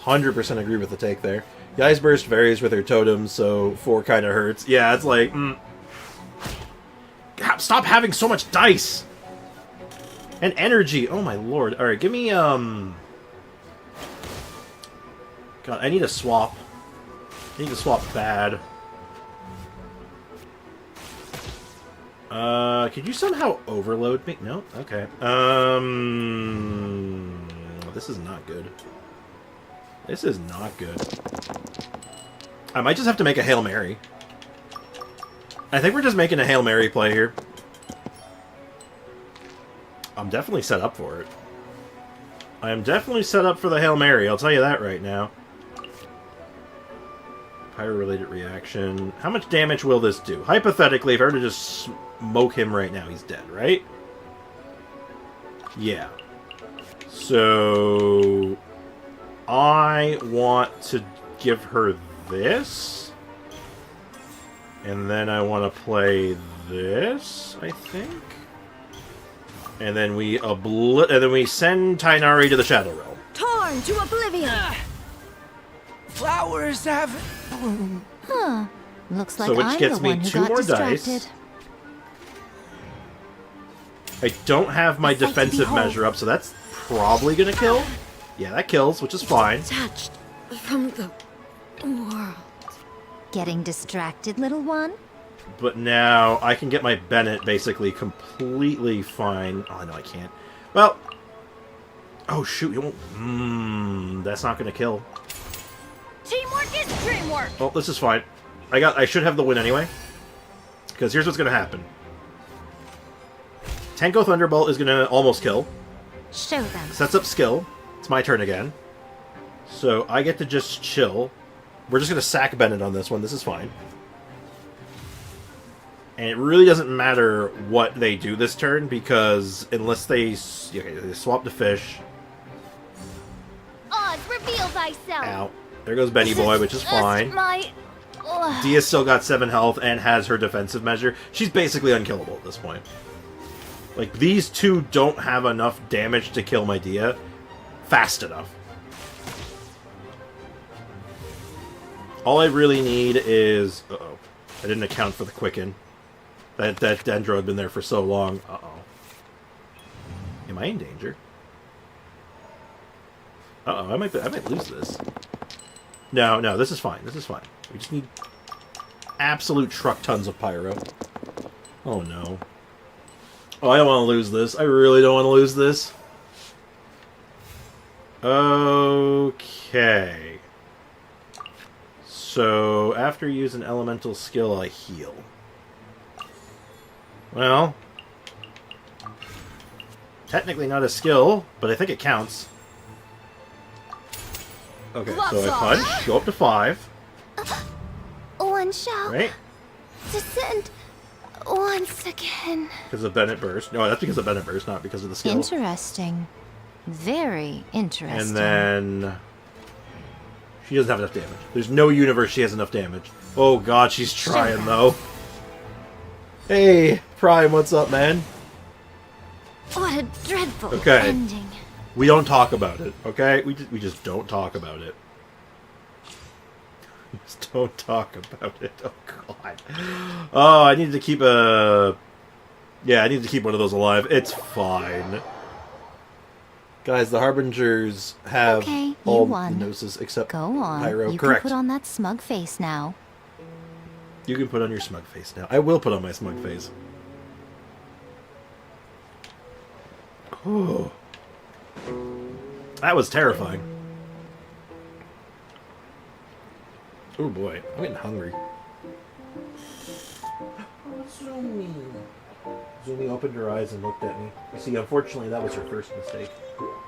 100% agree with the take there. The Ice Burst varies with her totems, so 4 kind of hurts. Yeah, it's like... God, stop having so much dice! And energy! Oh my lord. Alright, give me, God, I need a swap. I need to swap bad. Could you somehow overload me? No? Okay. This is not good. This is not good. I might just have to make a Hail Mary. I think we're just making a Hail Mary play here. I'm definitely set up for it. I am definitely set up for the Hail Mary, I'll tell you that right now. Pyro-related reaction. How much damage will this do? Hypothetically, if I were to just smoke him right now, he's dead, right? Yeah. So... I want to give her this. And then I want to play this, I think. And then we send Tainari to the Shadow Realm. Torn to oblivion! Flowers have bloomed. Huh. Looks like So which I'm gets the me one who 2 got more distracted. dice. I don't have my defensive measure up, so that's probably gonna kill. Yeah, that kills, which is fine. Touched from the world. Getting distracted, little one? But now I can get my Bennett basically completely fine. Oh, no, I can't. Well... Oh, shoot. You won't... that's not gonna kill. Teamwork is dreamwork! Well, this is fine. I should have the win anyway. Because here's what's gonna happen. Tenko Thunderbolt is gonna almost kill. Show them. Sets up skill. It's my turn again. So I get to just chill. We're just gonna sack Bennett on this one. This is fine. And it really doesn't matter what they do this turn, because unless they swap the fish. Oz, reveal thyself. Ow. There goes Benny Boy, which is fine. Dehya's still got 7 health and has her defensive measure. She's basically unkillable at this point. Like, these two don't have enough damage to kill my Dehya fast enough. All I really need is... Uh-oh. I didn't account for the Quicken. That Dendro had been there for so long. Uh-oh. Am I in danger? Uh-oh, I might lose this. No, this is fine. This is fine. We just need absolute truck tons of Pyro. Oh, no. Oh, I don't want to lose this. I really don't want to lose this. Okay. So, after you use an elemental skill, I heal. Well, technically not a skill, but I think it counts. Okay, so I punch, go up to 5. One shall Right? descend once again. Because of Bennett Burst. No, that's because of Bennett Burst, not because of the skill. Interesting. Very interesting. And then... She doesn't have enough damage. There's no universe she has enough damage. Oh god, she's trying, though. Hey, Prime, what's up, man? What a dreadful ending. We don't talk about it, okay? We just don't talk about it. Just don't talk about it. Oh, God. Oh, I need to keep a... Yeah, I need to keep one of those alive. It's fine. Guys, the Harbingers have all the Gnosis except Go on. Pyro. You Correct. can put on that smug face now. You can put on your smug face now. I will put on my smug face. Oh. That was terrifying. Oh boy, I'm getting hungry. Zumi. Zumi opened her eyes and looked at me. You see, unfortunately, that was her first mistake. Oh,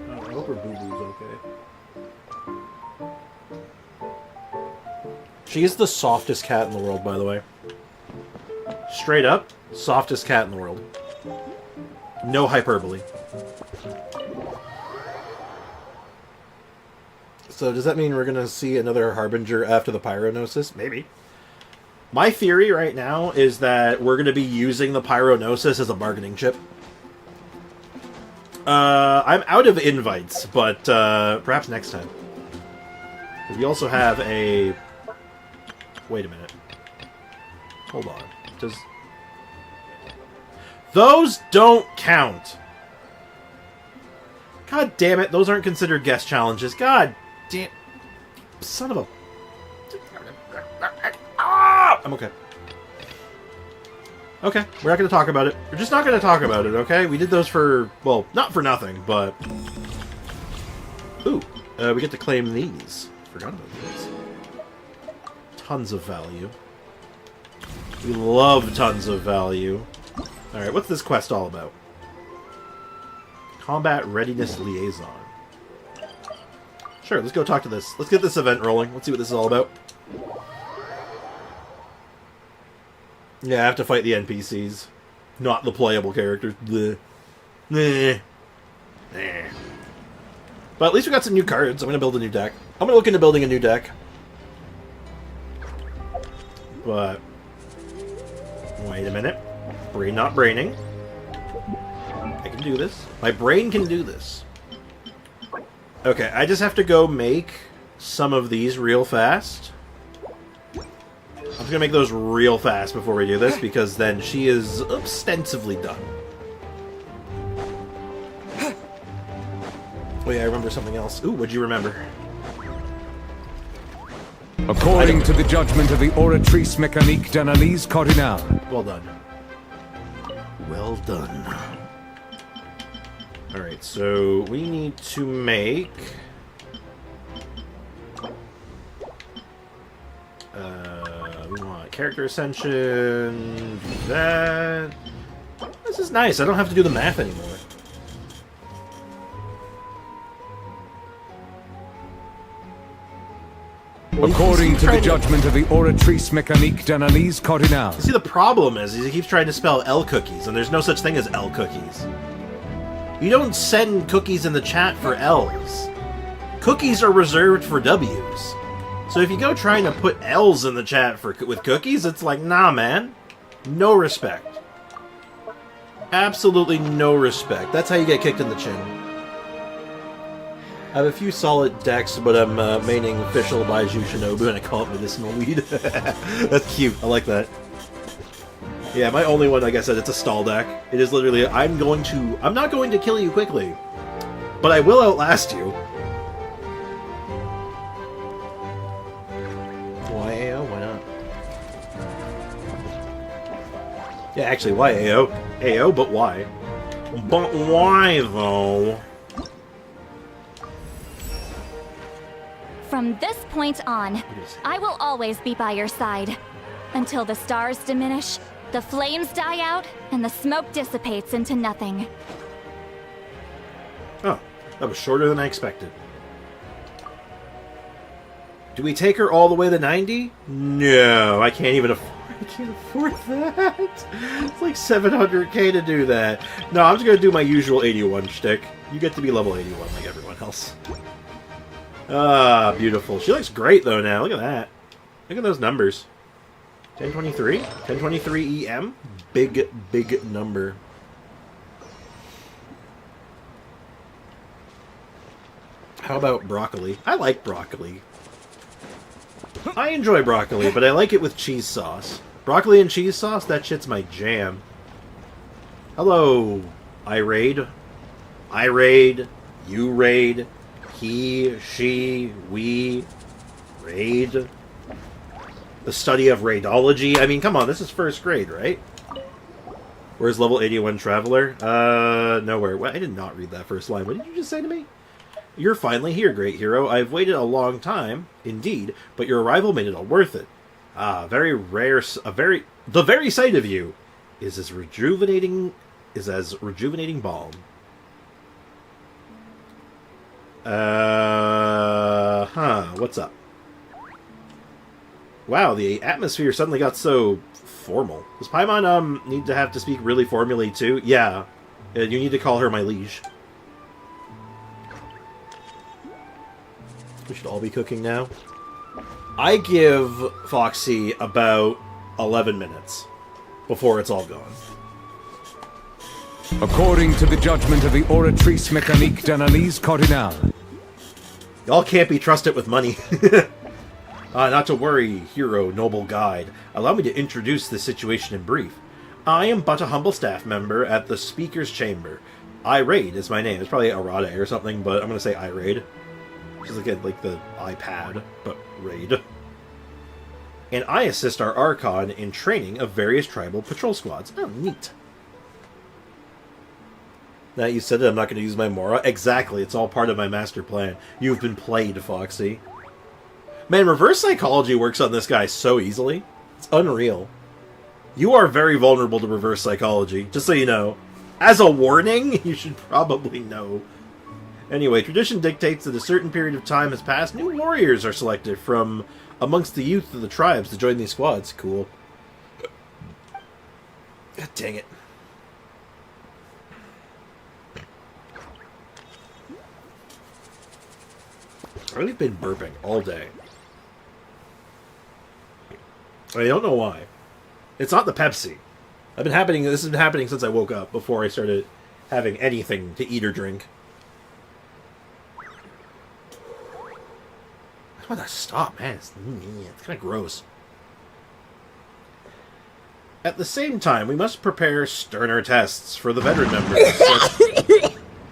I hope her boo-boo's okay. She is the softest cat in the world, by the way. Straight up, softest cat in the world. No hyperbole. So does that mean we're gonna see another Harbinger after the Pyronosis? Maybe. My theory right now is that we're going to be using the Pyronosis as a bargaining chip. I'm out of invites, but perhaps next time. We also have a... Wait a minute. Hold on. Does... Those don't count! God damn it, those aren't considered guest challenges. God damn... Son of a... Ah! I'm okay. Okay, we're not going to talk about it. We're just not going to talk about it, okay? We did those for... Well, not for nothing, but... Ooh, we get to claim these. Forgot about these. Tons of value. We love tons of value. Alright, what's this quest all about? Combat Readiness Liaison. Sure, let's go talk to this. Let's get this event rolling. Let's see what this is all about. Yeah, I have to fight the NPCs. Not the playable characters. Bleh. Nah. Nah. But at least we got some new cards. I'm going to build a new deck. I'm going to look into building a new deck. But... Wait a minute. Brain not braining. I can do this. My brain can do this. Okay, I just have to go make some of these real fast. I'm just gonna make those real fast before we do this, because then she is ostensibly done. Oh yeah, I remember something else. Ooh, what'd you remember? According to the judgment of the oratrice mécanique d'analyse cardinale. Well done. Well done. Alright, so we need to make... we want character ascension, that... This is nice, I don't have to do the math anymore. According to the judgment of the oratrice mécanique d'analyse cardinale. See, the problem is he keeps trying to spell L cookies, and there's no such thing as L cookies. You don't send cookies in the chat for L's. Cookies are reserved for W's. So if you go trying to put L's in the chat with cookies, it's like, nah, man. No respect. Absolutely no respect. That's how you get kicked in the chin. I have a few solid decks, but I'm maining official Baiju Shinobu, and I call it medicinal weed. That's cute. I like that. Yeah, my only one, like I said, it's a stall deck. It is literally, I'm not going to kill you quickly, but I will outlast you. Why AO? Why not? Yeah, actually, why AO? AO, but why? But why, though? From this point on, I will always be by your side. Until the stars diminish, the flames die out, and the smoke dissipates into nothing. Oh, that was shorter than I expected. Do we take her all the way to 90? No, I can't even afford. I can't afford that. It's like 700k to do that. No, I'm just gonna do my usual 81 shtick. You get to be level 81 like everyone else. Ah, beautiful. She looks great though now. Look at that. Look at those numbers. 1023? 1023 EM? Big, big number. How about broccoli? I like broccoli. I enjoy broccoli, but I like it with cheese sauce. Broccoli and cheese sauce? That shit's my jam. Hello, I raid. I raid. You raid. He, she, we raid. The study of raidology. I mean, come on, this is first grade, right? Where's level 81 Traveler? Nowhere. What? I did not read that first line. What did you just say to me? You're finally here, great hero. I've waited a long time, indeed, but your arrival made it all worth it. Ah, very rare. The very sight of you is as rejuvenating balm. What's up? Wow, the atmosphere suddenly got so formal. Does Paimon need to have to speak really formally too? Yeah, you need to call her my liege. We should all be cooking now. I give Foxy about 11 minutes before it's all gone. According to the judgment of the oratrice mécanique d'analyse cardinale. Y'all can't be trusted with money. Not to worry, hero, noble guide. Allow me to introduce the situation in brief. I am but a humble staff member at the Speaker's Chamber. Irade is my name. It's probably Arade or something, but I'm going to say Irade. Which is like the iPad, but Raid. And I assist our Archon in training of various tribal patrol squads. Oh, neat. Now you said that I'm not going to use my Mora. Exactly, it's all part of my master plan. You've been played, Foxy. Man, reverse psychology works on this guy so easily. It's unreal. You are very vulnerable to reverse psychology, just so you know. As a warning, you should probably know. Anyway, tradition dictates that a certain period of time has passed. New warriors are selected from amongst the youth of the tribes to join these squads. Cool. God dang it. I've been burping all day. I don't know why. It's not the Pepsi. This has been happening since I woke up, before I started having anything to eat or drink. I want to stop, man. It's kind of gross. At the same time, we must prepare sterner tests for the veteran members.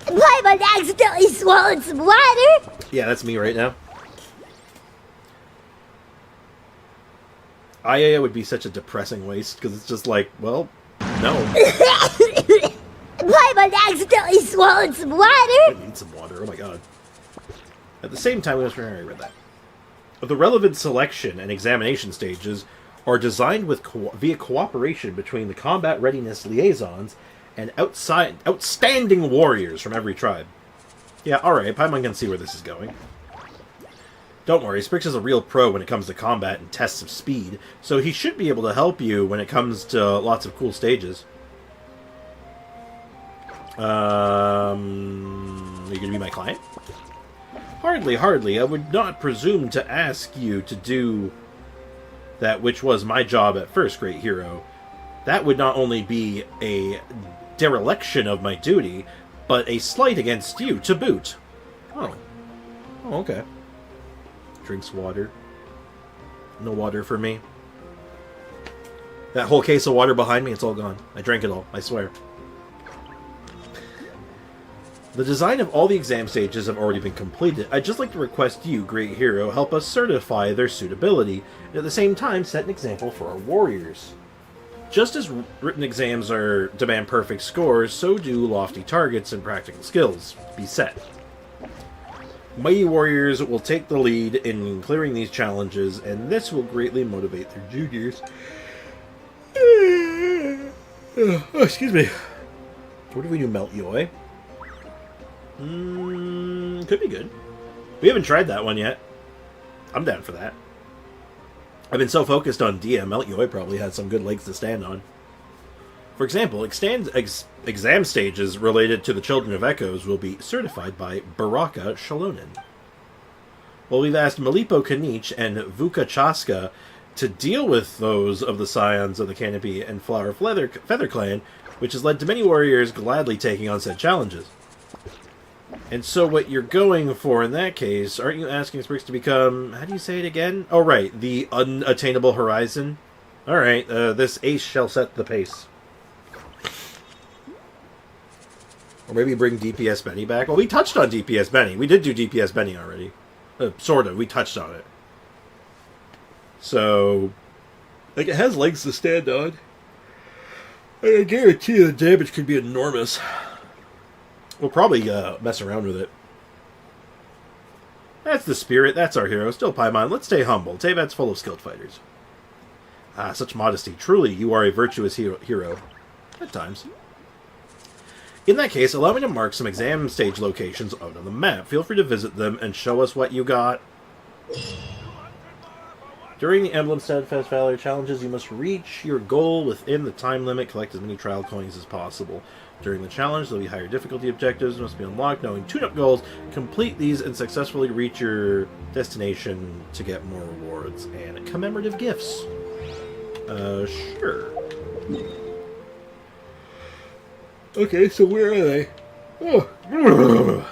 Paimon accidentally swallowed some water! Yeah, that's me right now. Ayaya would be such a depressing waste, because it's just like, well, no. Paimon accidentally swallowed some water! I need some water, oh my god. At the same time, I read that. The relevant selection and examination stages are designed via cooperation between the combat readiness liaisons and outstanding warriors from every tribe. Yeah, alright, Paimon can see where this is going. Don't worry, Sprix is a real pro when it comes to combat and tests of speed, so he should be able to help you when it comes to lots of cool stages. Are you gonna be my client? Hardly, hardly. I would not presume to ask you to do that which was my job at first, great hero. That would not only be a dereliction of my duty, but a slight against you to boot. Oh. Oh, okay. Drinks water. No water for me. That whole case of water behind me, it's all gone. I drank it all, I swear. The design of all the exam stages have already been completed. I'd just like to request you, great hero, help us certify their suitability, and at the same time set an example for our warriors. Just as written exams demand perfect scores, so do lofty targets and practical skills be set. Mighty warriors will take the lead in clearing these challenges, and this will greatly motivate their juniors. Oh, excuse me. What if we do Melt Yoi? Could be good. We haven't tried that one yet. I'm down for that. I've been so focused on Dehya, Melt Yoi probably has some good legs to stand on. For example, exam stages related to the Children of Echoes will be certified by Baraka Shalonen. Well, we've asked Malipo Kanich and Vuka Chaska to deal with those of the Scions of the Canopy and Flower Feather Clan, which has led to many warriors gladly taking on said challenges. And so what you're going for in that case, aren't you asking Sprix to become, how do you say it again? Oh, right, the unattainable horizon? Alright, this ace shall set the pace. Or maybe bring DPS Benny back. Well, we touched on DPS Benny. We did do DPS Benny already. Sort of, we touched on it. So, like, it has legs to stand on. I guarantee you the damage could be enormous. We'll probably mess around with it. That's the spirit. That's our hero. Still Paimon. Let's stay humble. Teyvat's full of skilled fighters. Ah, such modesty. Truly, you are a virtuous hero. At times. In that case, allow me to mark some exam stage locations out on the map. Feel free to visit them and show us what you got. During the Emblem Steadfast Valor challenges, you must reach your goal within the time limit. Collect as many trial coins as possible. During the challenge, there will be higher difficulty objectives must be unlocked, knowing tune-up goals. Complete these and successfully reach your destination to get more rewards and commemorative gifts. Sure. Okay, so where are they? Oh.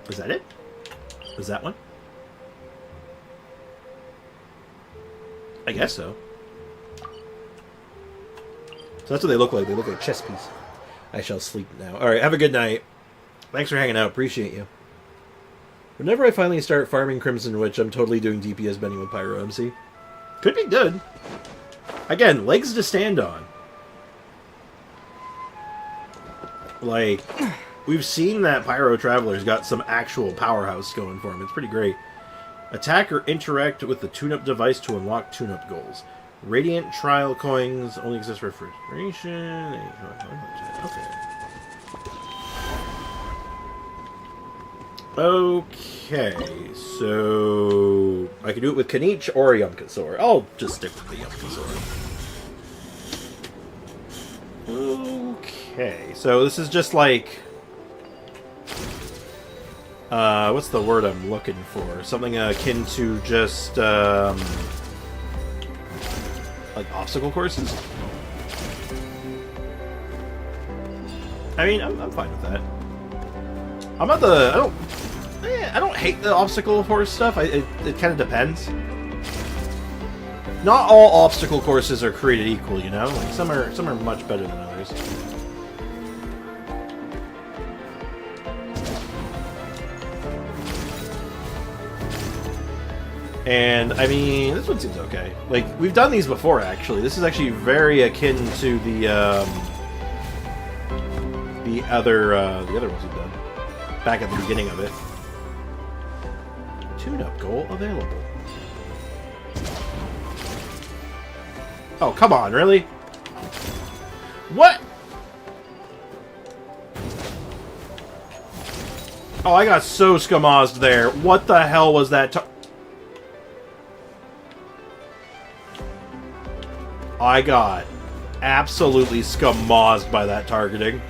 Is that it? Is that one? I guess so. So that's what they look like. They look like chess pieces. I shall sleep now. Alright, have a good night. Thanks for hanging out. Appreciate you. Whenever I finally start farming Crimson Witch, I'm totally doing DPS bending with Pyro MC. Could be good. Again, legs to stand on. Like, we've seen that Pyro Traveler's got some actual powerhouse going for him. It's pretty great. Attack or interact with the tune-up device to unlock tune-up goals. Radiant Trial Coins only exist for refrigeration. Okay, so I can do it with Kanich or Yumkasor. I'll just stick with the Yumkasor. Okay, so this is just like... what's the word I'm looking for? Something akin to just, like obstacle courses? I mean, I'm fine with that. I'm not the... I don't hate the obstacle course stuff. It kind of depends. Not all obstacle courses are created equal, you know? Like some are much better than others. And, I mean, this one seems okay. Like, we've done these before, actually. This is actually very akin to the other ones we've done. Back at the beginning of it. Tune-up goal available. Oh, come on, really? What? Oh, I got so skamazed there. What the hell was that? I got absolutely skamazed by that targeting.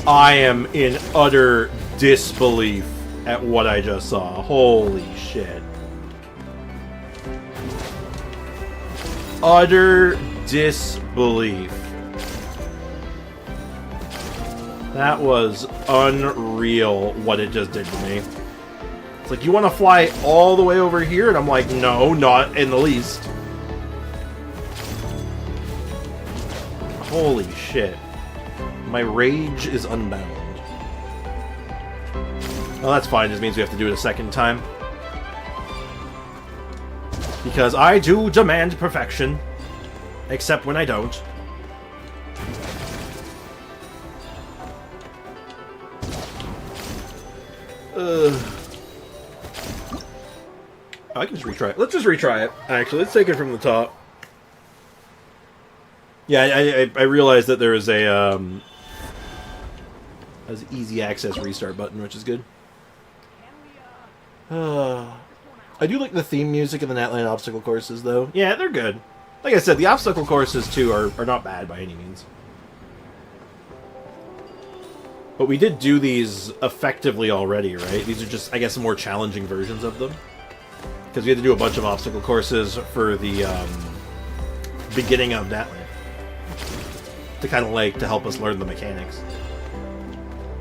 I am in utter disbelief at what I just saw. Holy shit. Utter disbelief. That was unreal what it just did to me. It's like, you want to fly all the way over here? And I'm like, no, not in the least. Holy shit. My rage is unbound. Well, that's fine. Just means we have to do it a second time. Because I do demand perfection. Except when I don't. I can just retry it. Let's just retry it, actually. Let's take it from the top. Yeah, I realized that there is a easy access restart button, which is good. I do like the theme music in the Natland obstacle courses, though. Yeah, they're good. Like I said, the obstacle courses, too, are not bad by any means. But we did do these effectively already, right? These are just, I guess, more challenging versions of them. Because we had to do a bunch of obstacle courses for the beginning of Natland. To kind of like, to help us learn the mechanics.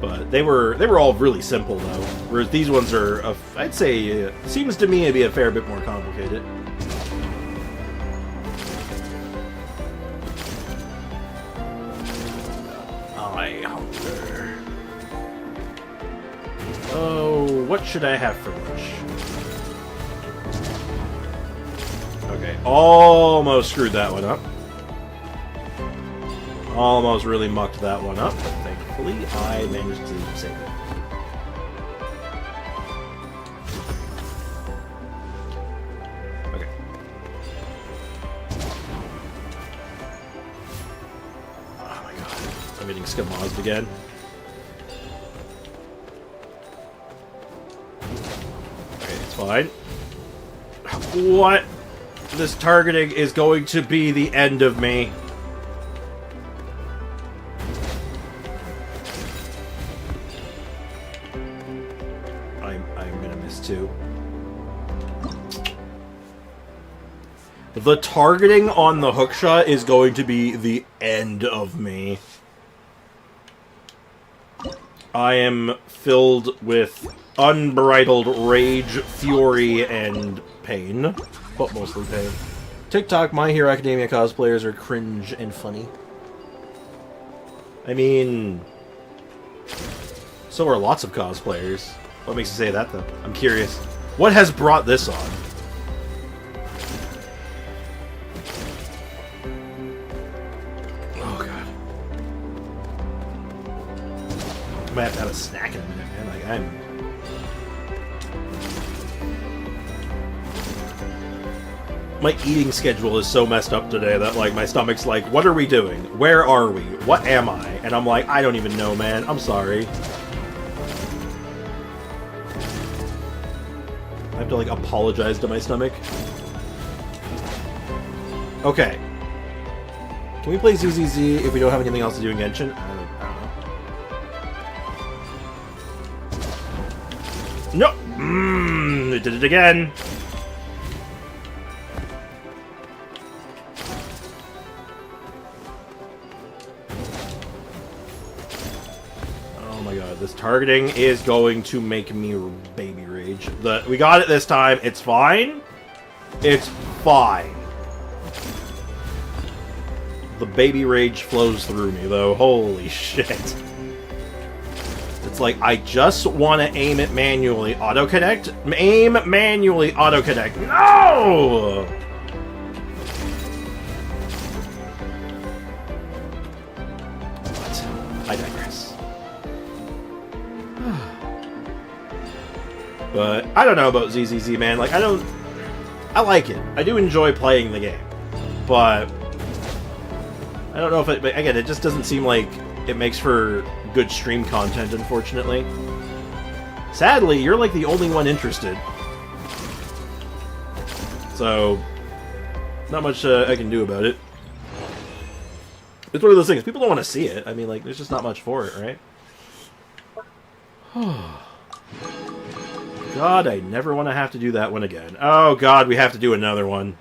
But they were all really simple, though. Whereas these ones are, I'd say, seems to me to be a fair bit more complicated. I hunger. Oh, what should I have for lunch? Okay, almost screwed that one up. Almost really mucked that one up, but thankfully I managed to save it. Okay. Oh my god. I'm getting skamazed again. Okay, it's fine. What? This targeting is going to be the end of me. I'm gonna miss too. The targeting on the hookshot is going to be the end of me. I am filled with unbridled rage, fury, and pain. But mostly pain. TikTok, My Hero Academia cosplayers are cringe and funny. I mean... so are lots of cosplayers. What makes you say that, though? I'm curious. What has brought this on? Oh, God. I might have to have a snack in a minute, man. Like, my eating schedule is so messed up today that, like, my stomach's like, what are we doing? Where are we? What am I? And I'm like, I don't even know, man. I'm sorry. I have to, like, apologize to my stomach. Okay. Can we play ZZZ if we don't have anything else to do in Genshin? I don't know. No! It did it again! Oh my god, this targeting is going to make me baby rage. We got it this time. It's fine. It's fine. The baby rage flows through me, though. Holy shit. It's like, I just want to aim it manually. Auto-connect? Aim manually. Auto-connect. No! But I digress. But I don't know about ZZZ, man. Like, I like it. I do enjoy playing the game. But I don't know if again, it just doesn't seem like it makes for good stream content, unfortunately. Sadly, you're like the only one interested. So, not much I can do about it. It's one of those things. People don't want to see it. I mean, like, there's just not much for it, right? God, I never want to have to do that one again. Oh, God, we have to do another one.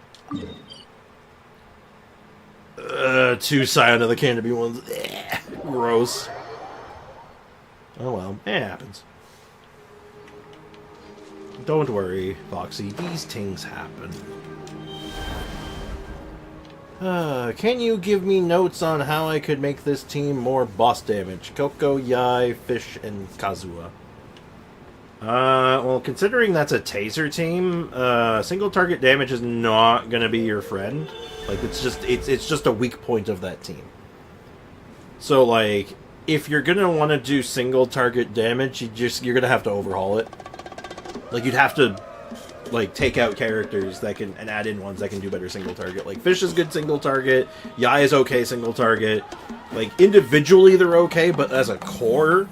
2 Scion of the Canopy ones. Ugh, gross. Oh, well. It happens. Don't worry, Foxy. These things happen. Can you give me notes on how I could make this team more boss damage? Coco, Yai, Fish, and Kazuha. Well, considering that's a taser team, single target damage is not gonna be your friend. Like, it's just a weak point of that team. So, like, if you're gonna want to do single target damage, you're gonna have to overhaul it. Like, you'd have to, like, take out characters that can, and add in ones that can do better single target. Like, Fish is good single target, Yai is okay single target. Like, individually they're okay, but as a core,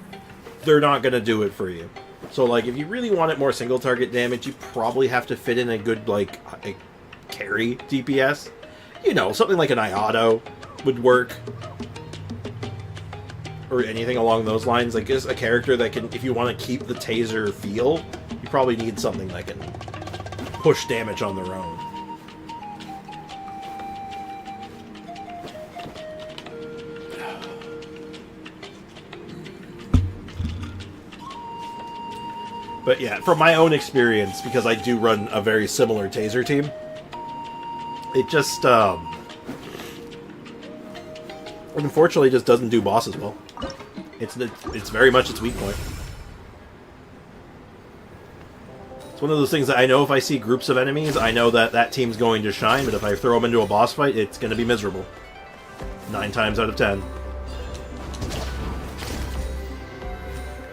they're not gonna do it for you. So, like, if you really want it more single target damage, you probably have to fit in a good, like, a carry DPS. You know, something like an Ayato would work. Or anything along those lines. Like, just a character that can, if you want to keep the taser feel, you probably need something that can push damage on their own. But yeah, from my own experience, because I do run a very similar taser team, it just, unfortunately just doesn't do bosses well. It's very much its weak point. It's one of those things that I know if I see groups of enemies, I know that that team's going to shine, but if I throw them into a boss fight, it's going to be miserable. 9 times out of 10.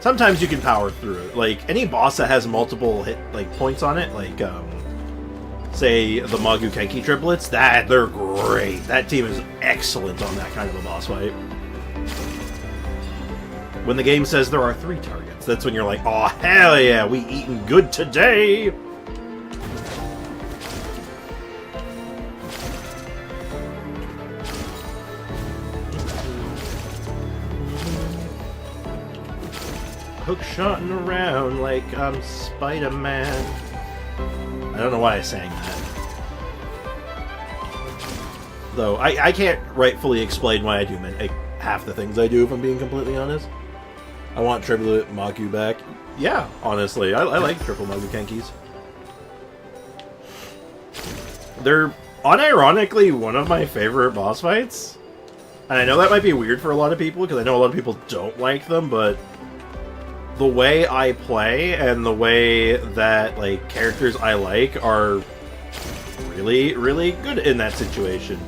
Sometimes you can power through it. Like, any boss that has multiple hit, like, points on it, like, say, the Magu Kenki triplets, they're great. That team is excellent on that kind of a boss fight. When the game says there are 3 targets, that's when you're like, oh, hell yeah, we eatin' good today! Hook-shotting around like I'm Spider-Man. I don't know why I sang that. though. I can't rightfully explain why I do half the things I do, if I'm being completely honest. I want Triple Magu back. Yeah, honestly, I like Triple Magu Kenkis. They're unironically one of my favorite boss fights. And I know that might be weird for a lot of people, because I know a lot of people don't like them, but the way I play and the way that, like, characters I like are really, really good in that situation.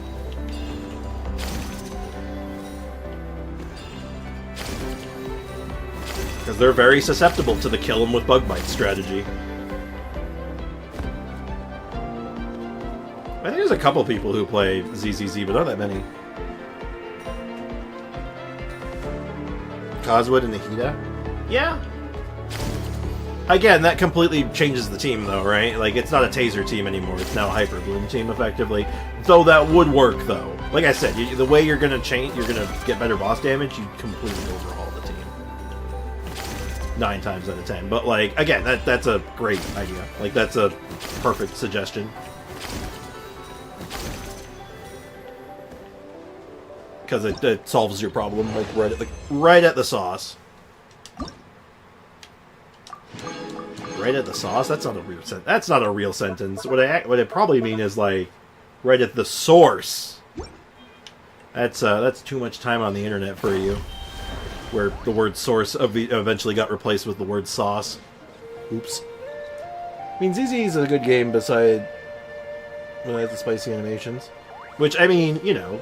Because they're very susceptible to the kill them with bug bite strategy. I think there's a couple people who play ZZZ, but not that many. Coswood and Nahida? Yeah. Again, that completely changes the team, though, right? Like, it's not a Taser team anymore. It's now a Hyper Bloom team, effectively. So that would work, though. Like I said, the way you're gonna change, you're gonna get better boss damage, you completely overhaul the team. 9 times out of 10. But, like, again, that's a great idea. Like, that's a perfect suggestion. Because it solves your problem, like, right at the sauce. Right at the sauce? That's not a real sentence. That's not a real sentence. What I probably mean is, like, right at the source. That's too much time on the internet for you. Where the word source eventually got replaced with the word sauce. Oops. I mean, ZZ is a good game beside the spicy animations. Which, I mean, you know...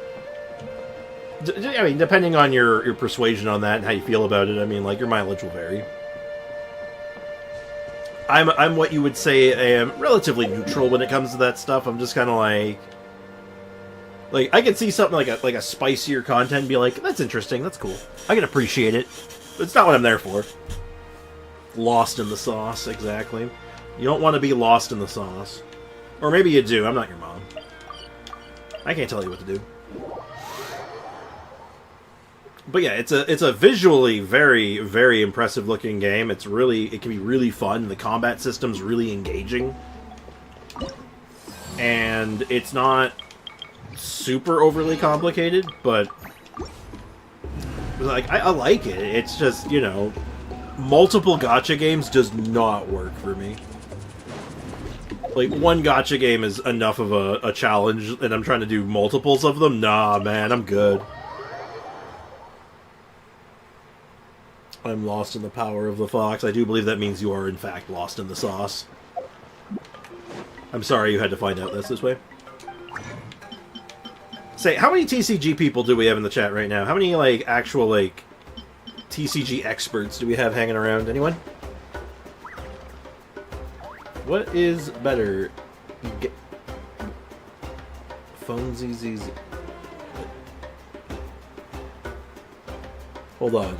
I mean, depending on your persuasion on that and how you feel about it, I mean, like, your mileage will vary. I'm what you would say I am relatively neutral when it comes to that stuff. I'm just kind of like I could see something like a spicier content and be like, that's interesting, that's cool. I can appreciate it. But it's not what I'm there for. Lost in the sauce, exactly. You don't want to be lost in the sauce. Or maybe you do, I'm not your mom. I can't tell you what to do. But yeah, it's a visually very, very impressive looking game. It can be really fun. The combat system's really engaging. And it's not super overly complicated, but like I like it. It's just, you know, multiple gacha games does not work for me. Like, one gacha game is enough of a challenge, and I'm trying to do multiples of them? Nah, man, I'm good. I'm lost in the power of the fox. I do believe that means you are, in fact, lost in the sauce. I'm sorry you had to find out this way. Say, how many TCG people do we have in the chat right now? How many, like, actual, like, TCG experts do we have hanging around? Anyone? What is better? Phone ZZZ. Hold on.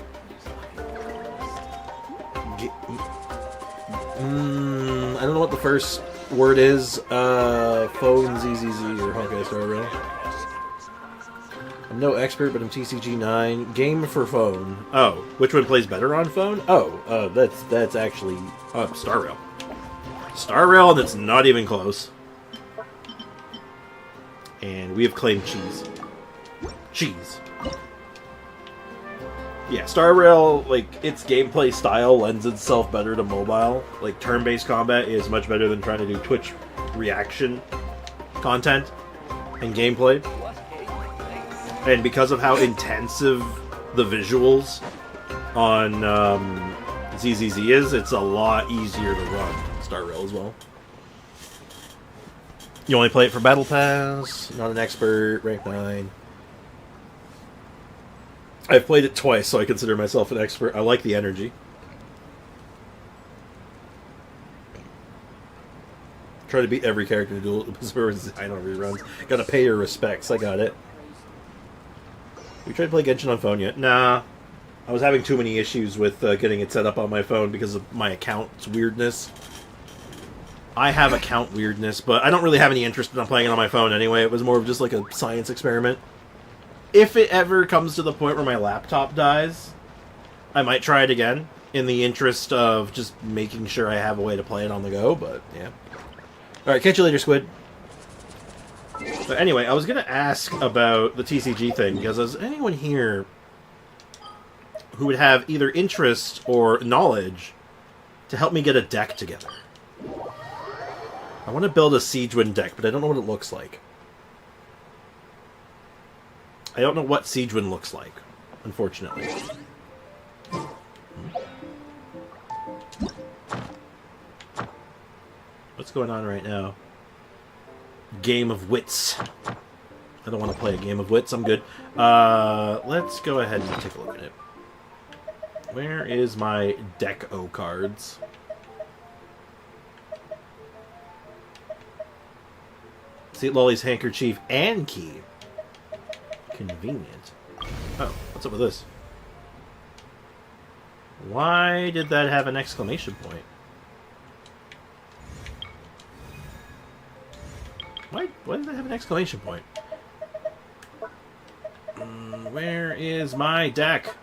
I don't know what the first word is. Phone ZZZ or Honkai Star Rail. I'm no expert, but I'm TCG 9. Game for phone. Oh, which one plays better on phone? Oh, that's actually Star Rail. Star Rail, and it's not even close. And we have claimed cheese. Cheese. Yeah, Star Rail, like, its gameplay style lends itself better to mobile. Like, turn-based combat is much better than trying to do Twitch reaction content and gameplay. And because of how intensive the visuals on ZZZ is, it's a lot easier to run Star Rail as well. You only play it for Battle Pass, not an expert, rank 9. I've played it twice, so I consider myself an expert. I like the energy. Try to beat every character to duel I don't reruns. Gotta pay your respects, I got it. We tried to play Genshin on phone yet? Nah. I was having too many issues with getting it set up on my phone because of my account's weirdness. I have account weirdness, but I don't really have any interest in playing it on my phone anyway. It was more of just like a science experiment. If it ever comes to the point where my laptop dies, I might try it again, in the interest of just making sure I have a way to play it on the go, but yeah. Alright, catch you later, Squid. But anyway, I was going to ask about the TCG thing, because is anyone here who would have either interest or knowledge to help me get a deck together? I want to build a Siegewind deck, but I don't know what it looks like. I don't know what Siegewind looks like, unfortunately. What's going on right now? Game of Wits. I don't want to play a Game of Wits. I'm good. Let's go ahead and take a look at it. Where is my deck O cards? Citlali's handkerchief and key. Convenient. Oh, what's up with this? Why did that have an exclamation point? Why did that have an exclamation point? Where is my deck?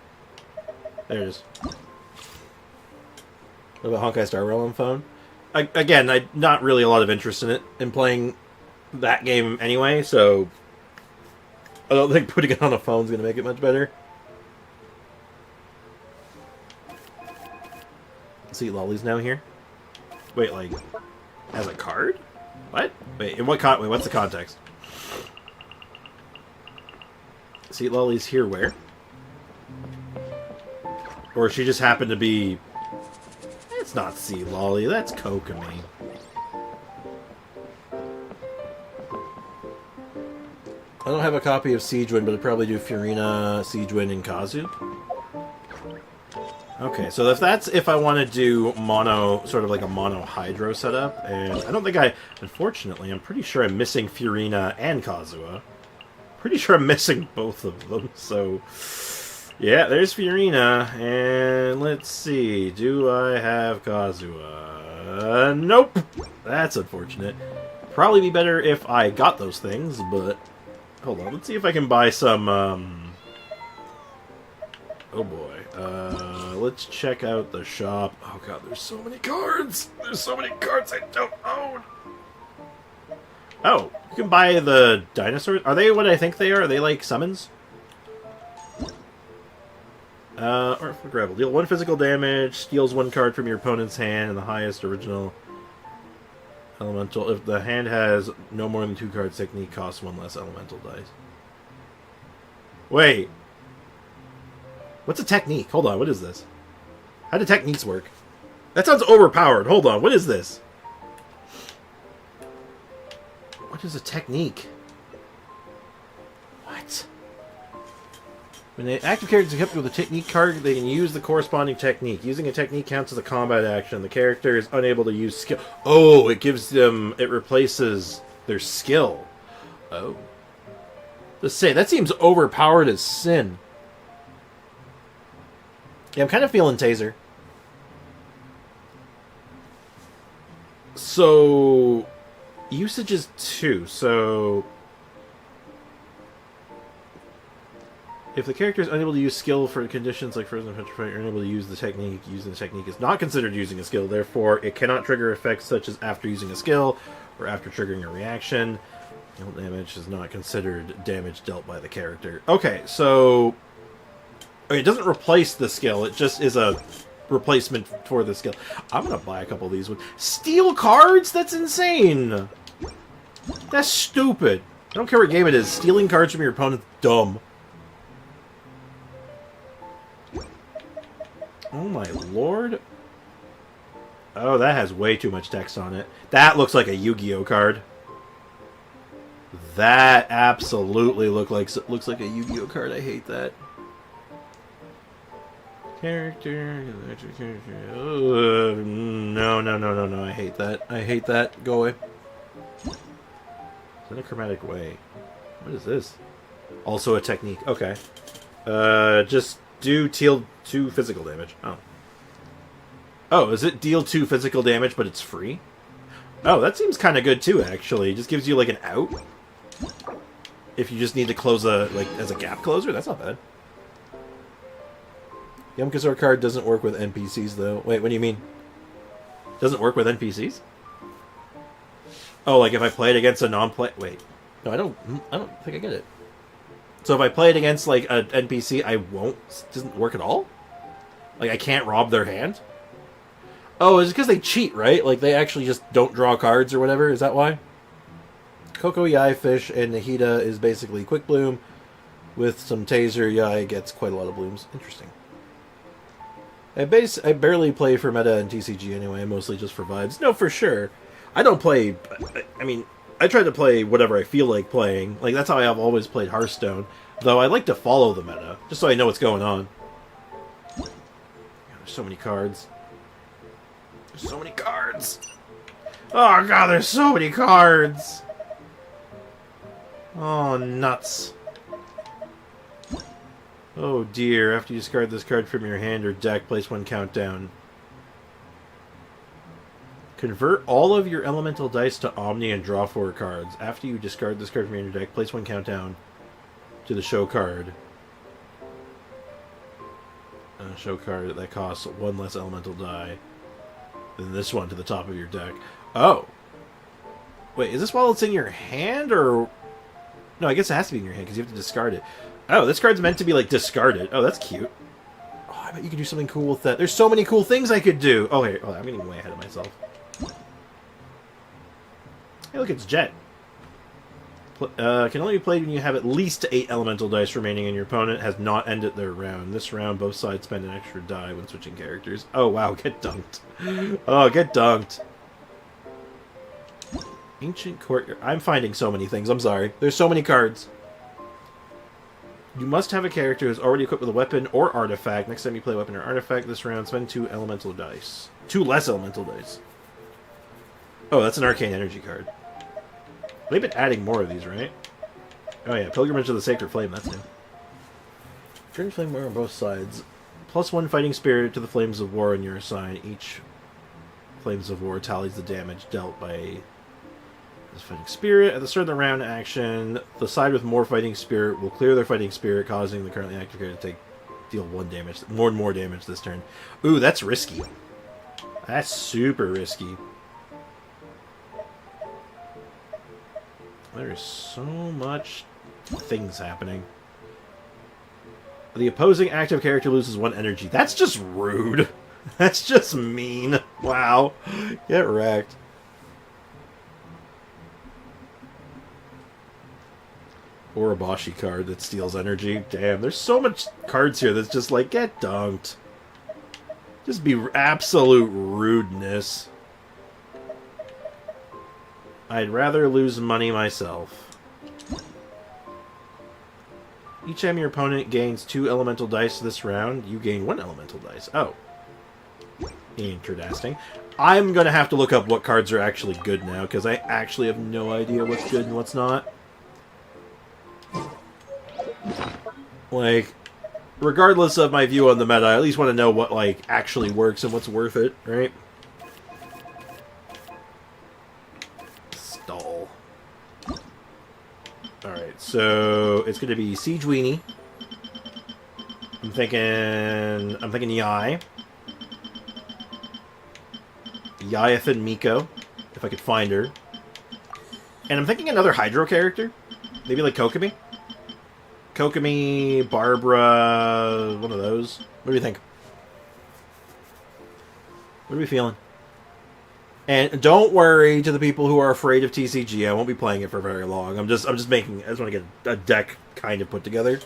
There it is. What about Honkai Star Rail on phone? Again, I'm not really a lot of interest in it, in playing that game anyway, so I don't think putting it on a phone is going to make it much better. Citlali's now here. Wait, like, as a card? What? Wait, in what wait, what's the context? Citlali's here where? Or she just happened to be... It's not Citlali, that's Kokomi. I don't have a copy of Siegewind, but I'd probably do Furina, Siegewind, and Kazu. Okay, so if I want to do mono, sort of like a mono hydro setup, and I don't think unfortunately, I'm pretty sure I'm missing Furina and Kazuha. Pretty sure I'm missing both of them, so... Yeah, there's Furina, and let's see, do I have Kazuha? Nope! That's unfortunate. Probably be better if I got those things, but... Hold on, let's see if I can buy some, Oh boy. Let's check out the shop. Oh god, there's so many cards! There's so many cards I don't own! Oh, you can buy the dinosaurs? Are they what I think they are? Are they like summons? Or for gravel. Deal 1 physical damage, steals 1 card from your opponent's hand, and the highest original elemental. If the hand has no more than 2 cards, technique costs 1 less elemental dice. Wait. What's a technique? Hold on, what is this? How do techniques work? That sounds overpowered. Hold on, what is this? What is a technique? What? When the active character is equipped with a technique card, they can use the corresponding technique. Using a technique counts as a combat action. The character is unable to use skill. Oh, it gives them... It replaces their skill. Oh. Let's say, that seems overpowered as sin. Yeah, I'm kind of feeling Taser. So... Usage is 2, so... If the character is unable to use skill for conditions like frozen petrified, you're unable to use the technique. Using the technique is not considered using a skill, therefore it cannot trigger effects such as after using a skill or after triggering a reaction. Deal damage is not considered damage dealt by the character. Okay, so... Okay, it doesn't replace the skill, it just is a replacement for the skill. I'm gonna buy a couple of these. Steal cards? That's insane! That's stupid. I don't care what game it is. Stealing cards from your opponent's dumb. Oh my lord. Oh, that has way too much text on it. That looks like a Yu-Gi-Oh card. That absolutely looks like a Yu-Gi-Oh card. I hate that. Character. No. I hate that. I hate that. Go away. It's in a chromatic way. What is this? Also a technique. Okay. Just do deal 2 physical damage. Oh. Oh, is it deal 2 physical damage, but it's free? Oh, that seems kind of good too, actually. It just gives you like an out. If you just need to close as a gap closer, that's not bad. Yumkazor card doesn't work with NPCs though. Wait, what do you mean? Doesn't work with NPCs? Oh, like if I play it against a non-play... Wait. No, I don't think I get it. So if I play it against, like, an NPC, it doesn't work at all? Like, I can't rob their hand? Oh, it's because they cheat, right? Like, they actually just don't draw cards or whatever? Is that why? Coco Yai Fish and Nahida is basically Quick Bloom. With some Taser, Yai gets quite a lot of blooms. Interesting. I barely play for meta and TCG anyway, mostly just for vibes. No, for sure. I don't play... I mean, I try to play whatever I feel like playing. Like, that's how I've always played Hearthstone. Though I like to follow the meta, just so I know what's going on. God, there's so many cards. There's so many cards! Oh god, there's so many cards! Oh, nuts. Oh dear, after you discard this card from your hand or deck, place one countdown. Convert all of your elemental dice to Omni and draw 4 cards. After you discard this card from your deck, place one countdown to the show card. Show card that costs 1 less elemental die than this one to the top of your deck. Oh! Wait, is this while it's in your hand, or... No, I guess it has to be in your hand, because you have to discard it. Oh, this card's meant to be, like, discarded. Oh, that's cute. Oh, I bet you could do something cool with that. There's so many cool things I could do! Oh, here. Oh, I'm getting way ahead of myself. Hey, look, it's Jet. Can only be played when you have at least 8 elemental dice remaining and your opponent has not ended their round. This round, both sides spend an extra die when switching characters. Oh, wow, get dunked. Oh, get dunked. Ancient Courtyard. I'm finding so many things, I'm sorry. There's so many cards. You must have a character who's already equipped with a weapon or artifact. Next time you play a weapon or artifact this round, spend 2 elemental dice. 2 less elemental dice. Oh, that's an arcane energy card. They've been adding more of these, right? Oh yeah, Pilgrimage of the Sacred Flame, that's new. Turn Flame War on both sides. +1 fighting spirit to the Flames of War on your side. Each Flames of War tallies the damage dealt by this fighting spirit. At the start of the round action, the side with more fighting spirit will clear their fighting spirit, causing the currently active character to deal 1 damage, more and more damage this turn. Ooh, that's risky. That's super risky. There's so much things happening. The opposing active character loses 1 energy. That's just rude. That's just mean. Wow. Get wrecked. Or a Bashi card that steals energy. Damn, there's so much cards here that's just like, get dunked. Just be absolute rudeness. I'd rather lose money myself. Each time your opponent gains 2 elemental dice this round, you gain 1 elemental dice. Oh. Interesting. I'm gonna have to look up what cards are actually good now, because I actually have no idea what's good and what's not. Like, regardless of my view on the meta, I at least want to know what, like, actually works and what's worth it, right? Stall. Alright, so it's going to be Siege Weenie. I'm thinking Yai. Yayathan Miko, if I could find her. And I'm thinking another Hydro character. Maybe like Kokomi. Kokomi, Barbruh, one of those. What do you think? What are we feeling? And don't worry to the people who are afraid of TCG. I won't be playing it for very long. I just want to get a deck kind of put together.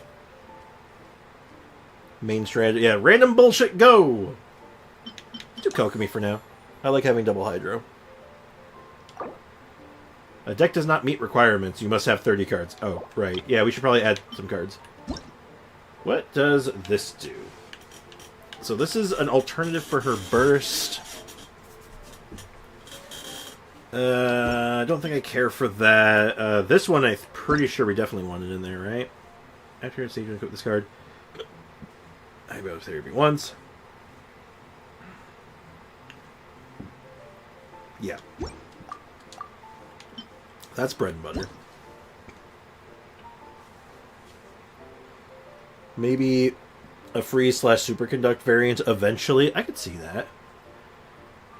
Main strategy. Yeah, random bullshit, go! Let's do Kokomi for now. I like having double Hydro. A deck does not meet requirements. You must have 30 cards. Oh, right. Yeah, we should probably add some cards. What does this do? So this is an alternative for her burst. I don't think I care for that. This one I'm pretty sure we definitely wanted in there, right? After it's equip this card. I go therapy once. Yeah. That's bread and butter. Maybe a free/superconduct variant eventually. I could see that.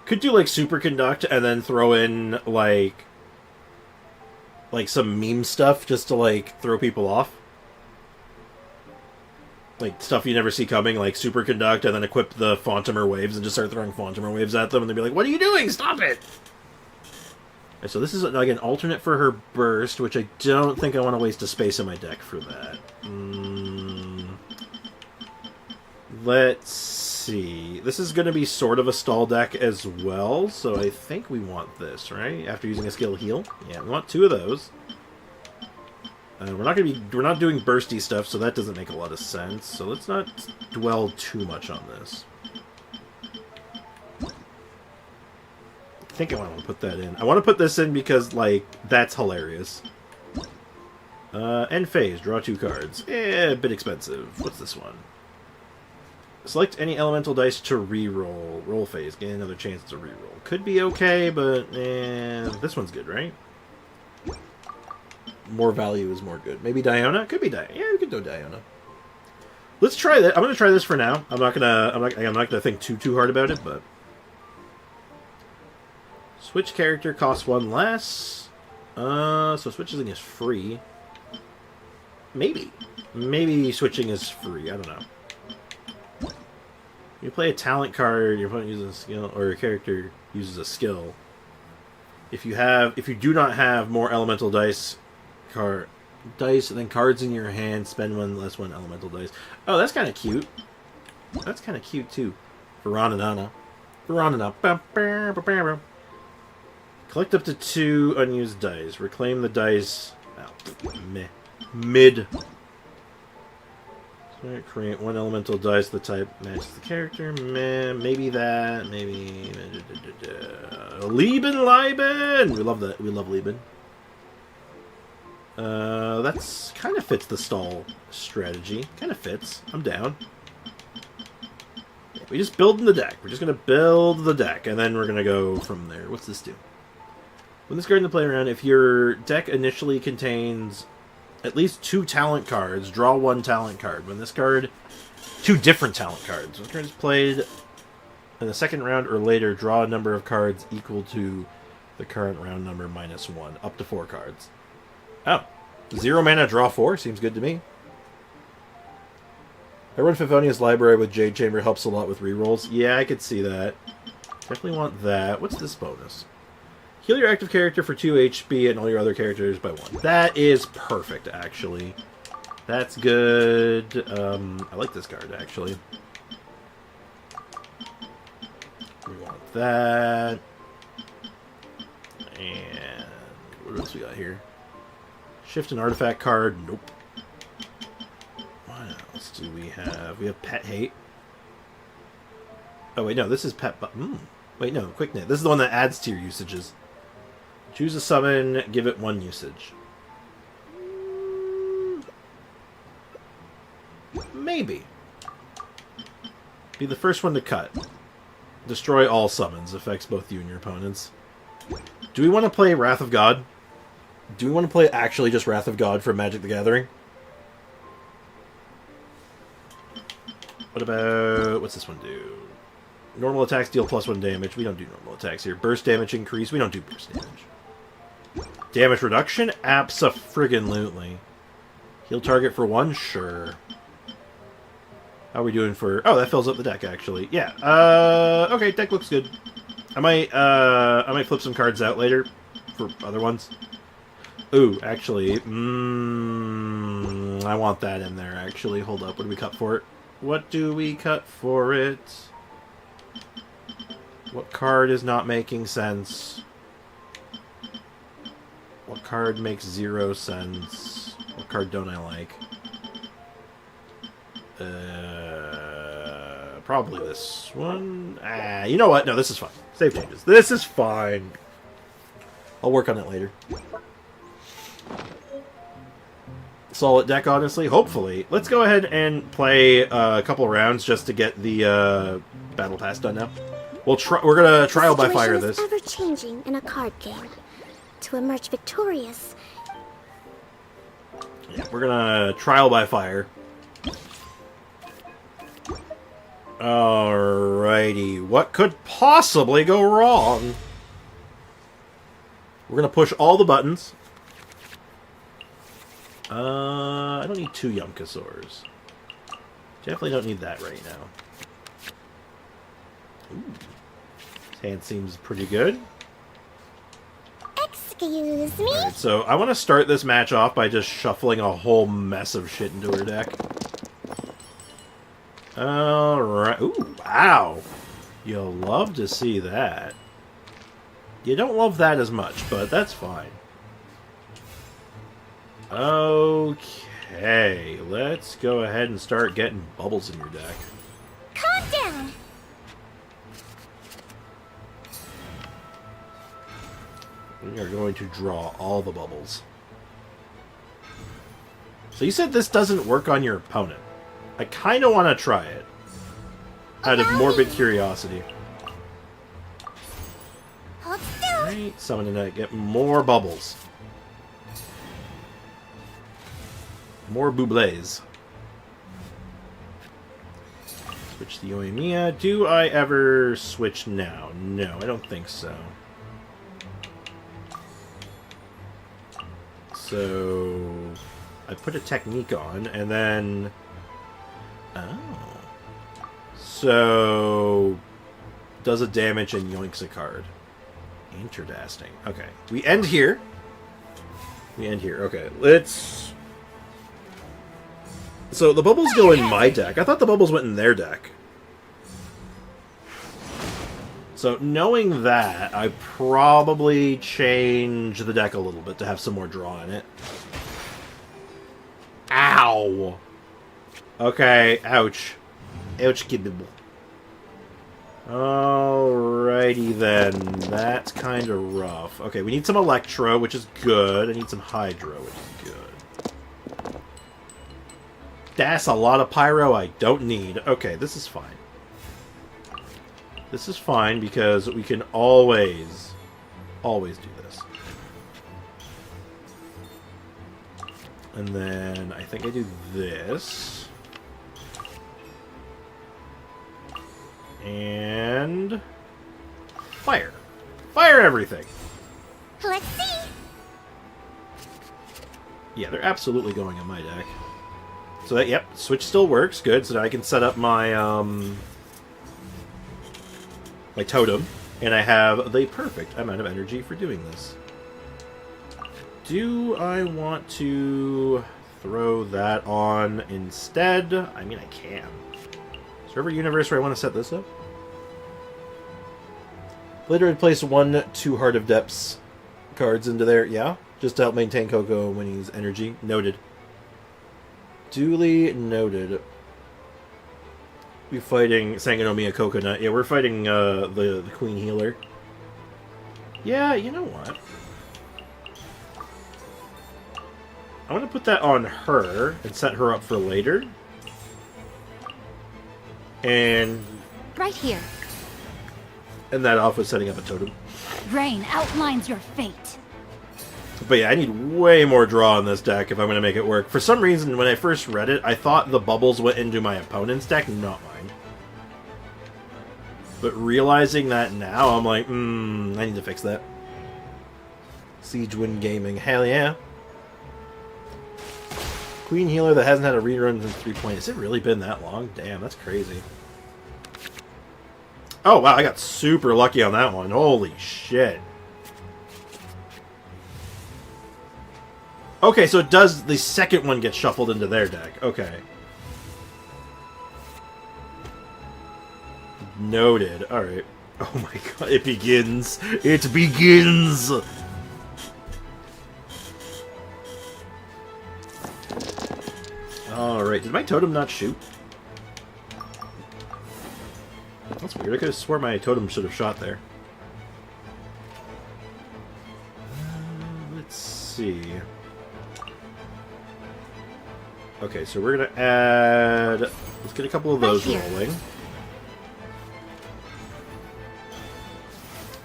Could do like superconduct and then throw in like like some meme stuff just to like throw people off. Like stuff you never see coming, like superconduct, and then equip the Fontimer waves and just start throwing Fontimer waves at them, and they'd be like, "What are you doing? Stop it!" And so this is like an alternate for her burst, which I don't think I want to waste a space in my deck for that. Let's see. This is going to be sort of a stall deck as well, so I think we want this, right? After using a skill heal, yeah, we want 2 of those. We're not doing bursty stuff, so that doesn't make a lot of sense. So let's not dwell too much on this. I think I want to put that in. I want to put this in because, like, that's hilarious. End phase, draw 2 cards. A bit expensive. What's this one? Select any elemental dice to reroll. Roll phase, gain another chance to reroll. Could be okay, but this one's good, right? More value is more good. Maybe Diona? Could be Diona. Yeah, we could do Diona. Let's try that. I'm gonna try this for now. I'm not gonna think too hard about it, but switch character costs 1 less. So switching is free. Maybe switching is free. I don't know. You play a talent card, your opponent uses a skill, or your character uses a skill. If you do not have more elemental dice, and then cards in your hand, spend 1 less 1 elemental dice. Oh, that's kind of cute. That's kind of cute too. Veranana. Collect up to 2 unused dice. Reclaim the dice. Oh, meh. Mid. So create 1 elemental dice. The type matches the character. Meh. Maybe that. Maybe. Lieben. We love that. We love Lieben. That's kind of fits the stall strategy. Kind of fits. I'm down. We just build the deck. We're just going to build the deck, and then we're going to go from there. What's this do? When this card in the play round, if your deck initially contains at least 2 talent cards, draw 1 talent card. When this card... 2 different talent cards. When this card is played in the second round or later, draw a number of cards equal to the current round number minus 1. Up to 4 cards. Oh. 0 mana, draw 4. Seems good to me. I run Favonia's Library with Jade Chamber. Helps a lot with rerolls. Yeah, I could see that. Definitely want that. What's this bonus? Heal your active character for 2 HP and all your other characters by 1. That is perfect, actually. That's good. I like this card, actually. We want that. And what else we got here? Shift an artifact card. Nope. What else do we have? We have Pet Hate. Oh, wait, no. This is Pet... Wait, no. Quick Knit. This is the one that adds to your usages. Choose a summon. Give it 1 usage. Maybe. Be the first one to cut. Destroy all summons. Affects both you and your opponents. Do we want to play Wrath of God? Do we want to play actually just Wrath of God from Magic the Gathering? What about... What's this one do? Normal attacks deal +1 damage. We don't do normal attacks here. Burst damage increase. We don't do burst damage. Damage reduction? Abso-friggin-lutely. Heal target for 1? Sure. How are we doing for... Oh, that fills up the deck, actually. Yeah. Okay, deck looks good. I might flip some cards out later for other ones. Ooh, actually, I want that in there, actually. Hold up, what do we cut for it? What do we cut for it? What card is not making sense? What card makes 0 sense? What card don't I like? Probably this one. You know what? No, this is fine. Save changes. This is fine. I'll work on it later. Solid deck, honestly. Hopefully. Let's go ahead and play a couple rounds just to get the battle pass done now. We're gonna trial by fire this. The situation is ever-changing in a card game. To emerge victorious. Yeah, we're gonna trial by fire. Alrighty. What could possibly go wrong? We're gonna push all the buttons. I don't need 2 Yunkasaurs. Definitely don't need that right now. Ooh. His hand seems pretty good. Excuse me? Alright, so I want to start this match off by just shuffling a whole mess of shit into her deck. Alright. Ooh, wow. You'll love to see that. You don't love that as much, but that's fine. Okay, let's go ahead and start getting bubbles in your deck. Calm down. We are going to draw all the bubbles. So you said this doesn't work on your opponent. I kind of want to try it. Out of morbid curiosity. Hold still. Right, summoning to get more bubbles. More boublés. Switch the Oimiya. Do I ever switch now? No, I don't think so. So I put a technique on, and then... Oh. So... Does a damage and yoinks a card. Interesting. Okay. We end here. We end here. Okay, let's... So the bubbles go in my deck. I thought the bubbles went in their deck. So knowing that, I probably change the deck a little bit to have some more draw in it. Ow! Okay, ouch. Ouch, kibble. Alrighty then. That's kind of rough. Okay, we need some Electro, which is good. I need some Hydro, which is good. That's a lot of Pyro I don't need. Okay, this is fine. This is fine because we can always do this. And then I think I do this. And fire. Fire everything. Let's see. Yeah, they're absolutely going in my deck. So that, yep, switch still works. Good, so that I can set up my my totem, and I have the perfect amount of energy for doing this. Do I want to throw that on instead? I mean, I can. Is there ever a universe where I want to set this up? Later I'd place 1 2 Heart of Depths cards into there, yeah? Just to help maintain Coco when he's energy. Noted. Duly noted. We're fighting Sangonomiya Coconut. Yeah, we're fighting the Queen Healer. Yeah, you know what? I want to put that on her and set her up for later. And... Right here. And that off with setting up a totem. Rain outlines your fate. But yeah, I need way more draw in this deck if I'm going to make it work. For some reason, when I first read it, I thought the bubbles went into my opponent's deck, not mine. But realizing that now, I'm like, I need to fix that. Siege Wind Gaming, hell yeah. Queen Healer that hasn't had a rerun since 3.0. Has it really been that long? Damn, that's crazy. Oh, wow, I got super lucky on that one. Holy shit. Okay, so it does... The second one gets shuffled into their deck. Okay. Noted. Alright. Oh my god, it begins. It begins! Alright, did my totem not shoot? That's weird. I could have swore my totem should have shot there. Let's see. Okay, so we're gonna add... Let's get a couple of those rolling.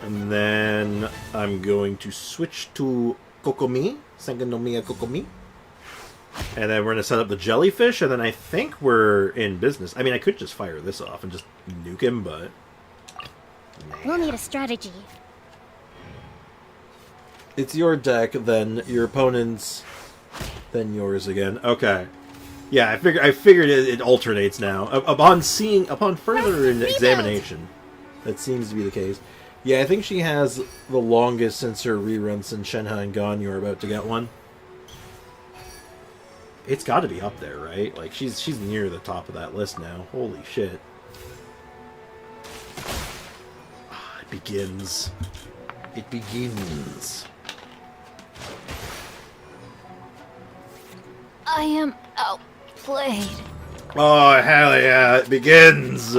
And then I'm going to switch to Kokomi. Sangonomiya Kokomi. And then we're going to set up the jellyfish, and then I think we're in business. I mean, I could just fire this off and just nuke him, but... Nah. We'll need a strategy. It's your deck, then your opponent's Then yours again. Okay. Yeah, I figured it alternates now. Upon further examination, that seems to be the case. Yeah, I think she has the longest since her rerun since Shenhe and Ganyu are about to get one. It's got to be up there, right? Like she's near the top of that list now. Holy shit! It begins. It begins. I am outplayed. Oh hell yeah! It begins.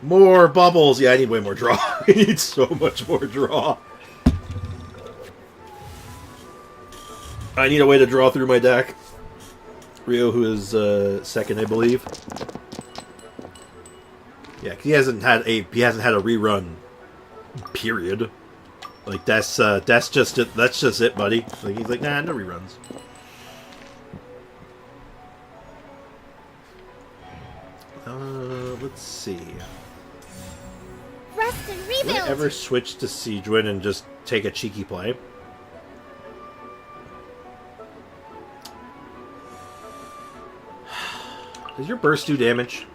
More bubbles. Yeah, I need way more draw. I need so much more draw. I need a way to draw through my deck. Rio, who is second, I believe. Yeah, 'cause he hasn't had a rerun. Period. Like that's just it. That's just it, buddy. Like he's like, nah, no reruns. Let's see. Rest and rebuild. Would I ever switch to Siegewin and just take a cheeky play? Does your burst do damage?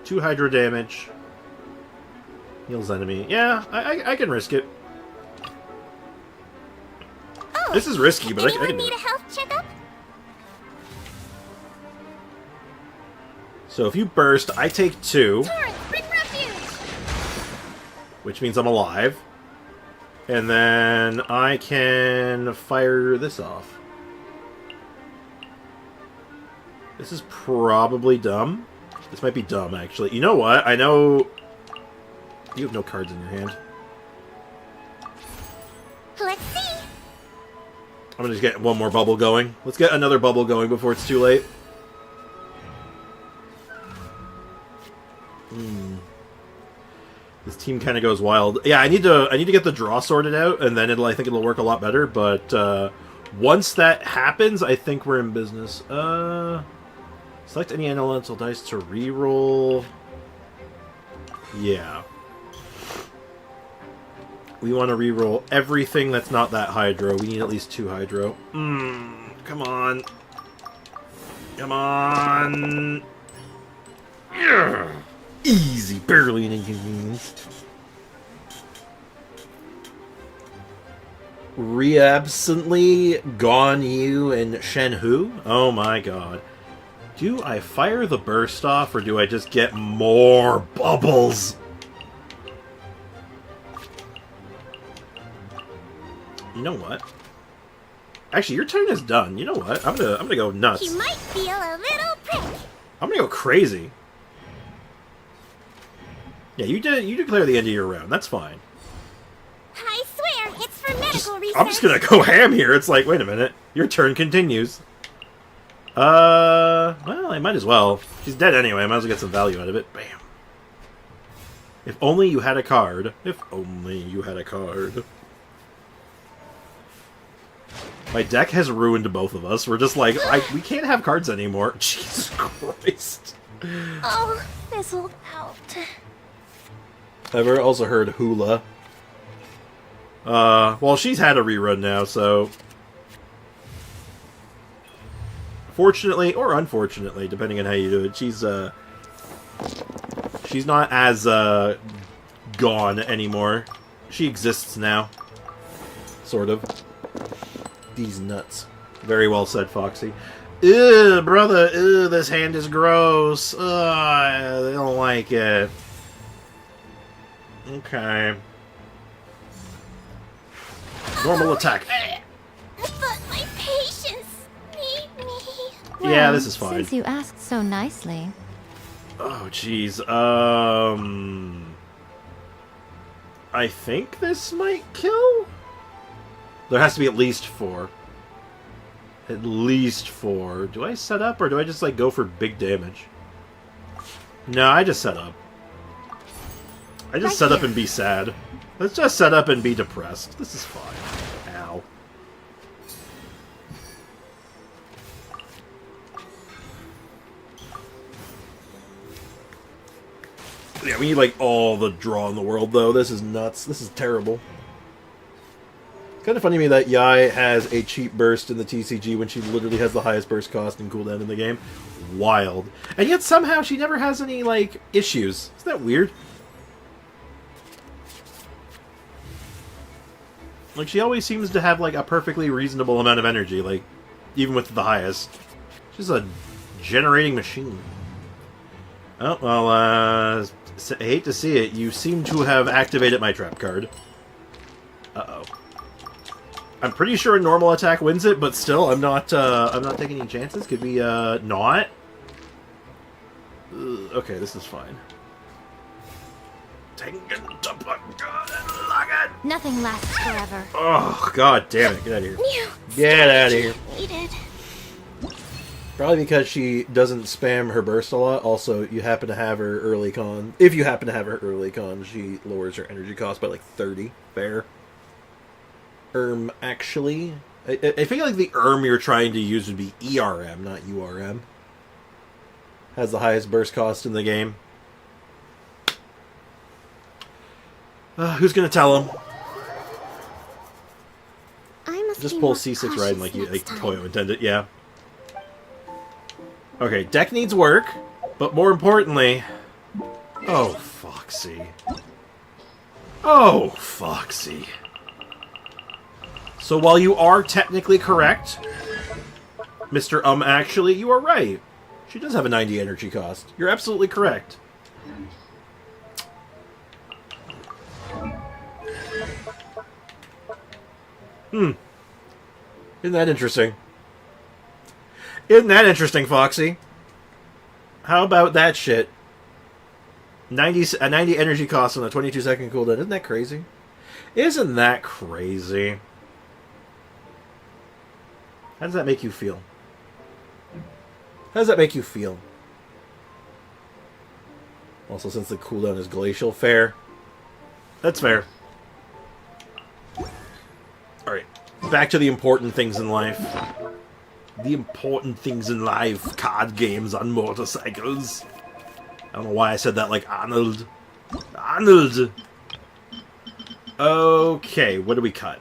2 hydro damage. Heals enemy. Yeah, I can risk it. Oh, this is risky, but I can do need it. a health checkup? So if you burst, I take 2. Torrent, bring refuge! Which means I'm alive. And then I can fire this off. This is probably dumb. This might be dumb, actually. You know what? I know... You have no cards in your hand. Let's see. I'm gonna just get one more bubble going. Let's get another bubble going before it's too late. This team kind of goes wild. Yeah, I need to get the draw sorted out, and then I think it'll work a lot better. But once that happens, I think we're in business. Select any elemental dice to reroll. Yeah. We want to reroll everything that's not that hydro. We need at least 2 hydro. Come on. Come on. Yeah. Easy, barely an inconvenience. Reabsently Ganyu and Shenhe? Oh my god. Do I fire the burst off, or do I just get more bubbles? You know what? Actually, your turn is done. You know what? I'm gonna go nuts. You might feel a little prick. I'm gonna go crazy. Yeah, you declare the end of your round. That's fine. I swear, it's for medical research. I'm just gonna go ham here. It's like, wait a minute. Your turn continues. Well, I might as well. She's dead anyway. I might as well get some value out of it. Bam. If only you had a card. If only you had a card. My deck has ruined both of us. We're just like, we can't have cards anymore. Jesus Christ. Oh, fizzled out. I've also heard Hula. Well, she's had a rerun now, so... Fortunately, or unfortunately, depending on how you do it, she's not as, gone anymore. She exists now. Sort of. These nuts. Very well said, Foxy. Ew, brother, ew, this hand is gross. Ugh, I don't like it. Okay. Normal attack. But my patients need me. Yeah, this is fine. Since you asked so nicely. Oh, jeez. I think this might kill? There has to be at least 4. At least 4. Do I set up, or do I just, like, go for big damage? No, I just set up. I just set up and be sad. Let's just set up and be depressed. This is fine. Ow. Yeah, we need, like, all the draw in the world, though. This is nuts. This is terrible. It's kind of funny to me that Yai has a cheap burst in the TCG when she literally has the highest burst cost and cooldown in the game. Wild. And yet somehow she never has any, like, issues. Isn't that weird? Like, she always seems to have, like, a perfectly reasonable amount of energy, like, even with the highest. She's a generating machine. Oh, well, I hate to see it. You seem to have activated my trap card. Uh-oh. I'm pretty sure a normal attack wins it, but still, I'm not taking any chances. Could we, not? Okay, this is fine. Nothing lasts forever. Oh, god damn it. Get out of here. Get out of here. Probably because she doesn't spam her burst a lot. Also, you happen to have her early con. If you happen to have her early con, she lowers her energy cost by like 30. Fair. Actually. I feel like the you're trying to use would be ERM, not URM. Has the highest burst cost in the game. Who's gonna tell him? Just pull C6 Raiden like Toyo intended, yeah. Okay, deck needs work, but more importantly... Oh, Foxy. Oh, Foxy. So while you are technically correct, Mr. Actually, you are right. She does have a 90 energy cost. You're absolutely correct. Isn't that interesting? Isn't that interesting, Foxy? How about that shit? A 90 energy cost on a 22-second cooldown. Isn't that crazy? Isn't that crazy? How does that make you feel? How does that make you feel? Also, since the cooldown is glacial, fair. That's fair. Alright, back to the important things in life. The important things in life. Card games on motorcycles. I don't know why I said that like Arnold. Arnold! Okay, what do we cut?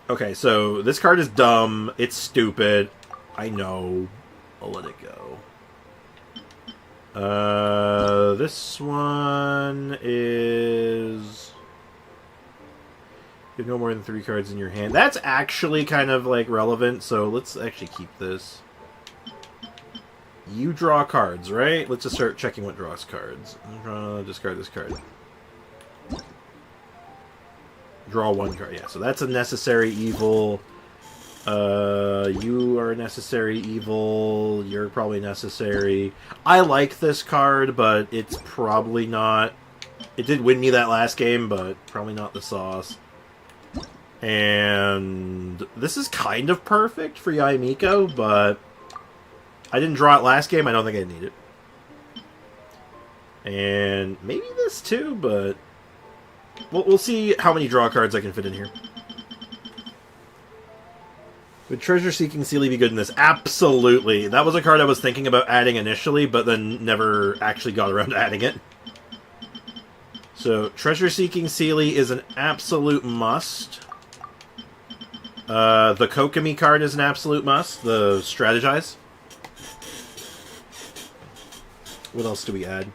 Okay, so this card is dumb. It's stupid. I know. I'll let it go. This one is... You have no more than 3 cards in your hand. That's actually kind of, like, relevant, so let's actually keep this. You draw cards, right? Let's just start checking what draws cards. Discard this card. Draw 1 card. Yeah, so that's a necessary evil. You are a necessary evil. You're probably necessary. I like this card, but it's probably not... It did win me that last game, but probably not the sauce. And this is kind of perfect for Yaimiko, but I didn't draw it last game. I don't think I need it. And maybe this too, but we'll see how many draw cards I can fit in here. Would Treasure Seeking Citlali be good in this? Absolutely. That was a card I was thinking about adding initially, but then never actually got around to adding it. So, Treasure Seeking Citlali is an absolute must. The Kokomi card is an absolute must. The Strategize. What else do we add?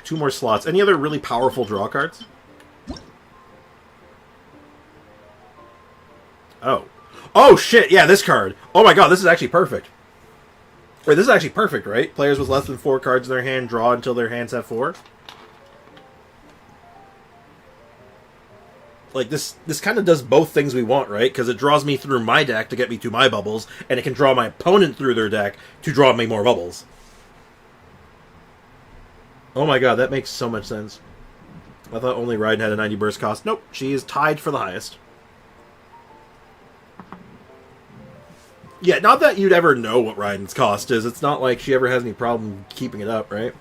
2 more slots. Any other really powerful draw cards? Oh. Oh, shit! Yeah, this card! Oh my god, this is actually perfect. Wait, this is actually perfect, right? Players with less than 4 cards in their hand draw until their hands have 4. Like, this kind of does both things we want, right? Because it draws me through my deck to get me to my bubbles, and it can draw my opponent through their deck to draw me more bubbles. Oh my god, that makes so much sense. I thought only Raiden had a 90 burst cost. Nope, she is tied for the highest. Yeah, not that you'd ever know what Raiden's cost is. It's not like she ever has any problem keeping it up, right?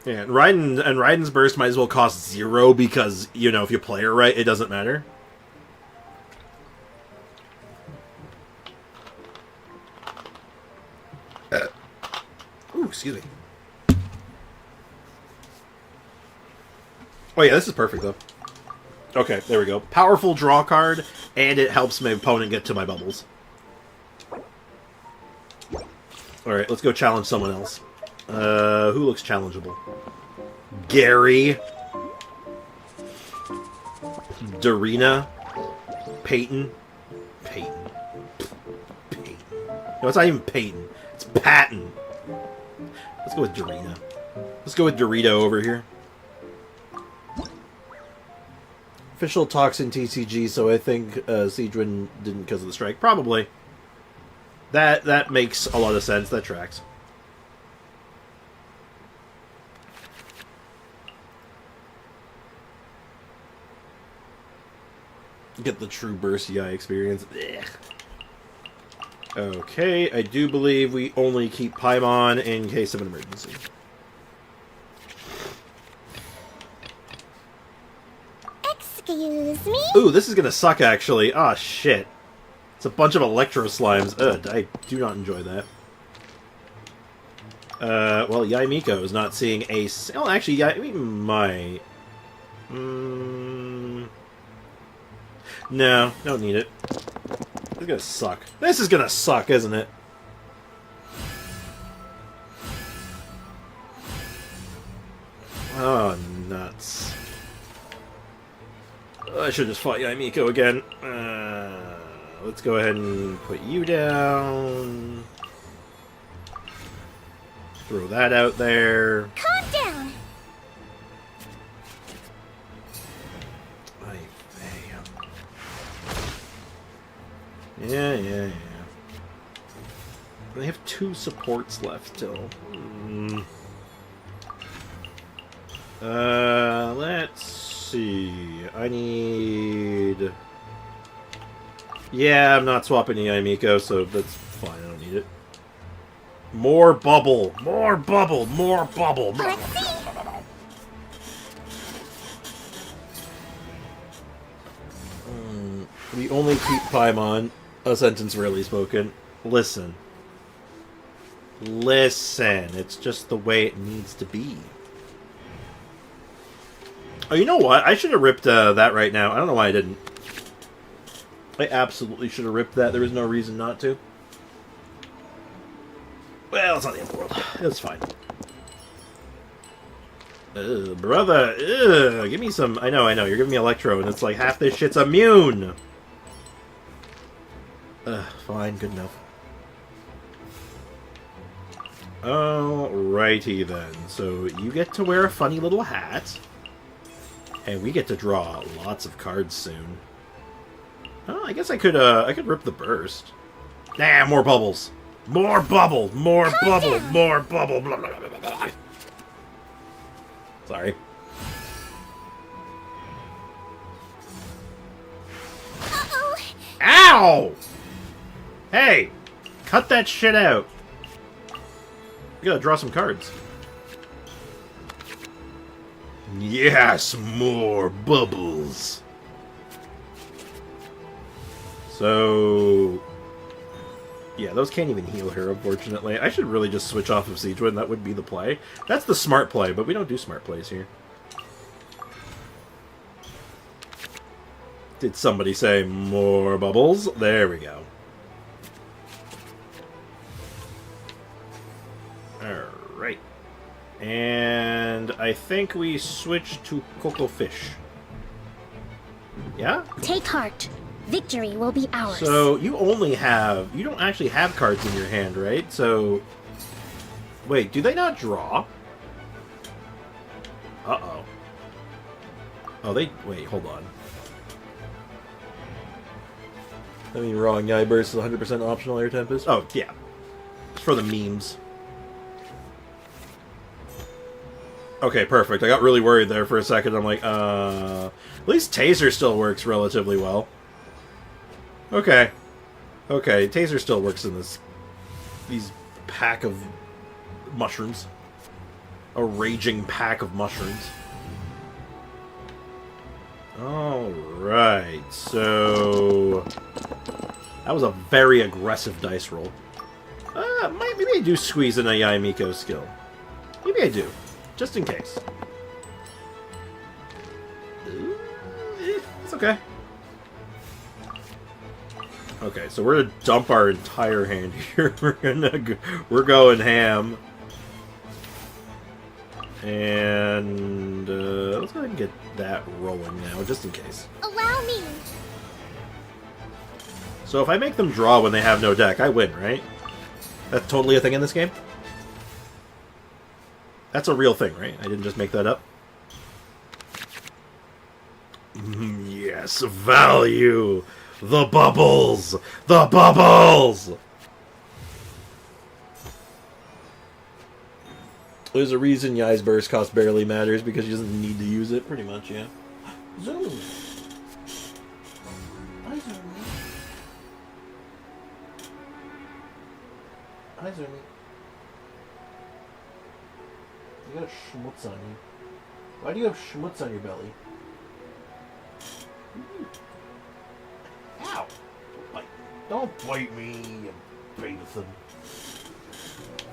Yeah, and Raiden's burst might as well cost 0 because, you know, if you play her right, it doesn't matter. Ooh, excuse me. Oh yeah, this is perfect though. Okay, there we go. Powerful draw card, and it helps my opponent get to my bubbles. Alright, let's go challenge someone else. Who looks challengeable? Gary. Darina. Peyton. Peyton. No, it's not even Peyton. It's Patton. Let's go with Darina. Let's go with Dorito over here. Official talks in TCG, so I think Siegwin didn't because of the strike. Probably. That makes a lot of sense. That tracks. Get the true burst EI experience. Ugh. Okay, I do believe we only keep Paimon in case of an emergency. Excuse me? Ooh, this is gonna suck, actually. Ah, shit. It's a bunch of electro slimes. Ugh, I do not enjoy that. Well, Yaimiko is not seeing a... Oh, actually, we might... No, don't need it. It's gonna suck. This is gonna suck, isn't it? Oh, nuts. I should just fought Yaimiko again. Let's go ahead and put you down. Throw that out there. Calm down. Yeah. They have 2 supports left still. Let's see. I need... Yeah, I'm not swapping the Yaimiko, so that's fine. I don't need it. More bubble! More bubble! More bubble! Let's see. We only keep Paimon. A sentence rarely spoken. Listen. Listen. It's just the way it needs to be. Oh, you know what? I should have ripped that right now. I don't know why I didn't. I absolutely should have ripped that. There was no reason not to. Well, it's not the end of the world. It's fine. Brother. Give me some... I know. You're giving me Electro, and it's like half this shit's immune. Fine. Good enough. Alrighty then. So, you get to wear a funny little hat. And we get to draw lots of cards soon. Oh, I guess I could rip the burst. Nah, more bubbles. More bubble. More bubble. More bubble. Blah, blah, blah, blah, blah. Sorry. Uh-oh. Ow! Hey! Cut that shit out. You gotta draw some cards. Yes, more bubbles. So... Yeah, those can't even heal her, unfortunately. I should really just switch off of Siegwin. That would be the play. That's the smart play, but we don't do smart plays here. Did somebody say more bubbles? There we go. Alright. And I think we switch to Coco Fish. Yeah? Take heart. Victory will be ours. So you only have... You don't actually have cards in your hand, right? So... Wait, do they not draw? Uh-oh. Oh, they... Wait, hold on. I mean, wrong. Yai Burst is 100% optional Air Tempest. Oh, yeah. It's for the memes. Okay, perfect. I got really worried there for a second. I'm like, At least Taser still works relatively well. Okay. Okay, Taser still works in these pack of mushrooms. A raging pack of mushrooms. Alright, so... That was a very aggressive dice roll. Maybe I do squeeze in a Yaimiko skill. Maybe I do. Just in case. Okay. Okay, so we're gonna dump our entire hand here. We're going ham. And let's go ahead and get that rolling now, just in case. Allow me. So if I make them draw when they have no deck, I win, right? That's totally a thing in this game? That's a real thing, right? I didn't just make that up? Yes, value! The bubbles! The bubbles! There's a reason Yai's burst cost barely matters, because she doesn't need to use it, pretty much, yeah. Zoom! Hi, Zoomy. Hi, Zoomy. You got schmutz on you. Why do you have schmutz on your belly? Ow! Don't bite me, you Bathon.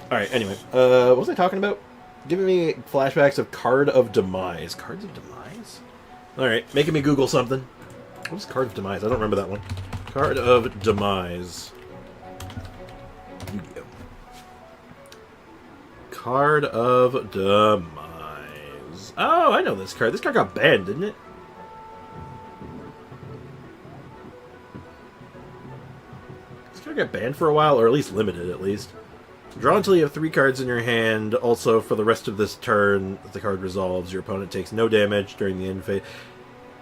Alright, anyway. What was I talking about? Giving me flashbacks of Card of Demise. Cards of Demise? Alright, making me Google something. What is Card of Demise? I don't remember that one. Card of Demise. Yu-Gi-Oh! Card of Demise. Oh, I know this card. This card got banned, didn't it? This card got banned for a while, or at least limited, at least. Draw until you have 3 cards in your hand. Also, for the rest of this turn, if the card resolves, your opponent takes no damage during the end phase.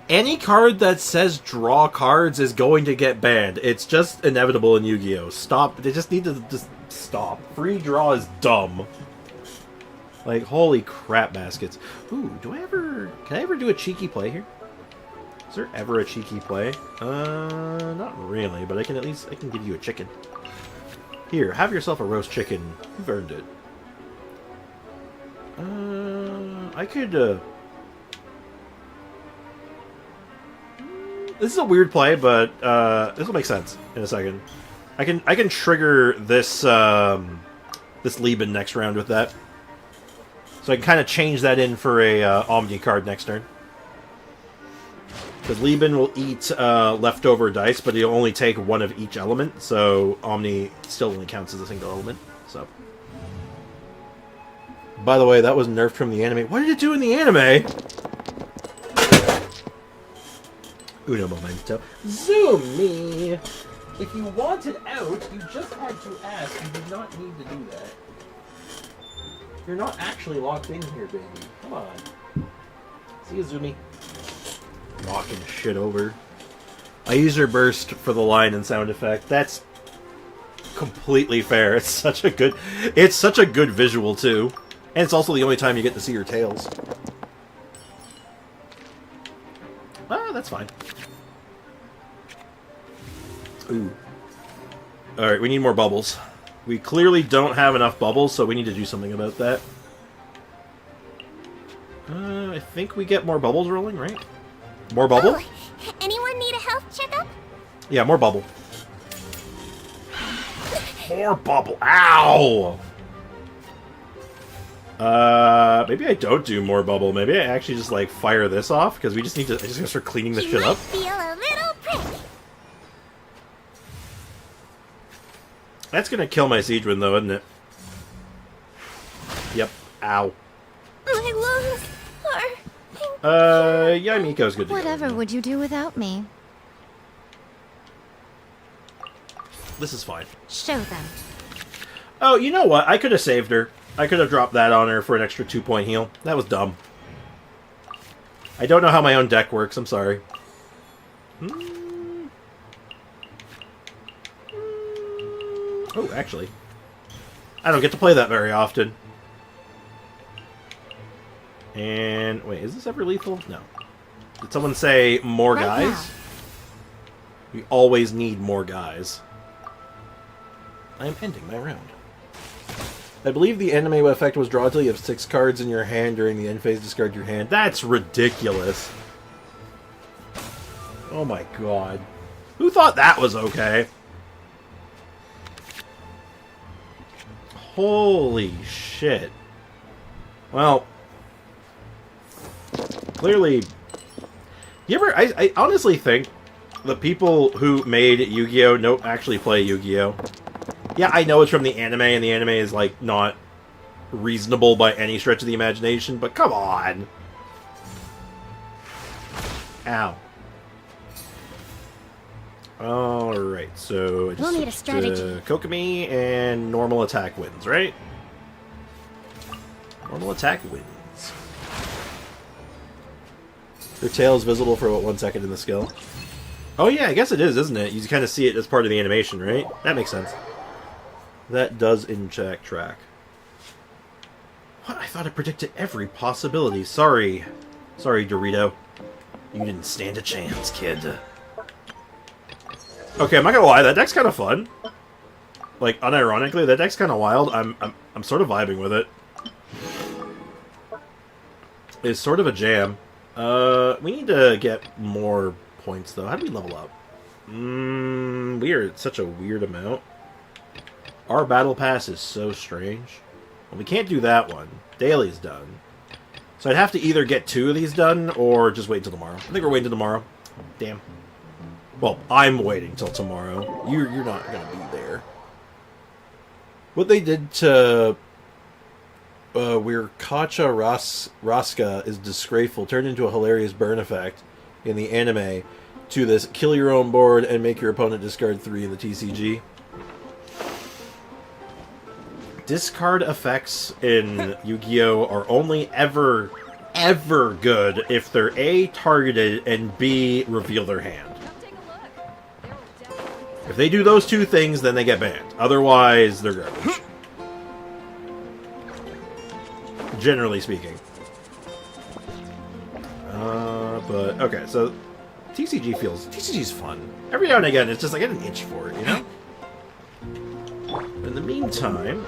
Any card that says draw cards is going to get banned. It's just inevitable in Yu-Gi-Oh! Stop. They just need to just stop. Free draw is dumb. Like, holy crap baskets. Ooh, can I ever do a cheeky play here? Is there ever a cheeky play? Not really, but I can give you a chicken. Here, have yourself a roast chicken. You've earned it. I could, This is a weird play, but, this will make sense in a second. I can trigger this, this Lieben next round with that. So I can kind of change that in for a, Omni card next turn. Because Lieben will eat leftover dice, but he'll only take one of each element, so Omni still only counts as a single element. So, by the way, that was nerfed from the anime. What did it do in the anime? Uno momento. Zoom me! If you wanted out, you just had to ask. You did not need to do that. You're not actually locked in here, baby. Come on. See you, Zoomy. Knocking shit over. I use her burst for the line and sound effect. That's completely fair. It's such a good visual too. And it's also the only time you get to see her tails. Ah, that's fine. Ooh. Alright, we need more bubbles. We clearly don't have enough bubbles, so we need to do something about that. I think we get more bubbles rolling, right? More bubble? Oh, anyone need a health checkup? Yeah, more bubble. More bubble. Ow! Maybe I don't do more bubble. Maybe I actually just, like, fire this off, because we just need to... I just gotta start cleaning this shit up. Feel a little prick. That's gonna kill my Siegewind, though, isn't it? Yep. Ow. My lungs are... Yeah, Miko's good to go. Whatever would you do without me? This is fine. Show them. Oh, you know what? I could have saved her. I could have dropped that on her for an extra 2-point heal. That was dumb. I don't know how my own deck works. I'm sorry. Oh, actually. I don't get to play that very often. And, wait, is this ever lethal? No. Did someone say more guys? Now. We always need more guys. I am ending my round. I believe the anime effect was draw until you have 6 cards in your hand during the end phase, discard your hand. That's ridiculous. Oh my god. Who thought that was okay? Holy shit. Well, clearly You ever? I honestly think the people who made Yu-Gi-Oh! Don't actually play Yu-Gi-Oh! Yeah, I know it's from the anime, and the anime is, like, not reasonable by any stretch of the imagination, but come on! Ow. Alright, so... We'll need a strategy. Kokomi and normal attack wins, right? Normal attack wins. Your tail is visible for about 1 second in the skill. Oh yeah, I guess it is, isn't it? You kind of see it as part of the animation, right? That makes sense. That does in fact track. What? I thought I predicted every possibility. Sorry. Sorry, Dorito. You didn't stand a chance, kid. Okay, I'm not gonna lie, that deck's kind of fun. Like, unironically, that deck's kind of wild. I'm sort of vibing with it. It's sort of a jam. We need to get more points, though. How do we level up? We are at such a weird amount. Our battle pass is so strange. Well, we can't do that one. Daily's done. So I'd have to either get 2 of these done, or just wait until tomorrow. I think we're waiting until tomorrow. Damn. Well, I'm waiting till tomorrow. You're not gonna be there. What they did to... where Kacha Raska is disgraceful, turned into a hilarious burn effect in the anime to this kill your own board and make your opponent discard 3 in the TCG. Discard effects in Yu-Gi-Oh! Are only ever good if they're A, targeted, and B, reveal their hand. If they do those 2 things, then they get banned. Otherwise, they're garbage. Generally speaking. But, okay, so TCG's fun. Every now and again, it's just like, I get an itch for it, you know? In the meantime,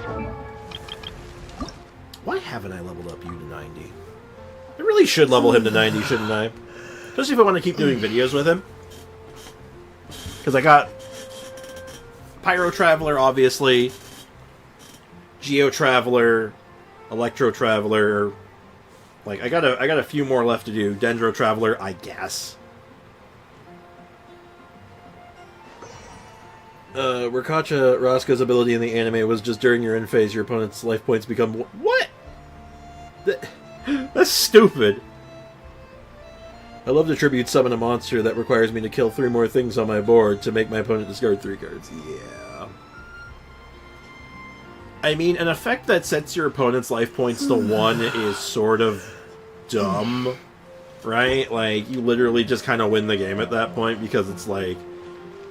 why haven't I leveled up you to 90? I really should level him to 90, shouldn't I? Especially if I want to keep doing videos with him. Because I got Pyro Traveler, obviously, Geo Traveler, Electro Traveler. Like, I got a few more left to do. Dendro Traveler, I guess. Rakacha Raska's ability in the anime was just during your end phase, your opponent's life points become... What? That's stupid. I love to tribute summon a monster that requires me to kill 3 more things on my board to make my opponent discard 3 cards. Yeah. I mean, an effect that sets your opponent's life points to 1 is sort of dumb, right? Like, you literally just kind of win the game at that point because it's like...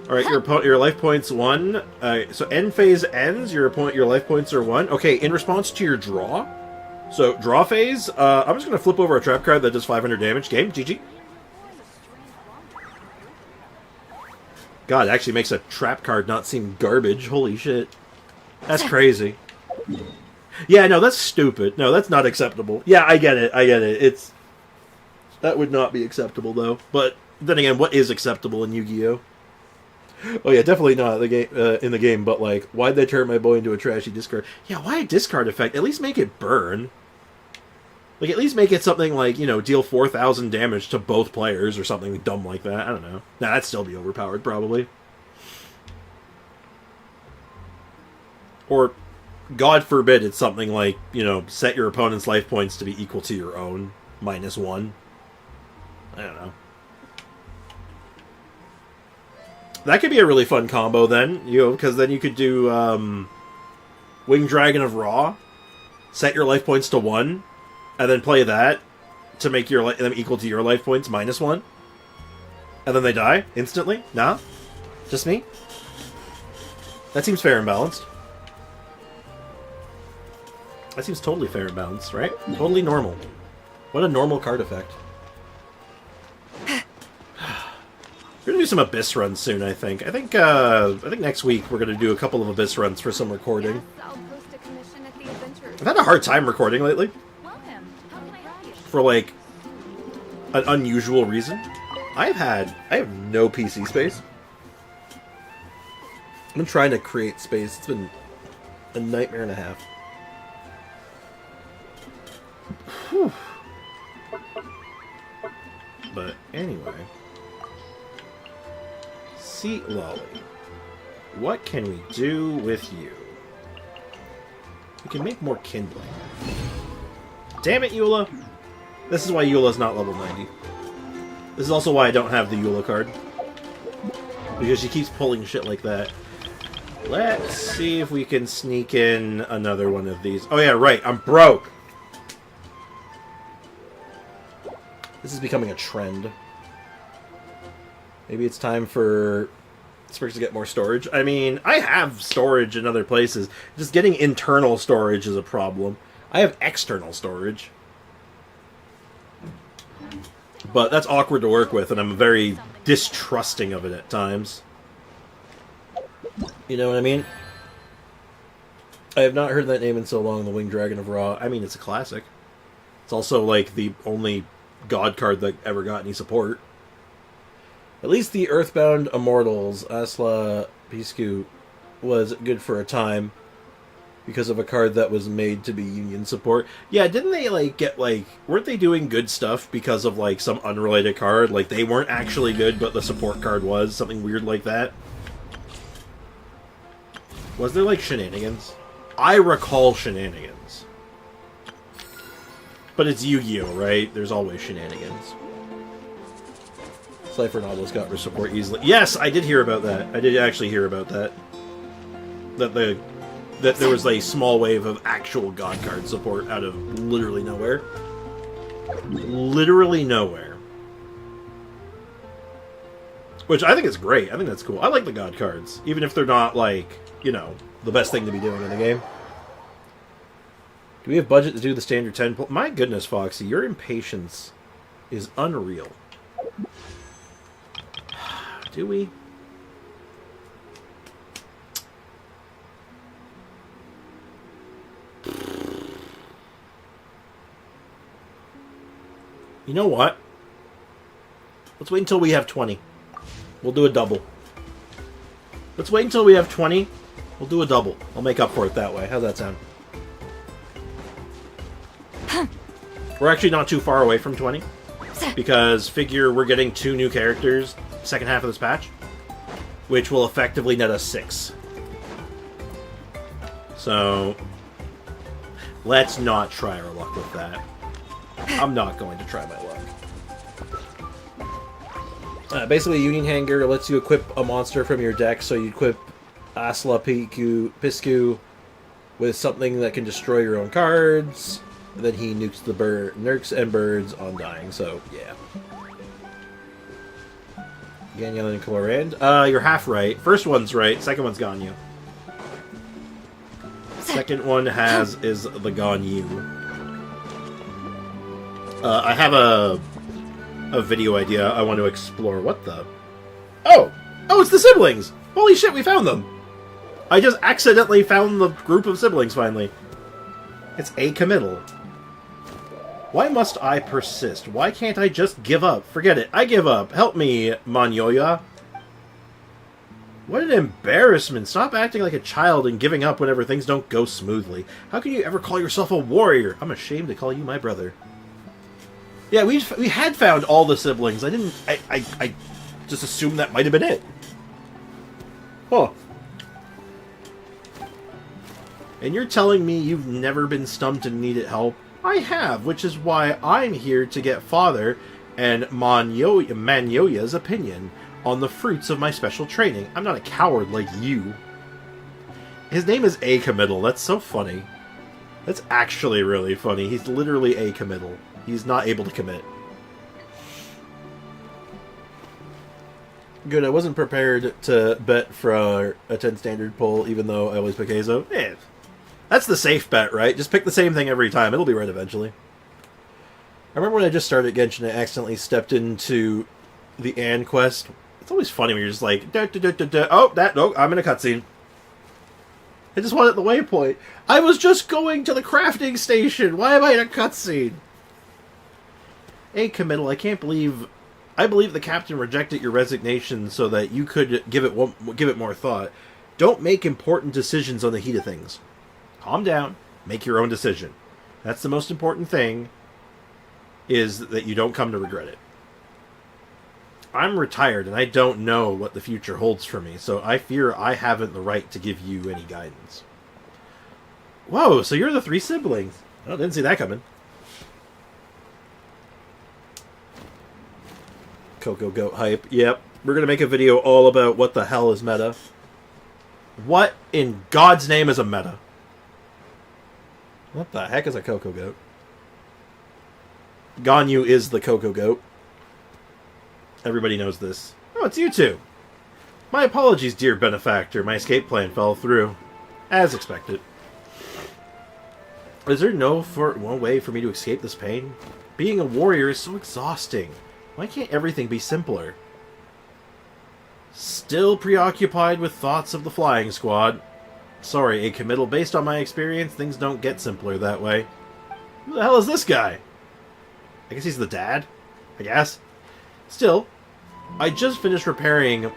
Alright, your life points 1. So end phase ends, your life points are 1. Okay, in response to your draw. So, draw phase, I'm just going to flip over a trap card that does 500 damage. Game, GG. God, it actually makes a trap card not seem garbage. Holy shit. That's crazy. Yeah, no, that's stupid. No, that's not acceptable. Yeah, I get it. It's... That would not be acceptable, though. But, then again, what is acceptable in Yu-Gi-Oh? Oh yeah, definitely not the game in the game, but like, why'd they turn my boy into a trashy discard? Yeah, why a discard effect? At least make it burn. Like, at least make it something like, you know, deal 4,000 damage to both players or something dumb like that. I don't know. Nah, that'd still be overpowered, probably. Or, God forbid, it's something like, you know, set your opponent's life points to be equal to your own, -1. I don't know. That could be a really fun combo then, you know, because then you could do Winged Dragon of Ra, set your life points to 1, and then play that to make them equal to your life points -1. And then they die instantly? Nah? Just me? That seems fair and balanced. That seems totally fair and balanced, right? Totally normal. What a normal card effect. We're gonna do some Abyss runs soon, I think. I think next week we're gonna do a couple of Abyss runs for some recording. I've had a hard time recording lately. For, like, an unusual reason. I have no PC space. I've been trying to create space. It's been a nightmare and a half. Whew. But, yeah. Anyway. Citlali. What can we do with you? We can make more kindling. Damn it, Eula! This is why Eula's not level 90. This is also why I don't have the Eula card. Because she keeps pulling shit like that. Let's see if we can sneak in another one of these. Oh yeah, right, I'm broke! This is becoming a trend. Maybe it's time for Spriggs to get more storage. I mean, I have storage in other places. Just getting internal storage is a problem. I have external storage. But that's awkward to work with, and I'm very distrusting of it at times. You know what I mean? I have not heard that name in so long, the Winged Dragon of Ra. I mean, it's a classic. It's also, like, the only god card that ever got any support. At least the Earthbound Immortals, Asla Piscu, was good for a time. Because of a card that was made to be Union support. Yeah, didn't they, like, get, like... Weren't they doing good stuff because of, like, some unrelated card? Like, they weren't actually good, but the support card was? Something weird like that? Was there, like, shenanigans? I recall shenanigans. But it's Yu-Gi-Oh, right? There's always shenanigans. Cypher Nautilus got support easily. Yes, I did hear about that. I did actually hear about that. That there was a small wave of actual god card support out of literally nowhere. Literally nowhere. Which I think is great. I think that's cool. I like the god cards. Even if they're not, like, you know, the best thing to be doing in the game. Do we have budget to do the standard 10 pull? My goodness, Foxy, your impatience is unreal. Do we? You know what? Let's wait until we have 20. We'll do a double. Let's wait until we have 20. We'll do a double. I'll make up for it that way. How's that sound? We're actually not too far away from 20. Because figure we're getting 2 new characters second half of this patch. Which will effectively net us 6. So... let's not try our luck with that. I'm not going to try my luck. Basically, Union Hanger lets you equip a monster from your deck, so you equip Asla Piscu with something that can destroy your own cards, and then he nukes the nurks and birds on dying, so yeah. Ganyan and Colorand. You're half right. First one's right, second one's Ganyu. Second one is the Ganyu. I have a video idea I want to explore. What the? Oh! Oh, it's the siblings! Holy shit, we found them! I just accidentally found the group of siblings, finally. It's a committal. Why must I persist? Why can't I just give up? Forget it. I give up. Help me, Manyoya. What an embarrassment. Stop acting like a child and giving up whenever things don't go smoothly. How can you ever call yourself a warrior? I'm ashamed to call you my brother. Yeah, we had found all the siblings. I just assumed that might have been it. Huh. And you're telling me you've never been stumped and needed help? I have, which is why I'm here to get Father and Manyoya's opinion on the fruits of my special training. I'm not a coward like you. His name is A Committal. That's so funny. That's actually really funny. He's literally A Committal. He's not able to commit. Good, I wasn't prepared to bet for a 10 standard pull, even though I always pick Azo. Eh, that's the safe bet, right? Just pick the same thing every time. It'll be right eventually. I remember when I just started Genshin, I accidentally stepped into the Anne quest. It's always funny when you're just like, oh, I'm in a cutscene. I just wanted the waypoint. I was just going to the crafting station. Why am I in a cutscene? A Committal, I can't believe... I believe the captain rejected your resignation so that you could give it more thought. Don't make important decisions on the heat of things. Calm down. Make your own decision. That's the most important thing, is that you don't come to regret it. I'm retired, and I don't know what the future holds for me, so I fear I haven't the right to give you any guidance. Whoa, so you're the 3 siblings. Oh, didn't see that coming. Coco Goat hype. Yep. We're going to make a video all about what the hell is meta. What in God's name is a meta? What the heck is a Coco Goat? Ganyu is the Coco Goat. Everybody knows this. Oh, it's you two. My apologies, dear benefactor. My escape plan fell through. As expected. Is there no way for me to escape this pain? Being a warrior is so exhausting. Why can't everything be simpler? Still preoccupied with thoughts of the flying squad. Sorry, a committal. Based on my experience, things don't get simpler that way. Who the hell is this guy? I guess he's the dad? I guess. Still, I just finished repairing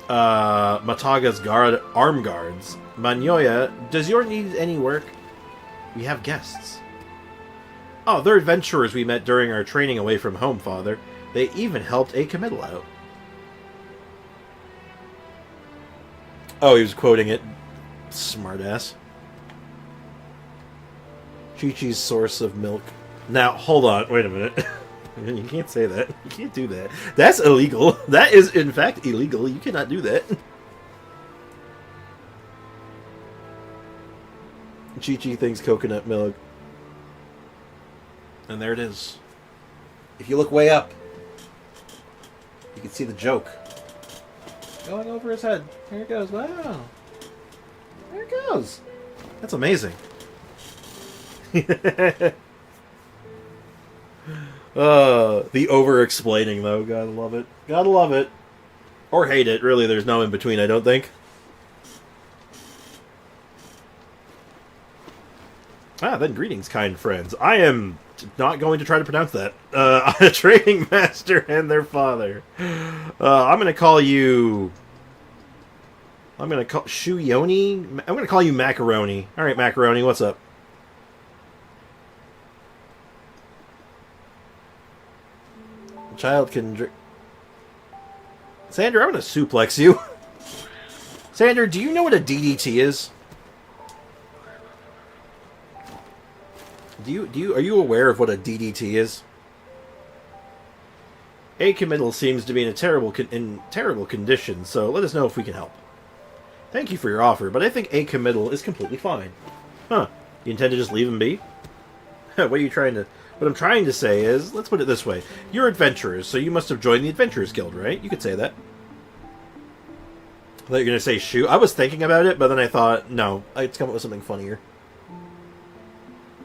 Mataga's arm guards. Manyoya, does your need any work? We have guests. Oh, they're adventurers we met during our training away from home, Father. They even helped a committal out. Oh, he was quoting it. Smartass. Chi-Chi's source of milk. Now, hold on. Wait a minute. You can't say that. You can't do that. That's illegal. That is, in fact, illegal. You cannot do that. Chi-Chi thinks coconut milk. And there it is. If you look way up, you can see the joke. Going over his head. There it goes. Wow. There it goes. That's amazing. The over-explaining, though. Gotta love it. Gotta love it. Or hate it. Really, there's no in-between, I don't think. Ah, then greetings, kind friends. I am not going to try to pronounce that. A training master and their father. I'm going to call you... I'm going to call... Shuyoni? I'm going to call you Macaroni. Alright, Macaroni, what's up? A child can drink... Sander, I'm going to suplex you. Sander, do you know what a DDT is? Are you aware of what a DDT is? A committal seems to be in terrible condition, so let us know if we can help. Thank you for your offer, but I think a committal is completely fine. Huh? You intend to just leave him be? What I'm trying to say is, let's put it this way: you're adventurers, so you must have joined the Adventurers Guild, right? You could say that. I thought you were gonna say shoot. I was thinking about it, but then I thought, no, let's come up with something funnier.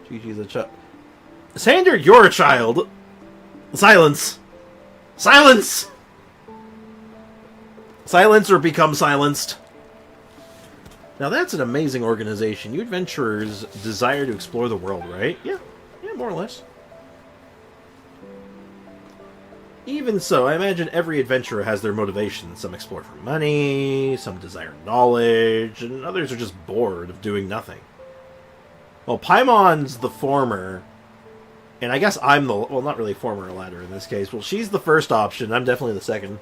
Gigi's a child. Sander, you're a child! Silence! Silence! Silence or become silenced. Now that's an amazing organization. You adventurers desire to explore the world, right? Yeah. Yeah, more or less. Even so, I imagine every adventurer has their motivations. Some explore for money, some desire knowledge, and others are just bored of doing nothing. Well, Paimon's the former, and I guess I'm the... Well, not really former or latter in this case. Well, she's the first option. I'm definitely the second.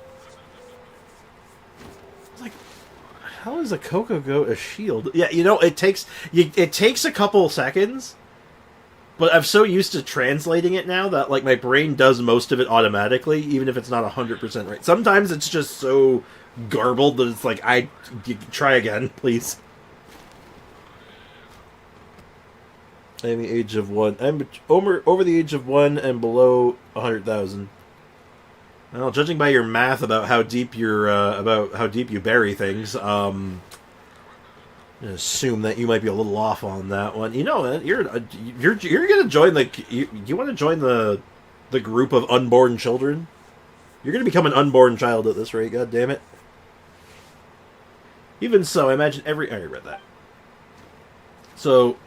It's like, how is a Coco Goat a shield? Yeah, you know, it takes a couple seconds, but I'm so used to translating it now that, like, my brain does most of it automatically, even if it's not 100% right. Sometimes it's just so garbled that it's like, try again, please. I am the age of 1. I'm over the age of 1 and below 100,000. Well, judging by your math about how deep you bury things, I'm gonna assume that you might be a little off on that one. You know, you're gonna join you want to join the group of unborn children? You're gonna become an unborn child at this rate. God damn it! Even so, I imagine I already read that. So.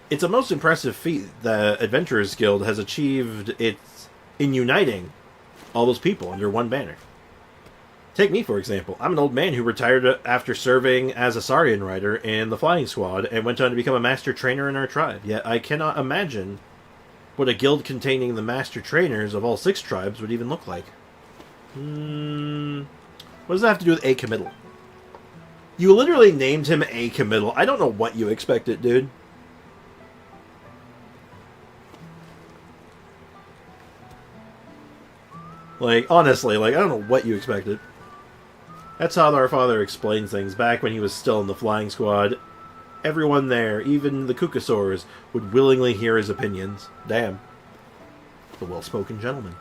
It's a most impressive feat the Adventurers Guild has achieved in uniting all those people under one banner. Take me, for example. I'm an old man who retired after serving as a Saurian rider in the Flying Squad and went on to become a master trainer in our tribe. Yet I cannot imagine what a guild containing the master trainers of all 6 tribes would even look like. What does that have to do with acommittal? You literally named him acommittal. I don't know what you expected, dude. Like, honestly, like, I don't know what you expected. That's how our father explains things. Back when he was still in the flying squad, everyone there, even the Kukasaurs, would willingly hear his opinions. Damn. The well-spoken gentleman.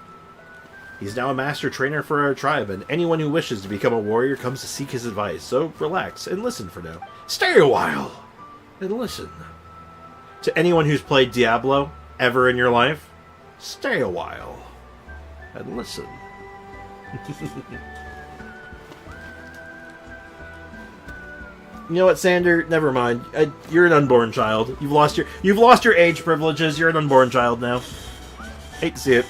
He's now a master trainer for our tribe, and anyone who wishes to become a warrior comes to seek his advice. So relax and listen for now. Stay a while and listen. To anyone who's played Diablo ever in your life, stay a while and listen. You know what, Sander? Never mind. You're an unborn child. You've lost your age privileges. You're an unborn child now. Hate to see it.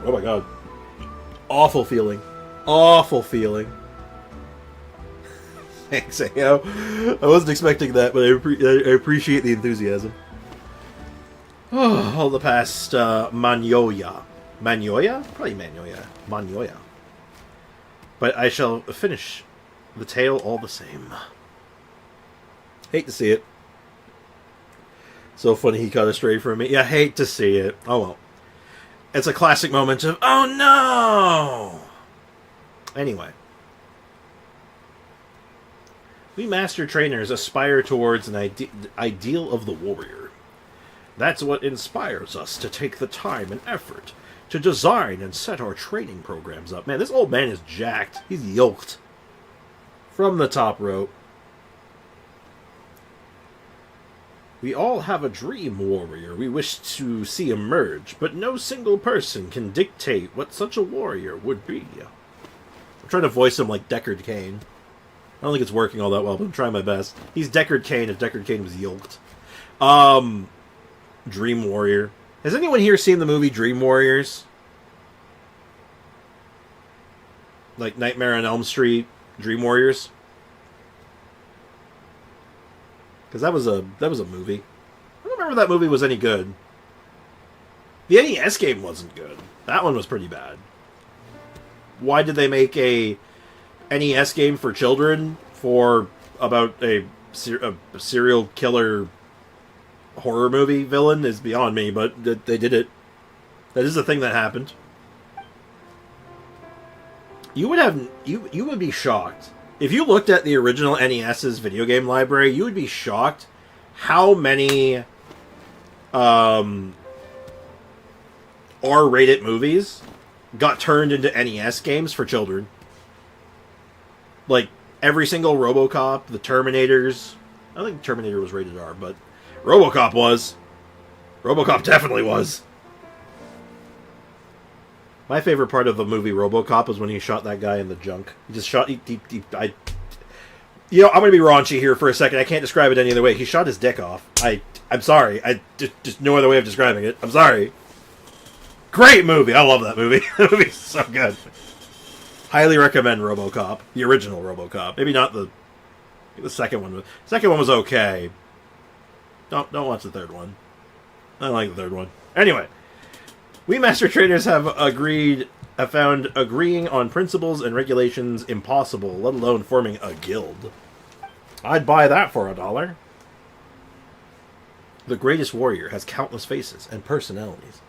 Oh my god. Awful feeling. Awful feeling. Thanks, Ayo. I wasn't expecting that, but I appreciate the enthusiasm. Oh, all the past Manyoya. Manyoya? Probably Manyoya. Manyoya. But I shall finish the tale all the same. Hate to see it. So funny he got astray from me. Yeah, hate to see it. Oh well. It's a classic moment of, oh no! Anyway. We master trainers aspire towards an ideal of the warrior. That's what inspires us to take the time and effort to design and set our training programs up. Man, this old man is jacked. He's yoked. From the top rope. We all have a dream warrior we wish to see emerge, but no single person can dictate what such a warrior would be. I'm trying to voice him like Deckard Cain. I don't think it's working all that well, but I'm trying my best. He's Deckard Cain if Deckard Cain was yoked. Dream Warrior. Has anyone here seen the movie Dream Warriors? Like Nightmare on Elm Street, Dream Warriors? Because that was a movie. I don't remember that movie was any good. The NES game wasn't good. That one was pretty bad. Why did they make a NES game for children for about a serial killer horror movie villain is beyond me, but they did it. That is a thing that happened. You would be shocked. If you looked at the original NES's video game library, you would be shocked how many R-rated movies got turned into NES games for children. Like, every single RoboCop, the Terminators. I don't think Terminator was rated R, but RoboCop was. RoboCop definitely was. My favorite part of the movie RoboCop was when he shot that guy in the junk. He just shot... I'm going to be raunchy here for a second. I can't describe it any other way. He shot his dick off. I'm sorry. Just no other way of describing it. I'm sorry. Great movie. I love that movie. That movie's so good. Highly recommend RoboCop. The original RoboCop. Maybe not the second one. The second one was okay. Don't watch the third one. I don't like the third one. Anyway. We master traders have found agreeing on principles and regulations impossible, let alone forming a guild. I'd buy that for $1. The greatest warrior has countless faces and personalities.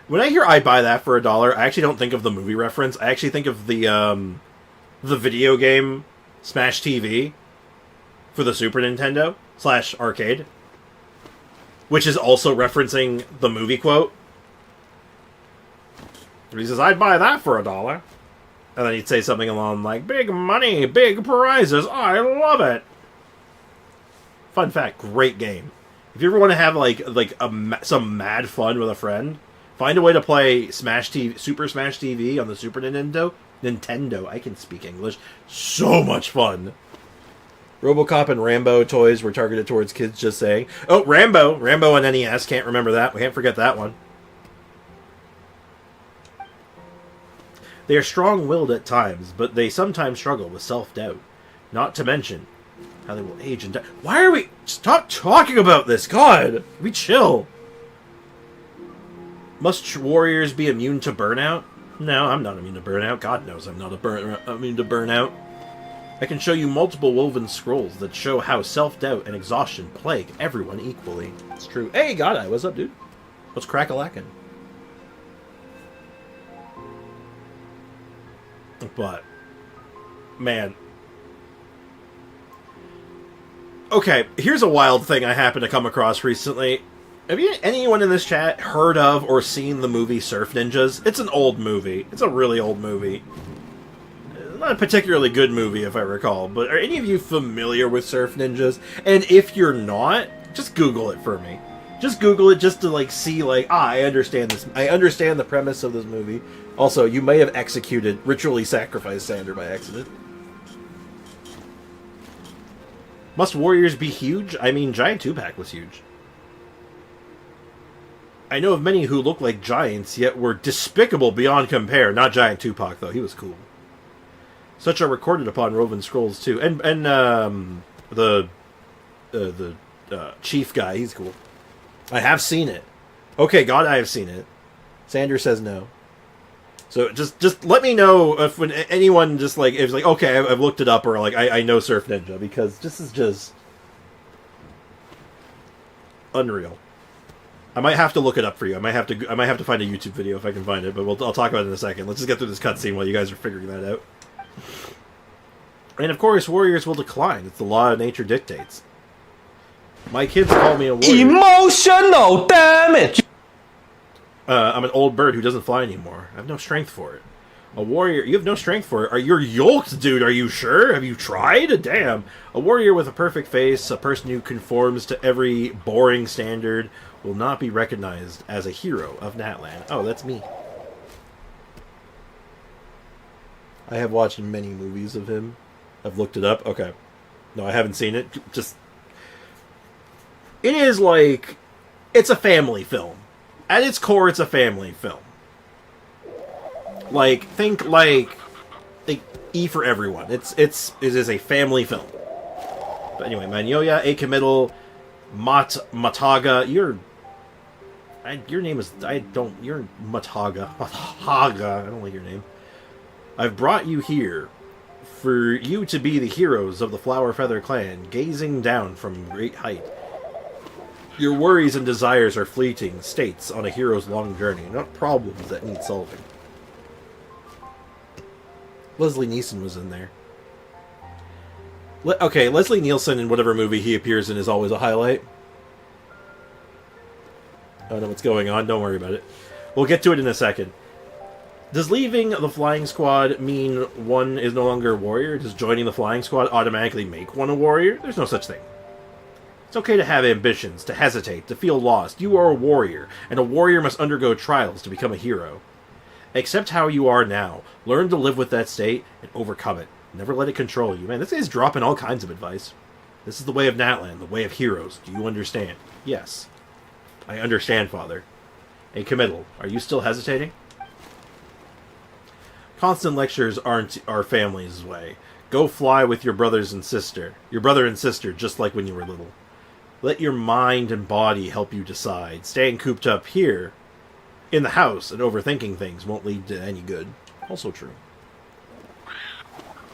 When I hear I'd buy that for $1, I actually don't think of the movie reference. I actually think of the video game Smash TV for the Super Nintendo / arcade, which is also referencing the movie quote. He says, I'd buy that for $1. And then he'd say something along like, big money, big prizes, I love it. Fun fact, great game. If you ever want to have some mad fun with a friend, find a way to play Super Smash TV on the Super Nintendo. I can speak English. So much fun. RoboCop and Rambo toys were targeted towards kids, just saying. Oh, Rambo on NES, can't remember that. We can't forget that one. They are strong-willed at times, but they sometimes struggle with self-doubt. Not to mention, How they will age and die. Why are we... Stop talking about this, God! We chill. Must warriors be immune to burnout? No, I'm not immune to burnout. God knows I'm not immune to burnout. I can show you multiple woven scrolls that show how self-doubt and exhaustion plague everyone equally. It's true. Hey, God, what's up, dude? What's crack-a-lackin'? But, man. Okay, here's a wild thing I happened to come across recently. Have anyone in this chat heard of or seen the movie Surf Ninjas? It's an old movie. It's a really old movie. Not a particularly good movie, if I recall, but are any of you familiar with Surf Ninjas? And if you're not, just Google it for me. Just Google it just to, like, see, like, I understand this. I understand the premise of this movie. Also, you may have ritually sacrificed Sander by accident. Must warriors be huge? I mean, Giant 2-Pack was huge. I know of many who look like giants, yet were despicable beyond compare. Not Giant 2-Pack, though. He was cool. Such are recorded upon Woven Scrolls, too. And the chief guy, he's cool. I have seen it. Okay, God, I have seen it. Sander says no. So just let me know if when anyone just like is like, okay, I've looked it up, or like I know Surf Ninja, because this is just unreal. I might have to look it up for you. I might have to find a YouTube video if I can find it, but I'll talk about it in a second. Let's just get through this cutscene while you guys are figuring that out. And of course, warriors will decline. It's the law of nature dictates. My kids call me a warrior. Emotional damage! I'm an old bird who doesn't fly anymore. I have no strength for it. A warrior... You have no strength for it. You're yoked, dude. Are you sure? Have you tried? Damn. A warrior with a perfect face, a person who conforms to every boring standard, will not be recognized as a hero of Natlan. Oh, that's me. I have watched many movies of him. I've looked it up. Okay. No, I haven't seen it. Just... It is like... It's a family film. At its core, it's a family film. Like, think like E for Everyone. It is a family film. But anyway, Manyoya, Akamiddle, Mataga, your name is... You're Mataga. Mataga. I don't like your name. I've brought you here for you to be the heroes of the Flower Feather clan, gazing down from great height. Your worries and desires are fleeting states on a hero's long journey, not problems that need solving. Leslie Nielsen was in there. Okay, Leslie Nielsen in whatever movie he appears in is always a highlight. I don't know what's going on, don't worry about it. We'll get to it in a second. Does leaving the flying squad mean one is no longer a warrior? Does joining the flying squad automatically make one a warrior? There's no such thing. It's okay to have ambitions, to hesitate, to feel lost. You are a warrior, and a warrior must undergo trials to become a hero. Accept how you are now. Learn to live with that state and overcome it. Never let it control you. Man, this guy's dropping all kinds of advice. This is the way of Natlan, the way of heroes. Do you understand? Yes. I understand, Father. Hey, Committal, are you still hesitating? Constant lectures aren't our family's way. Go fly with your brothers and sister. Your brother and sister, just like when you were little. Let your mind and body help you decide. Staying cooped up here, in the house, and overthinking things won't lead to any good. Also true.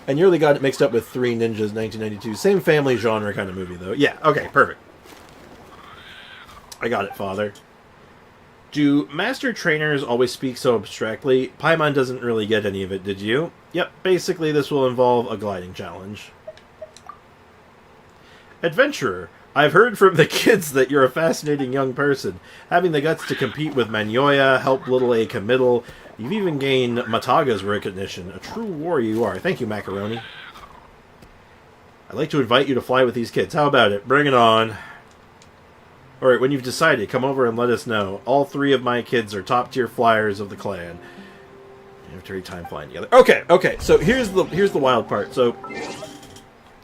I nearly got it mixed up with 3 Ninjas 1992. Same family genre kind of movie, though. Yeah, okay, perfect. I got it, Father. Do master trainers always speak so abstractly? Paimon doesn't really get any of it, did you? Yep, basically this will involve a gliding challenge. Adventurer, I've heard from the kids that you're a fascinating young person. Having the guts to compete with Manyoya, help little Akamiddle. You've even gained Mataga's recognition. A true warrior you are. Thank you, Macaroni. I'd like to invite you to fly with these kids. How about it? Bring it on. Alright, when you've decided, come over and let us know. All 3 of my kids are top-tier flyers of the clan. You have to read time flying together. Okay, so here's the wild part. So,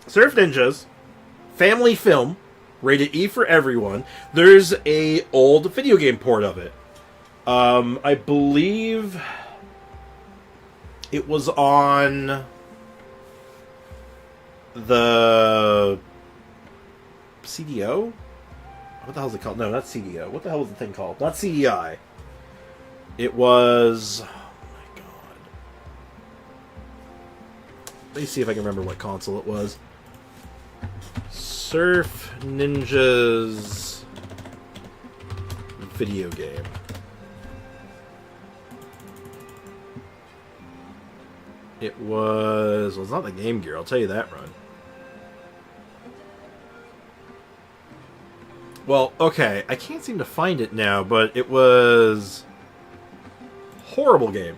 Surf Ninjas, family film, rated E for everyone. There's a old video game port of it. I believe it was on the CDO? What the hell is it called? No, not CDO. What the hell was the thing called? Not CDI. It was... Oh my god. Let me see if I can remember what console it was. Surf Ninja's video game. It was... Well, it's not the Game Gear, I'll tell you that, run. Well, okay, I can't seem to find it now, but it was... Horrible game.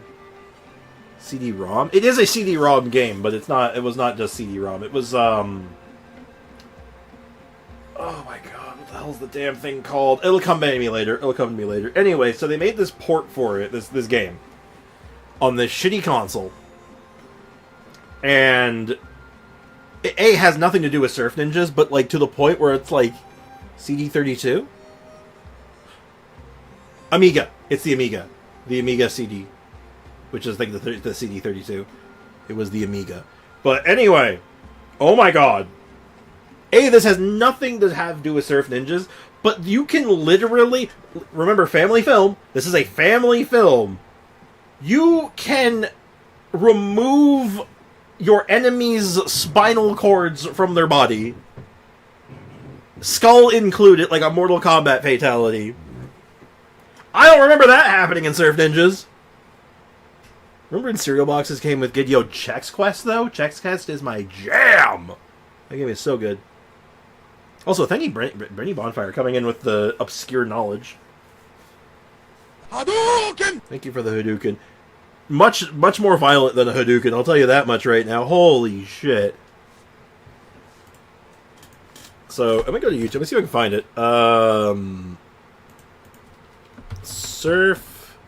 CD-ROM? It is a CD-ROM game, but it's not... It was not just CD-ROM. It was, Oh my god, what the hell's the damn thing called? It'll come to me later. It'll come to me later. Anyway, so they made this port for it, this game, on this shitty console. And it A, has nothing to do with Surf Ninjas, but like to the point where it's like CD32? Amiga. It's the Amiga. The Amiga CD. Which is like the CD32. It was the Amiga. But anyway, oh my god. A, this has nothing to have to do with Surf Ninjas, but you can literally... Remember, family film. This is a family film. You can remove your enemy's spinal cords from their body. Skull included, like a Mortal Kombat fatality. I don't remember that happening in Surf Ninjas. Remember when cereal boxes came with good... Yo, Chex Quest, though? Chex Quest is my jam! That game is so good. Also, thank you, Brittany Bonfire, coming in with the obscure knowledge. Hadoken! Thank you for the Hadoken. Much more violent than a Hadoken, I'll tell you that much right now. Holy shit. So, I'm gonna go to YouTube. Let's see if I can find it. Surf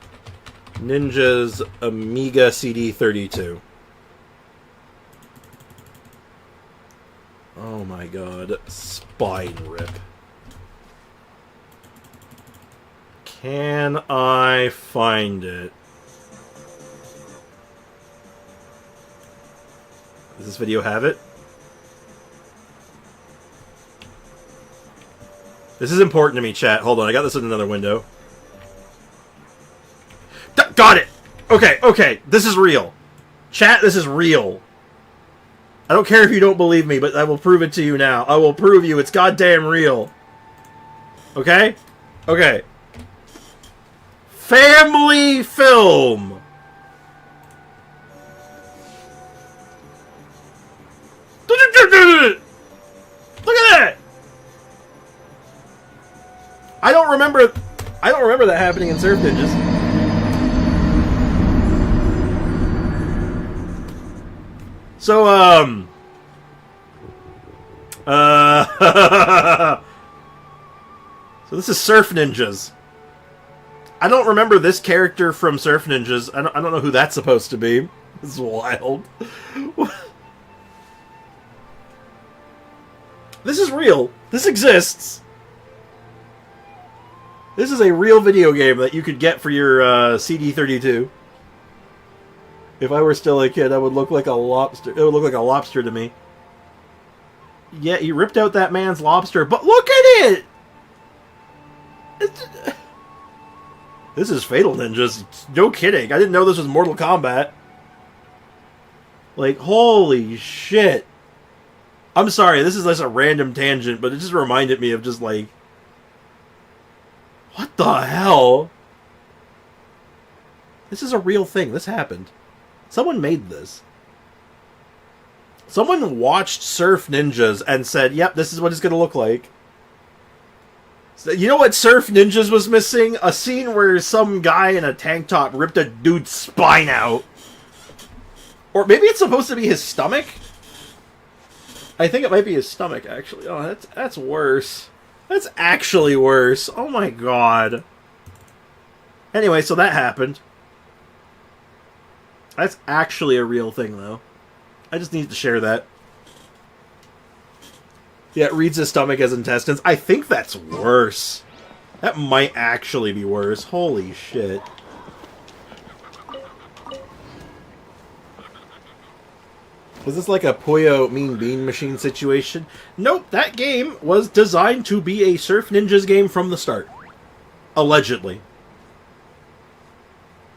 Ninja's Amiga CD32. Oh my god. Spine rip. Can I find it? Does this video have it? This is important to me, chat. Hold on, I got this in another window. Got it! Okay, okay, this is real. Chat, this is real. I don't care if you don't believe me, but I will prove it to you now. I will prove you it's goddamn real. Okay? Okay. Family film! Look at that! I don't remember that happening in Surf Ninjas. So, so this is Surf Ninjas. I don't remember this character from Surf Ninjas. I don't know who that's supposed to be. This is wild. This is real. This exists. This is a real video game that you could get for your CD32. If I were still a kid, I would look like a lobster. It would look like a lobster to me. Yeah, he ripped out that man's lobster, but look at it! This is Fatal Ninjas. No kidding. I didn't know this was Mortal Kombat. Like, holy shit. I'm sorry, this is just a random tangent, but it just reminded me of just like... What the hell? This is a real thing. This happened. Someone made this. Someone watched Surf Ninjas and said, yep, this is what it's going to look like. So, you know what Surf Ninjas was missing? A scene where some guy in a tank top ripped a dude's spine out. Or maybe it's supposed to be his stomach? I think it might be his stomach, actually. Oh, that's worse. That's actually worse. Oh my god. Anyway, so that happened. That's actually a real thing, though. I just need to share that. Yeah, it reads his stomach as intestines. I think that's worse. That might actually be worse. Holy shit. Was this like a Puyo Mean Bean Machine situation? Nope, that game was designed to be a Surf Ninjas game from the start. Allegedly.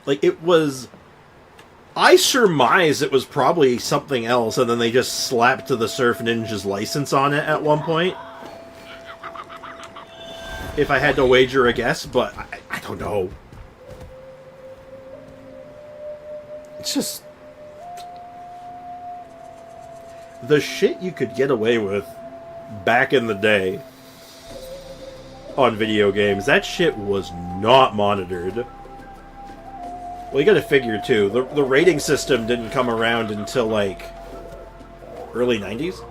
Like, it was... I surmise it was probably something else, and then they just slapped the Surf Ninjas license on it at one point. If I had to wager a guess, but I don't know. It's just... the shit you could get away with back in the day on video games, that shit was not monitored. Well, you gotta figure, too, the rating system didn't come around until, like, early 90s?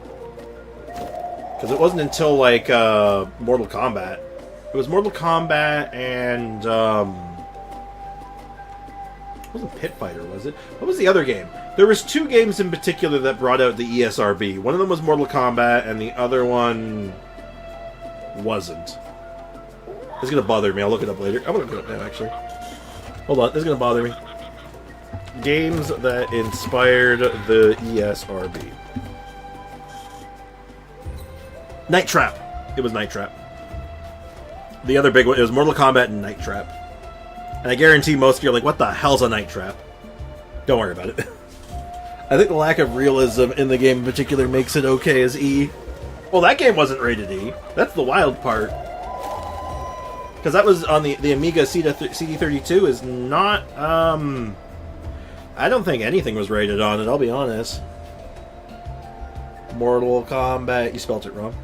Because it wasn't until, like, Mortal Kombat. It was Mortal Kombat and, it wasn't Pit Fighter, was it? What was the other game? There was two games in particular that brought out the ESRB. One of them was Mortal Kombat, and the other one wasn't. It's gonna bother me. I'll look it up later. I'm gonna look it up now, actually. Hold on, this is gonna bother me. Games that inspired the ESRB. Night Trap. It was Night Trap. The other big one, it was Mortal Kombat and Night Trap. And I guarantee most of you are like, what the hell's a Night Trap? Don't worry about it. I think the lack of realism in the game in particular makes it okay as E. Well, that game wasn't rated E. That's the wild part. Because that was on the Amiga CD32 is not, I don't think anything was rated on it, I'll be honest. Mortal Kombat, you spelt it wrong.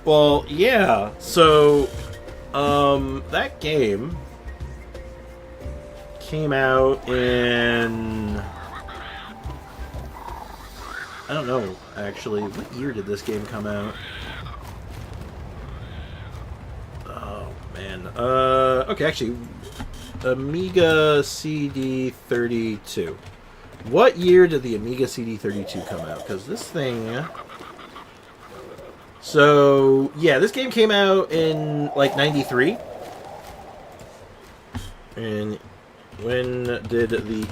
Well, yeah, so, that game came out in... I don't know, actually. What year did this game come out? Oh, man. Okay, actually, Amiga CD32. What year did the Amiga CD32 come out? Because this thing... So, yeah, this game came out in, like, 93. And when did the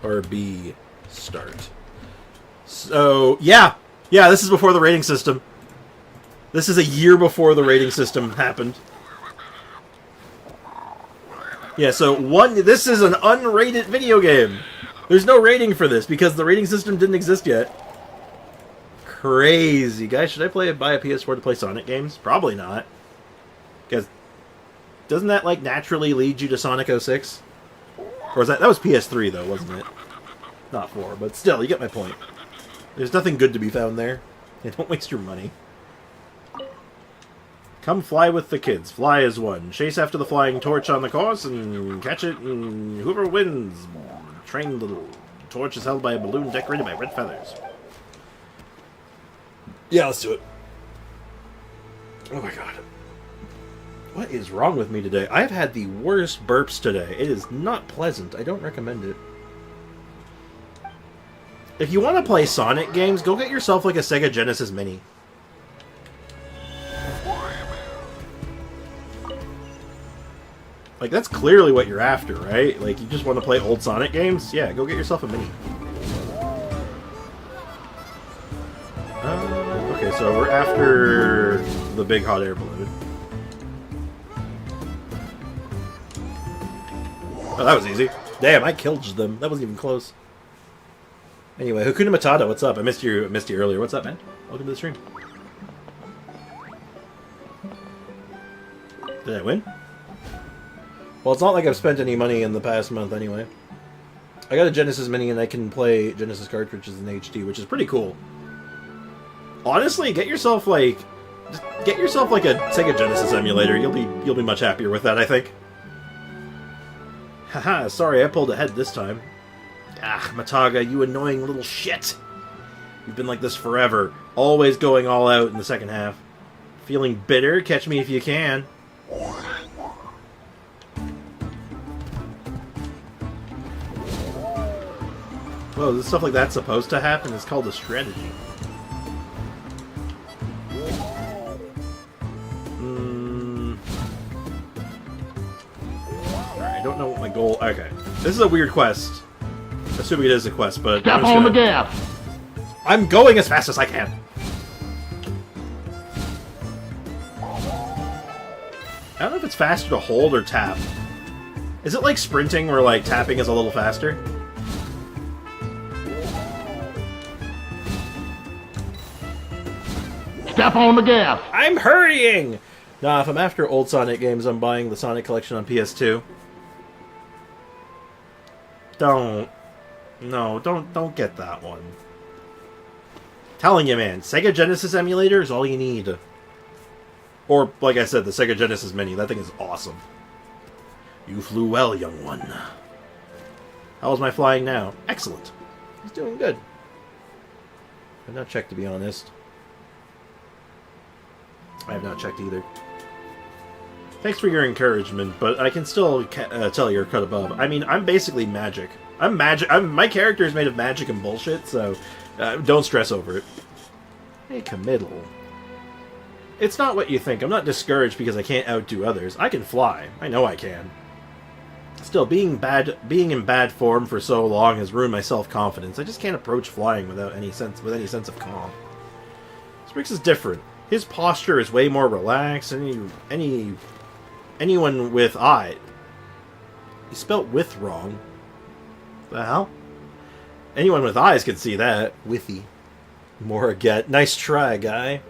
ESRB start? So, yeah, this is before the rating system. This is a year before the rating system happened. Yeah, so this is an unrated video game. There's no rating for this because the rating system didn't exist yet. Crazy. Guys, should I buy a PS4 to play Sonic games? Probably not. Because doesn't that, like, naturally lead you to Sonic 06? Or was that was PS3, though, wasn't it? Not 4, but still, you get my point. There's nothing good to be found there. Yeah, don't waste your money. Come fly with the kids. Fly as one. Chase after the flying torch on the course and catch it, and whoever wins. Train the torch is held by a balloon decorated by red feathers. Yeah, let's do it. Oh my god. What is wrong with me today? I've had the worst burps today. It is not pleasant. I don't recommend it. If you want to play Sonic games, go get yourself like a Sega Genesis Mini. Like, that's clearly what you're after, right? Like, you just want to play old Sonic games? Yeah, go get yourself a Mini. Okay, so we're after the big hot air balloon. Oh, that was easy. Damn, I killed them. That wasn't even close. Anyway, Hakuna Matata, what's up? I missed you earlier. What's up, man? Welcome to the stream. Did I win? Well, it's not like I've spent any money in the past month anyway. I got a Genesis Mini and I can play Genesis cartridges in HD, which is pretty cool. Honestly, get yourself like a Sega Genesis emulator. You'll be much happier with that, I think. Haha, sorry I pulled ahead this time. Ah, Mataga, you annoying little shit. You've been like this forever, always going all out in the second half. Feeling bitter? Catch me if you can. Whoa, this stuff like that's supposed to happen? It's called a strategy. Alright, I don't know what my goal... Okay. This is a weird quest. Assuming it is a quest, but Step on the gas. I'm going as fast as I can. I don't know if it's faster to hold or tap. Is it like sprinting where like tapping is a little faster? Step on the gas. I'm hurrying! Nah, if I'm after old Sonic games, I'm buying the Sonic Collection on PS2. Don't get that one. Telling you, man, Sega Genesis emulator is all you need. Or, like I said, the Sega Genesis Mini. That thing is awesome. You flew well, young one. How's my flying now? Excellent. He's doing good. I've not checked, to be honest. I have not checked either. Thanks for your encouragement, but I can still tell you're a cut above. I mean, I'm basically magic. My character is made of magic and bullshit, so don't stress over it. Hey, committal. It's not what you think. I'm not discouraged because I can't outdo others. I can fly. I know I can. Still, being in bad form for so long has ruined my self-confidence. I just can't approach flying with any sense of calm. Sprix is different. His posture is way more relaxed. Anyone with eye. He spelt with wrong. The hell? Anyone with eyes can see that. Withy. Mora get. Nice try, guy.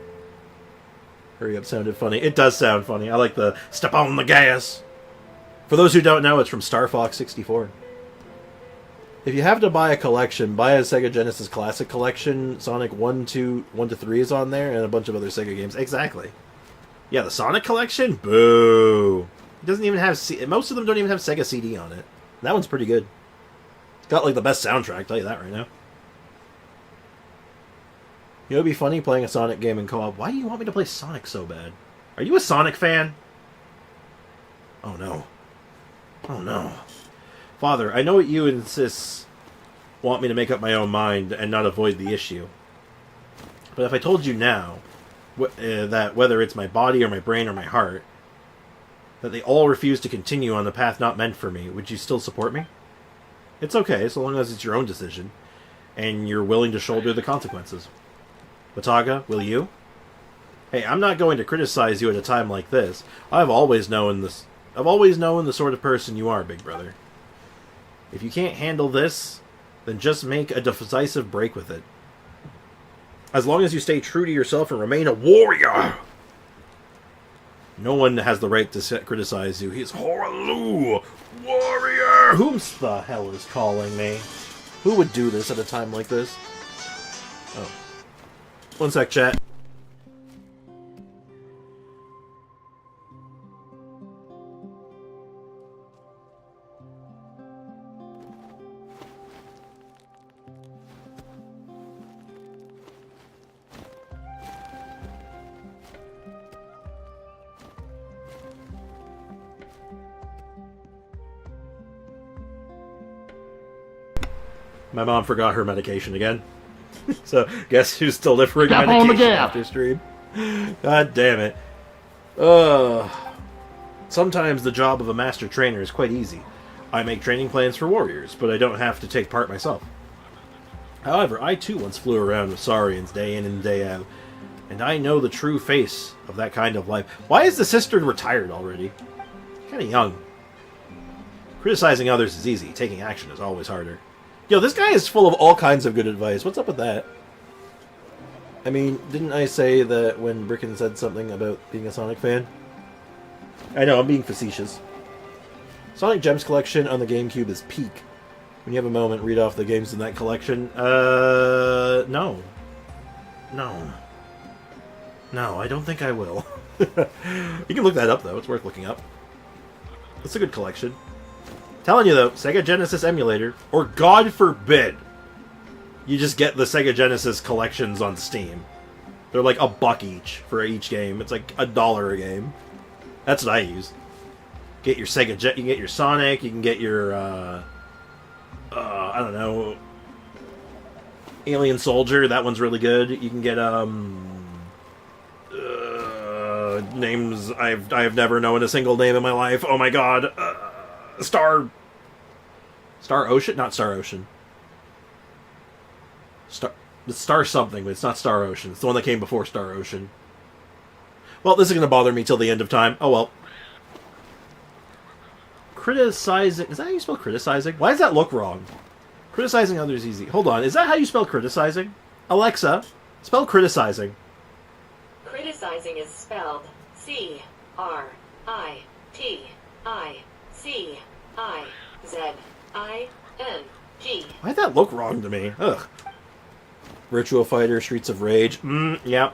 Hurry up sounded funny. It does sound funny. I like the step on the gas. For those who don't know, it's from Star Fox 64. If you have to buy a collection, buy a Sega Genesis Classic Collection. Sonic 1 to 3 is on there, and a bunch of other Sega games. Exactly. Yeah, the Sonic Collection? Boo! It doesn't even have... most of them don't even have Sega CD on it. That one's pretty good. It's got, like, the best soundtrack, I'll tell you that right now. You know, it'd be funny playing a Sonic game in co-op. Why do you want me to play Sonic so bad? Are you a Sonic fan? Oh, no. Oh, no. Father, I know what you insist want me to make up my own mind and not avoid the issue. But if I told you now that whether it's my body or my brain or my heart, that they all refuse to continue on the path not meant for me, would you still support me? It's okay, so long as it's your own decision, and you're willing to shoulder the consequences. Wataga, will you? Hey, I'm not going to criticize you at a time like this. I've always known the sort of person you are, big brother. If you can't handle this, then just make a decisive break with it. As long as you stay true to yourself and remain a warrior. No one has the right to criticize you. He's Horaloo, warrior. Who the hell is calling me? Who would do this at a time like this? Oh. One sec, chat. My mom forgot her medication again. So, guess who's delivering medication after stream? God damn it. Sometimes the job of a master trainer is quite easy. I make training plans for warriors, but I don't have to take part myself. However, I too once flew around with Saurians day in and day out, and I know the true face of that kind of life. Why is the sister retired already? Kinda young. Criticizing others is easy, taking action is always harder. Yo, this guy is full of all kinds of good advice. What's up with that? I mean, didn't I say that when Bricken said something about being a Sonic fan? I know, I'm being facetious. Sonic Gems collection on the GameCube is peak. When you have a moment, read off the games in that collection. No. No. No, I don't think I will. You can look that up, though. It's worth looking up. It's a good collection. Telling you though, Sega Genesis emulator, or God forbid, you just get the Sega Genesis collections on Steam. They're like $1 each for each game. It's like $1 a game. That's what I use. Get your Sega you can get your Sonic, you can get your I don't know, Alien Soldier. That one's really good. You can get names I have never known a single name in my life. Oh my god. Star Ocean? Not Star Ocean. It's Star something, but it's not Star Ocean. It's the one that came before Star Ocean. Well, this is going to bother me till the end of time. Oh well. Criticizing... Is that how you spell criticizing? Why does that look wrong? Criticizing others easy. Hold on. Is that how you spell criticizing? Alexa, spell criticizing. Criticizing is spelled C-R-I-T-I-C-I-Z-I-N-G. Why'd that look wrong to me? Ugh. Virtua Fighter, Streets of Rage. Yeah.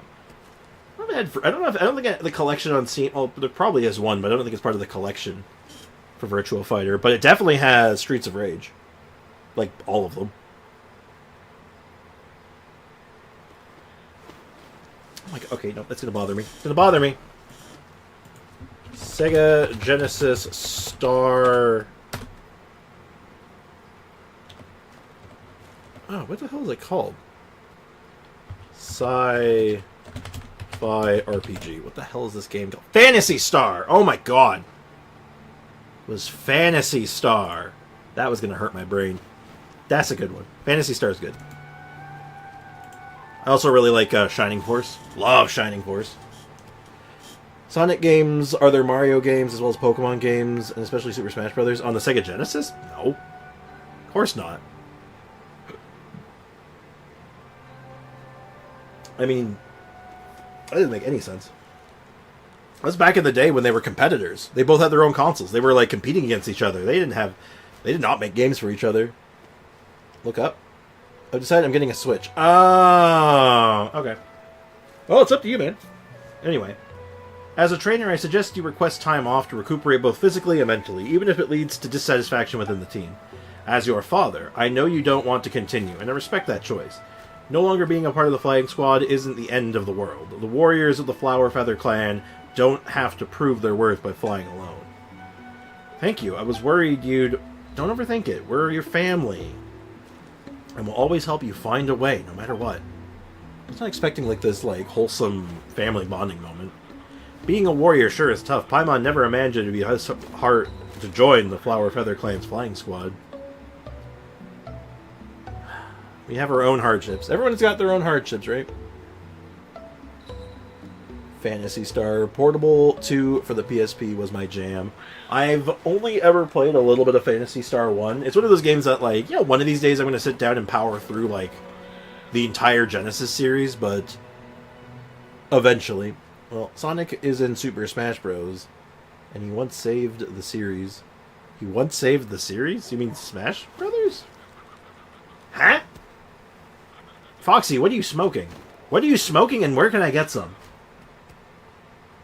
I don't think the collection on Steam... Well, there probably is one, but I don't think it's part of the collection for Virtua Fighter. But it definitely has Streets of Rage. Like, all of them. Oh my god, okay, no, that's gonna bother me. It's gonna bother me. Sega Genesis Star... Oh, what the hell is it called? Sci-Fi RPG. What the hell is this game called? Phantasy Star! Oh my god! It was Phantasy Star. That was gonna hurt my brain. That's a good one. Phantasy Star is good. I also really like Shining Force. Love Shining Force. Sonic games, are there Mario games as well as Pokemon games, and especially Super Smash Bros. On the Sega Genesis? No. Of course not. I mean, that didn't make any sense. That was back in the day when they were competitors. They both had their own consoles. They were like competing against each other. They did not make games for each other. Look up. I've decided I'm getting a Switch. Oh, okay. Well, it's up to you, man. Anyway. As a trainer, I suggest you request time off to recuperate both physically and mentally, even if it leads to dissatisfaction within the team. As your father, I know you don't want to continue, and I respect that choice. No longer being a part of the flying squad isn't the end of the world. The warriors of the Flower Feather clan don't have to prove their worth by flying alone. Thank you. I was worried you'd... Don't overthink it. We're your family. And we'll always help you find a way, no matter what. I was not expecting like this wholesome family bonding moment. Being a warrior sure is tough. Paimon never imagined it'd be hard to join the Flower Feather clan's flying squad. We have our own hardships. Everyone's got their own hardships, right? Phantasy Star Portable 2 for the PSP was my jam. I've only ever played a little bit of Phantasy Star 1. It's one of those games that, one of these days I'm going to sit down and power through, the entire Genesis series, but eventually. Well, Sonic is in Super Smash Bros., and he once saved the series. He once saved the series? You mean Smash Brothers? Huh? Foxy, what are you smoking? What are you smoking, and where can I get some?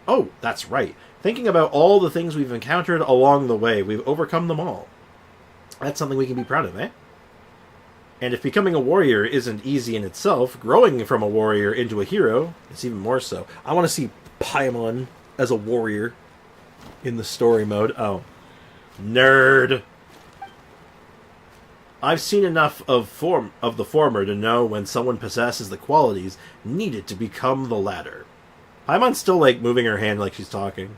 Oh, that's right. Thinking about all the things we've encountered along the way, we've overcome them all. That's something we can be proud of, eh? And if becoming a warrior isn't easy in itself, growing from a warrior into a hero is even more so. I want to see Paimon as a warrior in the story mode. Oh. Nerd! I've seen enough of the former to know when someone possesses the qualities needed to become the latter. Paimon's still, moving her hand like she's talking.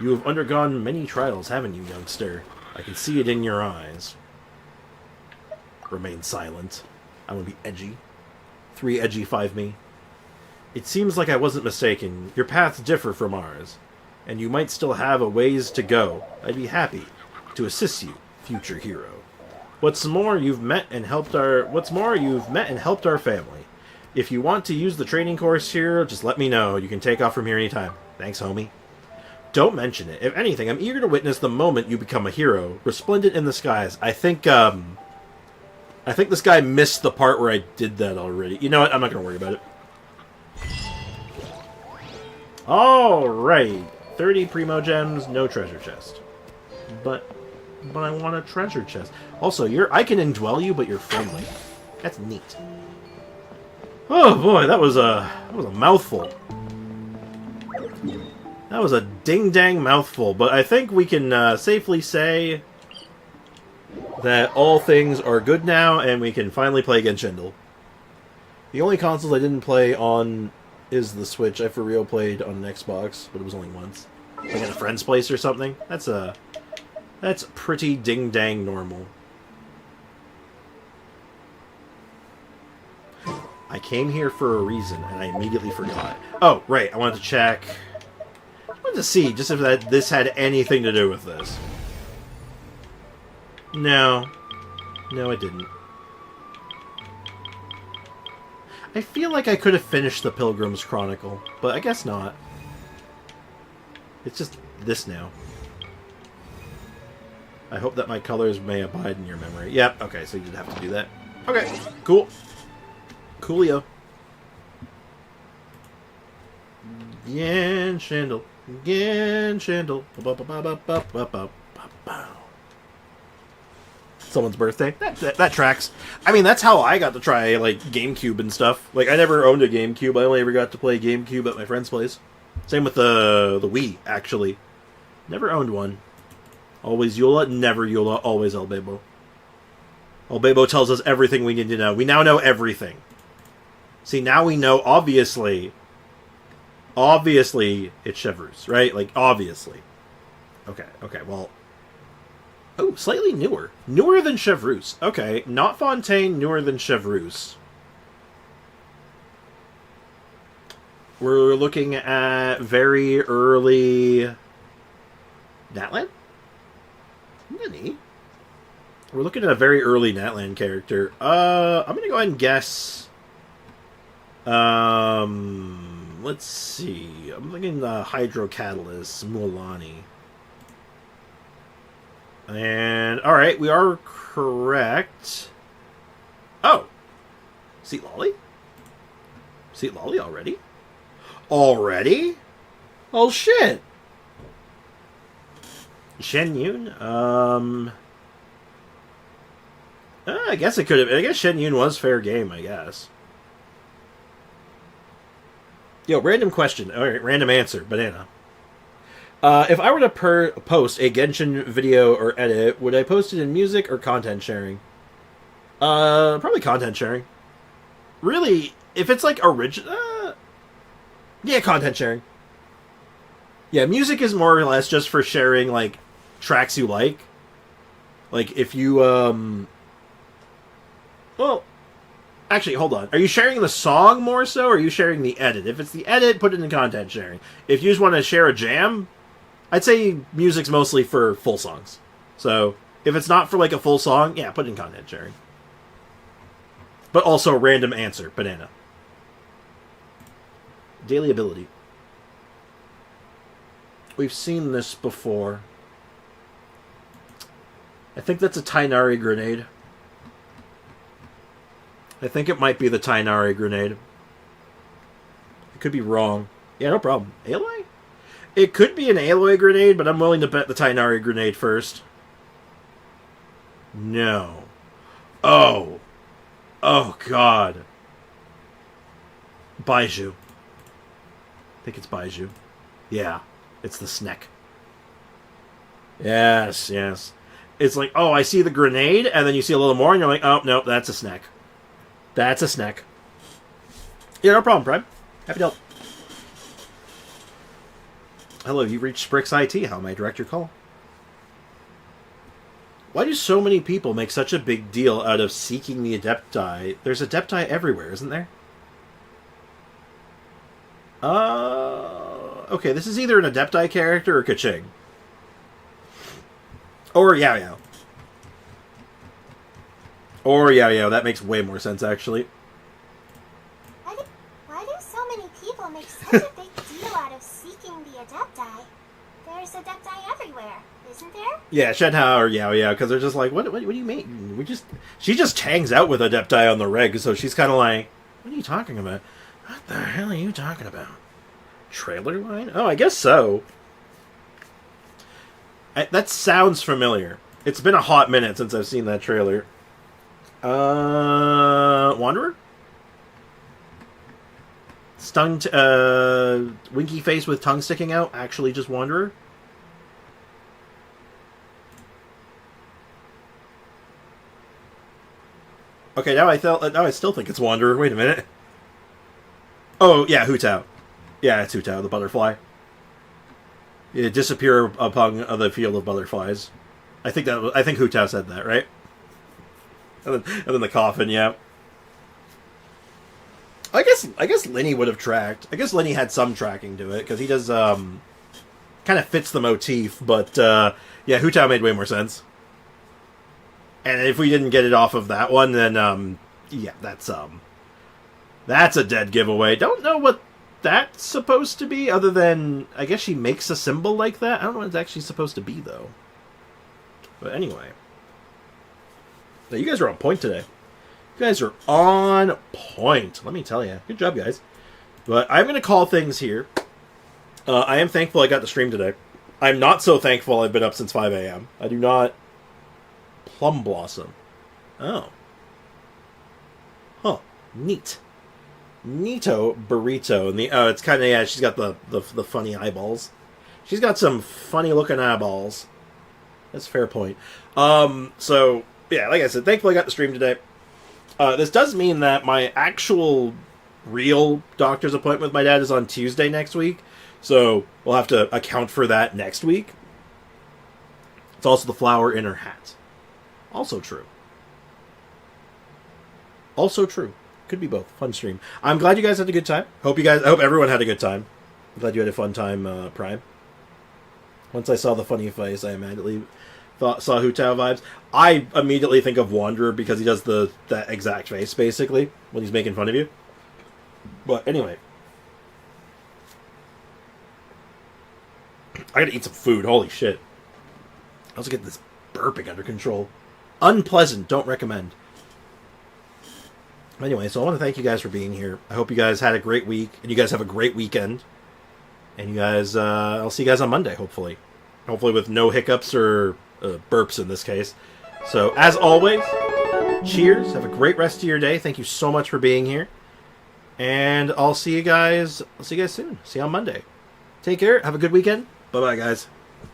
You have undergone many trials, haven't you, youngster? I can see it in your eyes. Remain silent. I want to be edgy. 3 edgy, 5 me. It seems like I wasn't mistaken. Your paths differ from ours, and you might still have a ways to go. I'd be happy to assist you, future hero. What's more, you've met and helped our family. If you want to use the training course here, just let me know. You can take off from here anytime. Thanks, homie. Don't mention it. If anything, I'm eager to witness the moment you become a hero, resplendent in the skies. I think this guy missed the part where I did that already. You know what? I'm not going to worry about it. Alright. 30 Primo Gems, no treasure chest. But I want a treasure chest. Also, I can indwell you, but you're friendly. That's neat. Oh boy, that was a mouthful. That was a ding-dang mouthful, but I think we can safely say that all things are good now, and we can finally play against Shindle. The only consoles I didn't play on is the Switch. I for real played on an Xbox, but it was only once. Like at a friend's place or something. That's That's pretty ding-dang normal. I came here for a reason, and I immediately forgot. Oh, right, I wanted to check... I wanted to see just if this had anything to do with this. No. No, it didn't. I feel like I could have finished the Pilgrim's Chronicle, but I guess not. It's just this now. I hope that my colors may abide in your memory. Yep, okay, so you did have to do that. Okay, cool. Coolio. Yen Shandle. Yen Shandle. Someone's birthday. That tracks. I mean, that's how I got to try, like, GameCube and stuff. Like, I never owned a GameCube. I only ever got to play GameCube at my friend's place. Same with the Wii, actually. Never owned one. Always Eula, never Eula, always El Bebo. El Bebo tells us everything we need to know. We now know everything. See, now we know, obviously, it's Chevreuse, right? Like, obviously. Okay, well... Oh, slightly newer. Newer than Chevreuse. Okay, not Fontaine, newer than Chevreuse. We're looking at very early... Natlan? Nani? We're looking at a very early Natlan character. I'm gonna go ahead and guess... let's see. I'm thinking Hydro Catalyst, Mualani. And, alright, we are correct. Oh! Citlali? Citlali already? Already? Oh, shit! Shen Yun? I guess it could have... I guess Shen Yun was fair game, I guess. Yo, random question. Alright, random answer. Banana. If I were to post a Genshin video or edit, would I post it in music or content sharing? Probably content sharing. Really, if it's like original... yeah, content sharing. Yeah, music is more or less just for sharing, like, tracks you like. Like, if you, well, actually, hold on. Are you sharing the song more so, or are you sharing the edit? If it's the edit, put it in content sharing. If you just want to share a jam, I'd say music's mostly for full songs. So, if it's not for, like, a full song, yeah, put it in content sharing. But also, random answer, banana. Daily ability. We've seen this before. I think that's a Tainari grenade. I think it might be the Tainari grenade. I could be wrong. Yeah, no problem. Aloy? It could be an Aloy grenade, but I'm willing to bet the Tainari grenade first. No. Oh. Oh, God. Baiju. I think it's Baiju. Yeah. It's the Sneck. Yes, yes. It's like, oh, I see the grenade, and then you see a little more, and you're like, oh, no, that's a Sneck. That's a Sneck. Yeah, no problem, Prime. Happy to help. Hello, you've reached Sprix IT. How may I direct your call? Why do so many people make such a big deal out of seeking the Adepti? There's Adepti everywhere, isn't there? Okay, this is either an Adepti character or Kaching. Or Yao Yao. Or Yao Yao, that makes way more sense, actually. Why do so many people make such a big deal out of seeking the Adepti? There's Adepti everywhere, isn't there? Yeah, Shenhao or Yao Yao, because they're just like, what do you mean? She just hangs out with Adepti on the reg, so she's kind of like, what are you talking about? What the hell are you talking about? Trailer line? Oh, I guess so. That sounds familiar. It's been a hot minute since I've seen that trailer. Wanderer? Winky face with tongue sticking out. Actually just Wanderer? Okay, now I still think it's Wanderer. Wait a minute. Oh, yeah, Hu Tao. Yeah, it's Hu Tao, the butterfly. It disappear upon the field of butterflies. I think Hu Tao said that, right? And then the coffin, yeah. I guess Lenny would have tracked. I guess Lenny had some tracking to it, because he does, kind of fits the motif, but, yeah, Hu Tao made way more sense. And if we didn't get it off of that one, then, yeah, that's a dead giveaway. Don't know what that's supposed to be, other than, I guess she makes a symbol like that. I don't know what it's actually supposed to be, though. But anyway. Now, you guys are on point today. You guys are on point. Let me tell you. Good job, guys. But I'm going to call things here. I am thankful I got to stream today. I'm not so thankful I've been up since 5 a.m. I do not... Plum Blossom. Oh. Huh. Neat. Neato Burrito. And it's kind of, yeah, she's got the funny eyeballs. She's got some funny looking eyeballs. That's a fair point. So, yeah, like I said, thankfully I got to stream today. This does mean that my actual real doctor's appointment with my dad is on Tuesday next week. So, we'll have to account for that next week. It's also the flower in her hat. Also true. Also true. Could be both. Fun stream. I'm glad you guys had a good time. I hope everyone had a good time. I'm glad you had a fun time, Prime. Once I saw the funny face, I immediately saw Hu Tao vibes. I immediately think of Wanderer because he does that exact face, basically, when he's making fun of you. But anyway. I gotta eat some food. Holy shit. I also get this burping under control. Unpleasant. Don't recommend. Anyway, so I want to thank you guys for being here. I hope you guys had a great week, and you guys have a great weekend. And you guys, I'll see you guys on Monday, hopefully. Hopefully with no hiccups or burps in this case. So, as always, cheers. Have a great rest of your day. Thank you so much for being here. And I'll see you guys soon. See you on Monday. Take care. Have a good weekend. Bye-bye, guys.